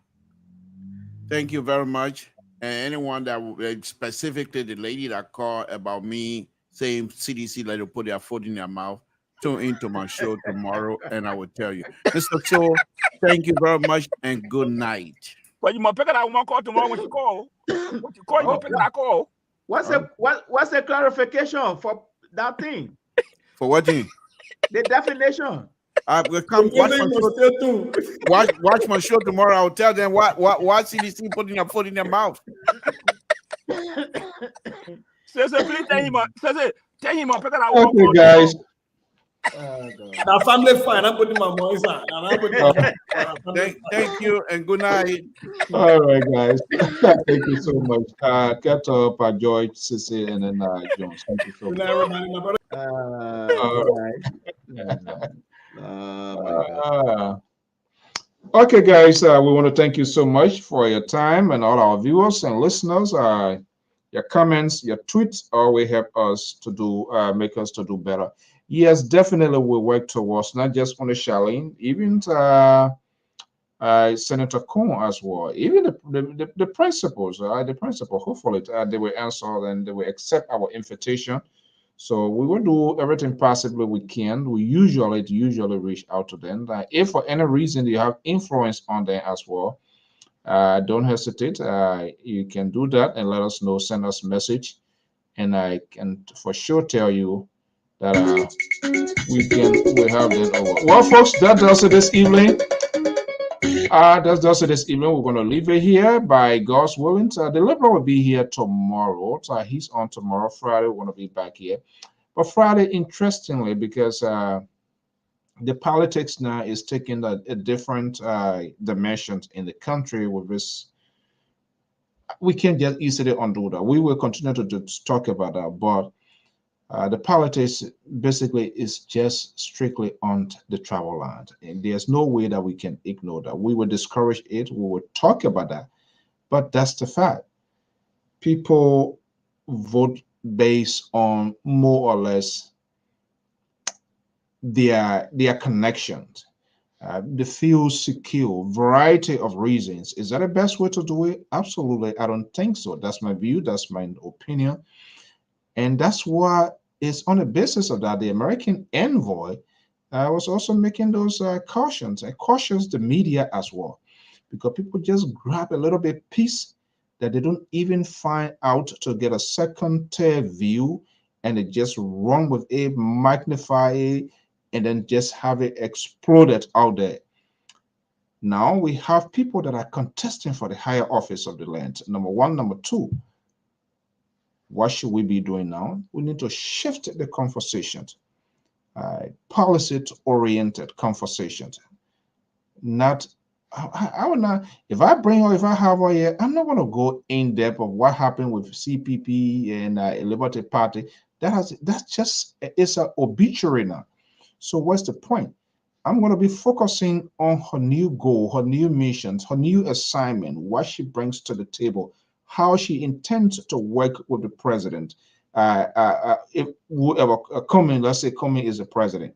thank you very much. And anyone that specifically the lady that called about me saying CDC let them put their foot in their mouth, tune into my show tomorrow and I will tell you. Mr. So, thank you very much and good night. Well, you must pick it up one call tomorrow when you call. When you call, you must pick that call. What's the clarification for that thing? For what thing? The definition. Will come watch my show tomorrow. I'll tell them what CDC putting their foot in their mouth. Say, please tell him. Say, tell him pick that Okay, one. guys. Now family fine. I'm putting my voice on. And I'm putting my Thank you and good night. All right, guys. Thank you so much. Get up, Joy, Sissy, and then Jones. Thank you so Good much. night, everybody. My brother. My God. Okay, guys. We want to thank you so much for your time and all our viewers and listeners. Your comments, your tweets always help us to do, make us to do better. Yes, definitely we work towards not just only Charlene, even Senator Cohen as well, even the principals, the principal. Hopefully, they will answer and they will accept our invitation. So we will do everything possibly we can. We usually reach out to them. If for any reason you have influence on them as well, don't hesitate. You can do that and let us know. Send us a message, and I can for sure tell you that we have that over. Well, folks, that does it this evening. That's it this evening. We're going to leave it here by God's willing. The Liberal will be here tomorrow. So he's on tomorrow. Friday, we're going to be back here. But Friday, interestingly, because the politics now is taking a different dimensions in the country with this. We can't just easily undo that. We will continue to talk about that. But the politics basically is just strictly on the travel land. And there's no way that we can ignore that. We will discourage it. We will talk about that. But that's the fact. People vote based on more or less their connections. They feel secure, variety of reasons. Is that the best way to do it? Absolutely. I don't think so. That's my view. That's my opinion. And that's why it's on the basis of that the American envoy was also making those cautions and cautions the media as well, because people just grab a little bit piece that they don't even find out to get a second tier view, and they just run with it, magnify it, and then just have it exploded out there. Now we have people that are contesting for the higher office of the land. Number one. Number two, what should we be doing now? We need to shift the conversations, policy-oriented conversations. Not, I would not, if I bring or if I have her here, I'm not going to go in depth of what happened with CPP and Liberty Party. That's just, it's an obituary now. So what's the point? I'm going to be focusing on her new goal, her new missions, her new assignment, what she brings to the table, how she intends to work with the president. If whoever Comey, let's say Comey is the president,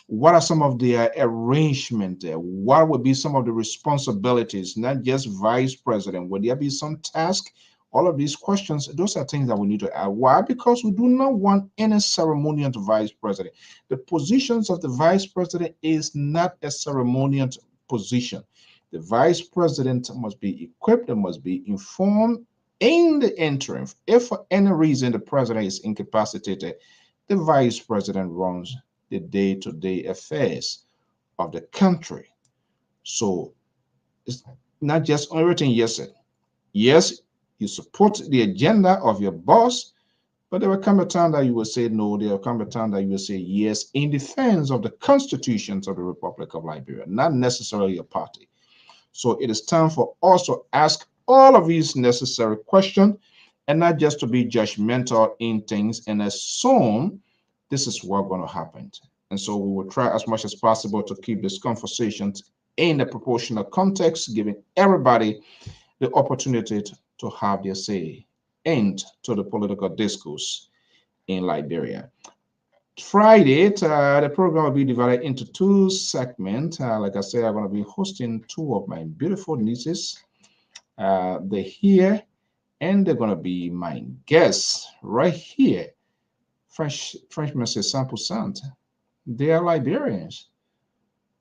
what are some of the arrangement there? What would be some of the responsibilities, not just vice president? Would there be some task? All of these questions, those are things that we need to add. Why? Because we do not want any ceremonial vice president. The positions of the vice president is not a ceremonial position. The vice president must be equipped and must be informed in the interim. If for any reason the president is incapacitated, the vice president runs the day-to-day affairs of the country. So it's not just everything yes said. Yes, you support the agenda of your boss, but there will come a time that you will say no. There will come a time that you will say yes in defense of the constitutions of the Republic of Liberia, not necessarily your party. So it is time for us to ask all of these necessary questions and not just to be judgmental in things and assume this is what's going to happen. And so we will try as much as possible to keep these conversations in a proportional context, giving everybody the opportunity to have their say and to the political discourse in Liberia. Friday, the program will be divided into two segments. Like I said, I'm going to be hosting two of my beautiful nieces. They're here, and they're going to be my guests right here. Frenchman says 100%. They are Liberians.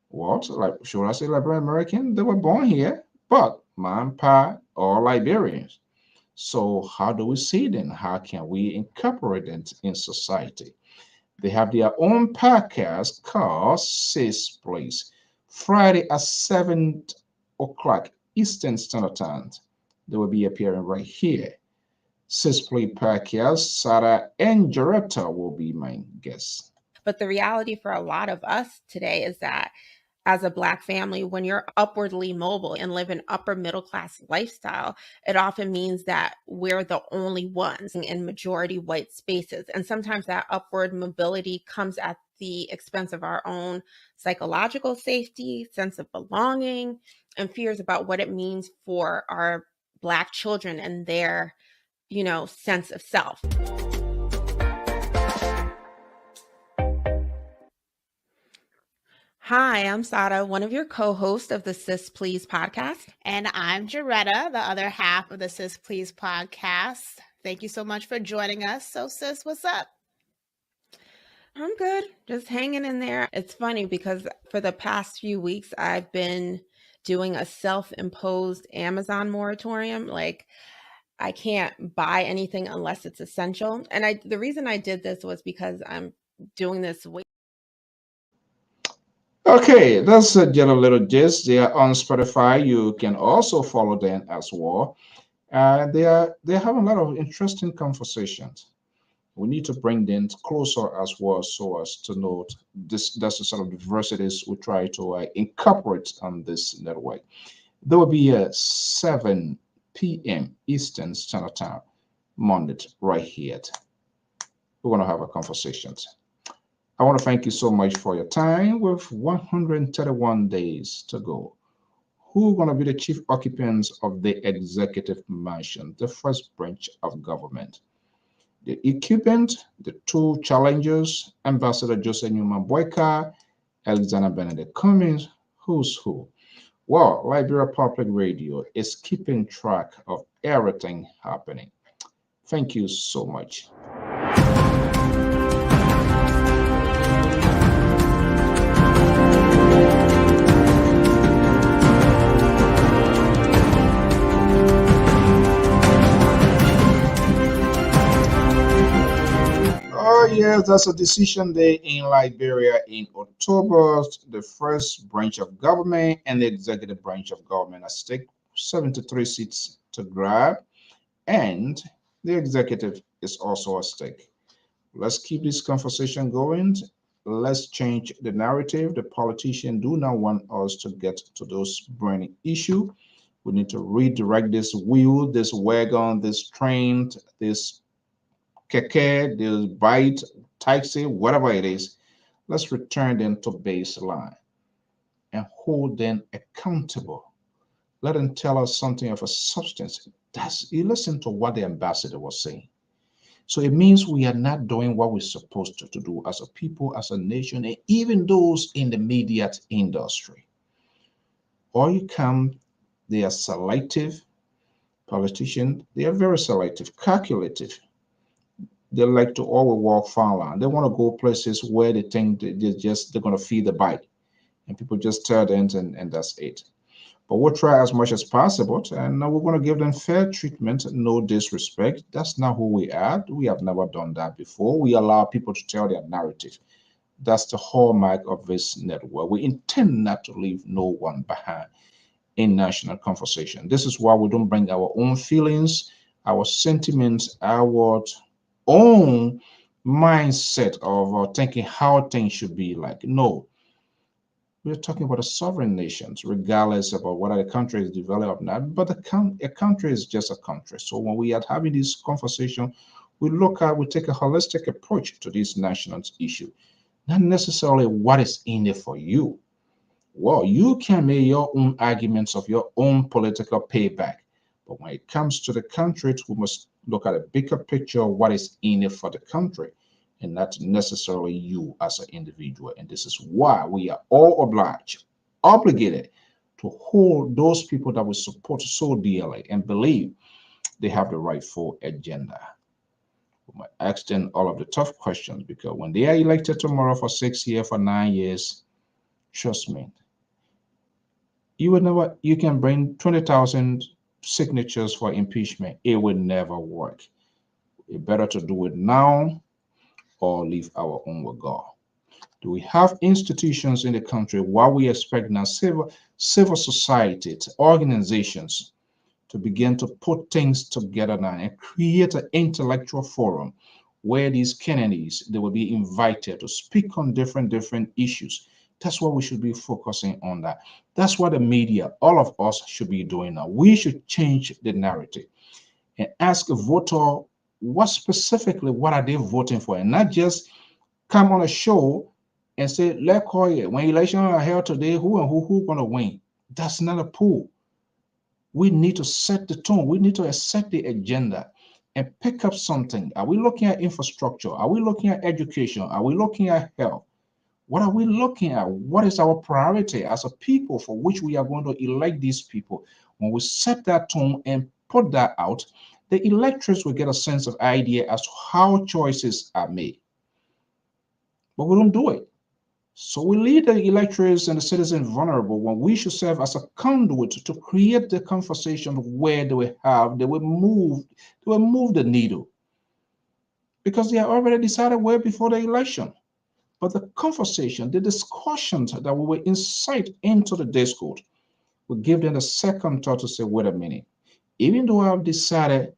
What? Like, should I say Liberian American? They were born here, but mom and pa are Liberians. So how do we see them? How can we incorporate them in society? They have their own podcast called Says Place. Friday at 7 o'clock Eastern Standard Time. They will be appearing right here. Sisplay podcast. Sarah and Jaretta will be my guests. But the reality for a lot of us today is that as a Black family, when you're upwardly mobile and live an upper middle class lifestyle, it often means that we're the only ones in majority white spaces. And sometimes that upward mobility comes at the expense of our own psychological safety, sense of belonging, and fears about what it means for our Black children and their, sense of self. Hi, I'm Sada, one of your co-hosts of the Sis Please podcast. And I'm Jaretta, the other half of the Sis Please podcast. Thank you so much for joining us. So, sis, what's up? I'm good, just hanging in there. It's funny because for the past few weeks, I've been doing a self-imposed Amazon moratorium. Like, I can't buy anything unless it's essential. And the reason I did this was because I'm doing this way. Okay, that's get a little gist. They are on Spotify. You can also follow them as well. They have a lot of interesting conversations. We need to bring them closer as well, so as to note this. That's the sort of diversities we try to incorporate on this network. There will be a 7 p.m. Eastern Standard Time, Monday, right here. We're going to have a conversation. I want to thank you so much for your time. With 131 days to go, who are going to be the chief occupants of the executive mansion, the first branch of government? The occupant, the two challengers, Ambassador Joseph Newman Boyka, Alexander Benedict Cummings, who's who? Well, Liberia Public Radio is keeping track of everything happening. Thank you so much. Oh, yes, that's a decision day in Liberia in October. The first branch of government and the executive branch of government at stake, 73 seats to grab, and the executive is also at stake. Let's keep this conversation going. Let's change the narrative. The politicians do not want us to get to those burning issues. We need to redirect this wheel, this wagon, this train, this keke, this bite, taxi, whatever it is. Let's return them to baseline and hold them accountable. Let them tell us something of a substance. You listen to what the ambassador was saying. So it means we are not doing what we're supposed to do as a people, as a nation, and even those in the media industry. Or you come, they are selective politicians. They are very selective, calculative. They like to always walk far line. They want to go places where they think they're going to feed the bite, and people just tell them, and that's it. But we'll try as much as possible, and we're going to give them fair treatment, no disrespect. That's not who we are. We have never done that before. We allow people to tell their narrative. That's the hallmark of this network. We intend not to leave no one behind in national conversation. This is why we don't bring our own feelings, our sentiments, our own mindset of thinking how things should be like. No, we're talking about a sovereign nations, regardless about whether the country is developed or not. But a country is just a country. So when we are having this conversation, we take a holistic approach to this national issue, not necessarily what is in it for you. Well, you can make your own arguments of your own political payback. But when it comes to the country, we must look at a bigger picture of what is in it for the country, and not necessarily you as an individual. And this is why we are all obligated to hold those people that we support so dearly and believe they have the rightful agenda. We might ask them all of the tough questions, because when they are elected tomorrow for 6 years, for 9 years, trust me, you can bring 20,000 signatures for impeachment. It will never work. It's better to do it now or leave our own with God. Do we have institutions in the country? What we expect now, civil society, organizations to begin to put things together now and create an intellectual forum where these Kennedys, they will be invited to speak on different issues. That's what we should be focusing on that. That's what the media, all of us should be doing now. We should change the narrative and ask a voter what are they voting for, and not just come on a show and say, let's call it, when elections are held today, who and who gonna win? That's not a pool. We need to set the tone. We need to set the agenda and pick up something. Are we looking at infrastructure? Are we looking at education? Are we looking at health? What are we looking at? What is our priority as a people for which we are going to elect these people? When we set that tone and put that out, the electors will get a sense of idea as to how choices are made. But we don't do it. So we leave the electors and the citizens vulnerable when we should serve as a conduit to create the conversation where they will move the needle. Because they are already decided way before the election. But the conversation, the discussions that we will incite into the discourse will give them a second thought to say, wait a minute, even though I've decided,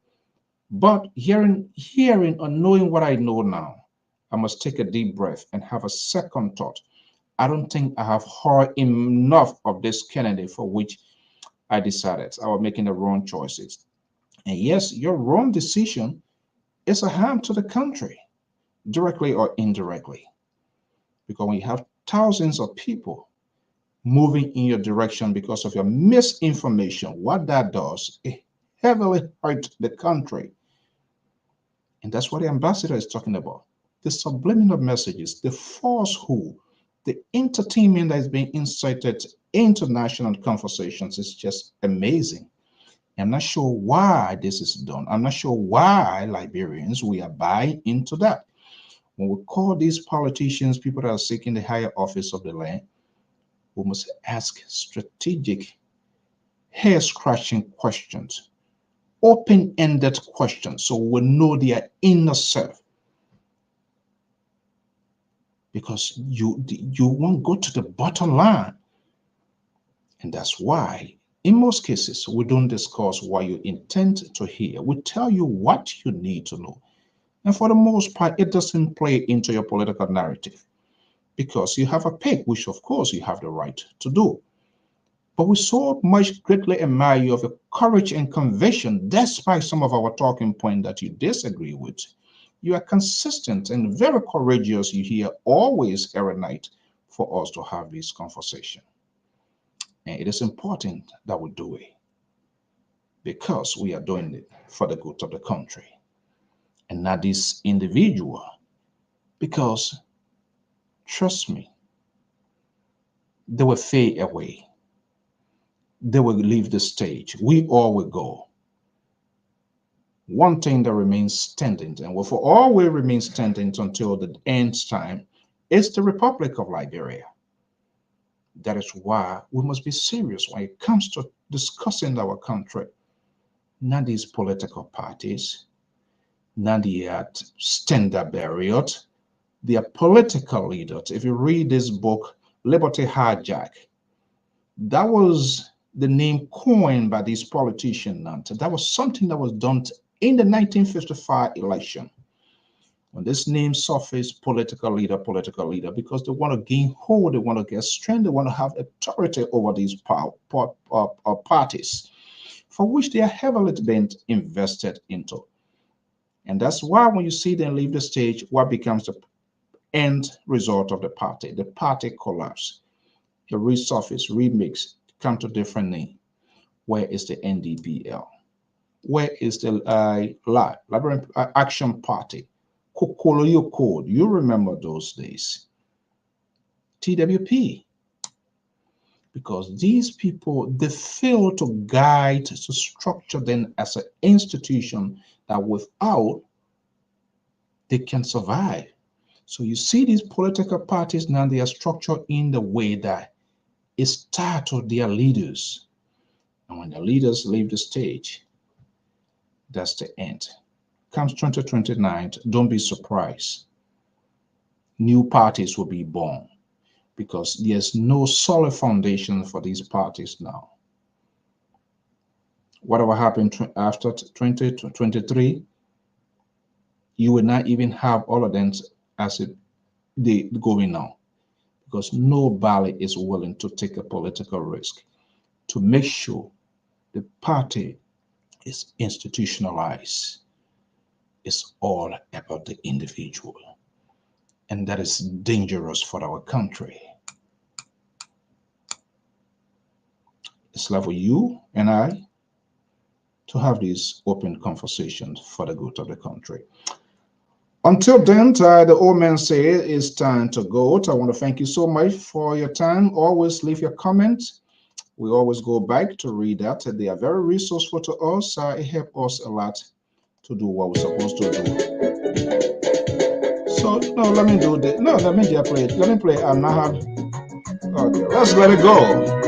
but hearing or knowing what I know now, I must take a deep breath and have a second thought. I don't think I have heard enough of this candidate for which I decided I was making the wrong choices. And yes, your wrong decision is a harm to the country, directly or indirectly. Because when you have thousands of people moving in your direction because of your misinformation, what that does, it heavily hurts the country. And that's what the ambassador is talking about. The subliminal messages, the falsehood, the entertainment that is being incited into national conversations is just amazing. I'm not sure why this is done. I'm not sure why Liberians, we are buying into that. When we call these politicians people that are seeking the higher office of the land, we must ask strategic, hair-scratching questions, open-ended questions, so we know their inner self. Because you won't go to the bottom line. And that's why, in most cases, we don't discuss what you intend to hear. We tell you what you need to know. And for the most part, it doesn't play into your political narrative because you have a pick, which of course you have the right to do. But we so much greatly admire you of your courage and conviction, despite some of our talking points that you disagree with. You are consistent and very courageous. You hear always every night for us to have this conversation. And it is important that we do it because we are doing it for the good of the country and not this individual. Because trust me, they will fade away. They will leave the stage. We all will go. One thing that remains standing, and will for always remain standing until the end time, is the Republic of Liberia. That is why we must be serious when it comes to discussing our country. Not these political parties, not the standard barriers. They are political leaders. If you read this book, Liberty Hijack, that was the name coined by these politicians. That was something that was done in the 1955 election. When this name surfaced, political leader, because they want to gain hold, they want to get strength, they want to have authority over these parties, for which they are heavily been invested into. And that's why when you see them leave the stage, what becomes the end result of the party collapse. The resurface, remix, come to different name. Where is the NDPL? Where is the Liberian Action Party? Kokoloyo Code, you remember those days. TWP. Because these people, they fail to guide, to structure them as an institution that without, they can survive. So you see these political parties now, they are structured in the way that it starts with their leaders. And when the leaders leave the stage, that's the end. Comes 2029, don't be surprised. New parties will be born because there's no solid foundation for these parties now. Whatever happened after 2023, you will not even have all of them as they going now, because nobody is willing to take a political risk to make sure the party is institutionalized. It's all about the individual, and that is dangerous for our country. It's left for you and I to have these open conversations for the good of the country. Until then, the old man said it's time to go. I want to thank you so much for your time. Always leave your comments. We always go back to read that. They are very resourceful to us. It helps us a lot to do what we're supposed to do. So, no, let me do that. No, let me just play it. Let me play Nahab. Okay, let's let it go.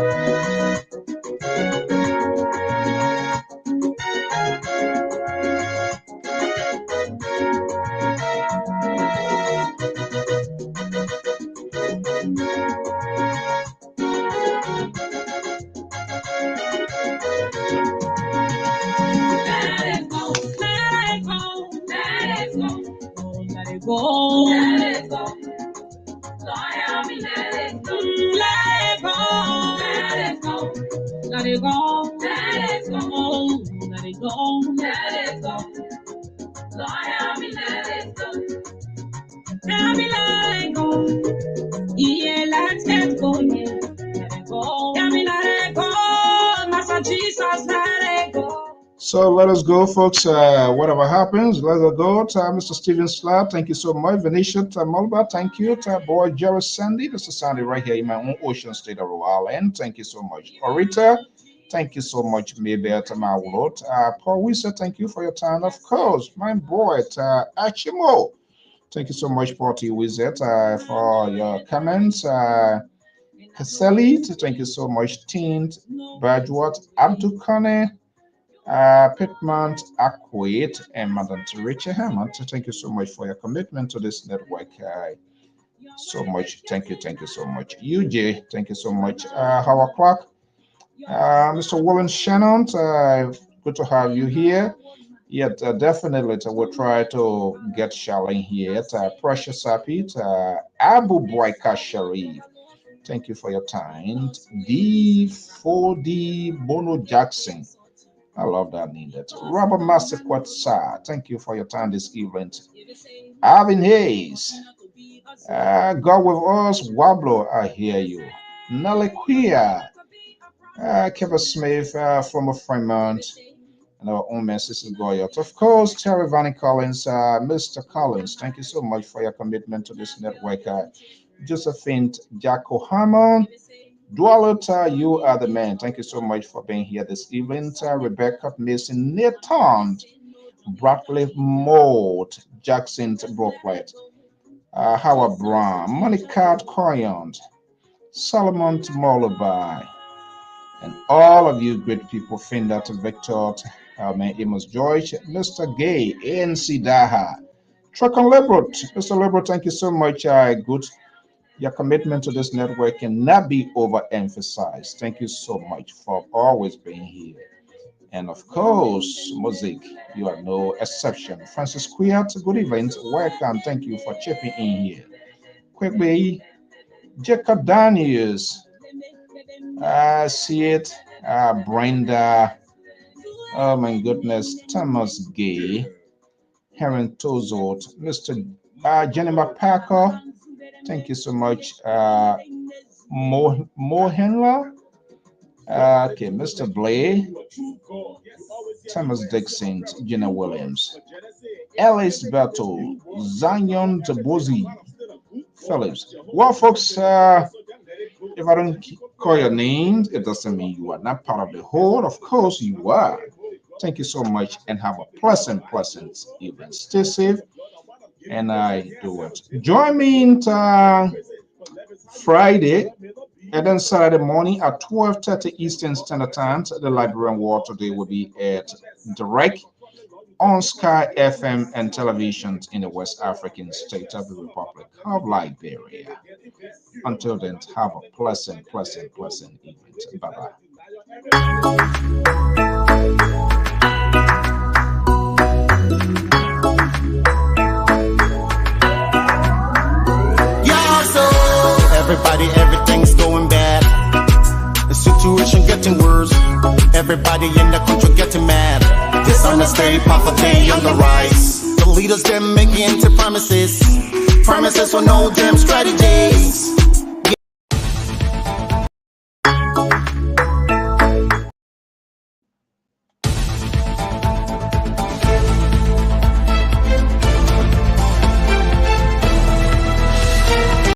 So let us go, folks. Whatever happens, let us go. Mr. Steven Slab, thank you so much. Venetia Mulba, thank you. Boy Jerry Sandy, this is Sandy right here in my own Ocean State of Rhode Island. Thank you so much. Orita, thank you so much. Mabel Tamawulot. Paul Wisa, thank you for your time. Of course, my boy, Achimo. Thank you so much, Paul T. Wizet, for your comments. Kaseli, thank you so much. Tint, Badwat, Abdul Kane. Pitmont Akwait and Madam Richard Hammond. Thank you so much for your commitment to this network. So much. Thank you so much. UJ, thank you so much. Howard Clark, Mr. Wallen Shannon, good to have you here. Yet definitely we'll try to get Charlene here. Precious Sapit, Abu Boyka Sharif. Thank you for your time. D4D Bono Jackson. I love that name. That's Robert Master Quatsa. Thank you for your time this evening. Alvin Hayes. God with us. Wablo, I hear you. Nelly Queer. Kevin Smith from Fremont. And our own man, Sister Goyot. Of course, Terry Vanny Collins. Mr. Collins, thank you so much for your commitment to this network. Josephine Jacko Hammond. Dwalota, you are the man. Thank you so much for being here this evening. Rebecca Mason, Nathan, Bradley Mold, Jackson Brooklyn, Howard Brown, Monica Coyond, Solomon Molubai, and all of you great people, Finder Victor, Amos George, Mr. Gay, ANC Daha, Truckan Lebert. Mr. Lebert, thank you so much. Good. Your commitment to this network cannot be overemphasized. Thank you so much for always being here. And of course, Mosaic, you are no exception. Francis Quiat, good evening. Welcome. Thank you for chipping in here. Quickly, Jacob Daniels, see it. Brenda, oh my goodness, Thomas Gay, Heron Tozot, Mr. Jennifer Parker. Thank you so much, Mohenla. Okay, Mr. Blay, Thomas Dixon, Jenna Williams, Alice Berto, Zion Tabozi, Phillips. Well, folks, if I don't call your name, it doesn't mean you are not part of the whole. Of course, you are. Thank you so much and have a pleasant evening. Stay safe. And I do it. Join me in Friday and then Saturday morning at 12:30 Eastern Standard Time. The Liberian War today will be at direct on Sky FM and television in the West African state of the Republic of Liberia. Until then, have a pleasant evening. Bye-bye. Everybody, everything's going bad. The situation getting worse. Everybody in the country getting mad. Dishonesty, poverty on the rise. The leaders them making empty promises. Promises for no damn strategy.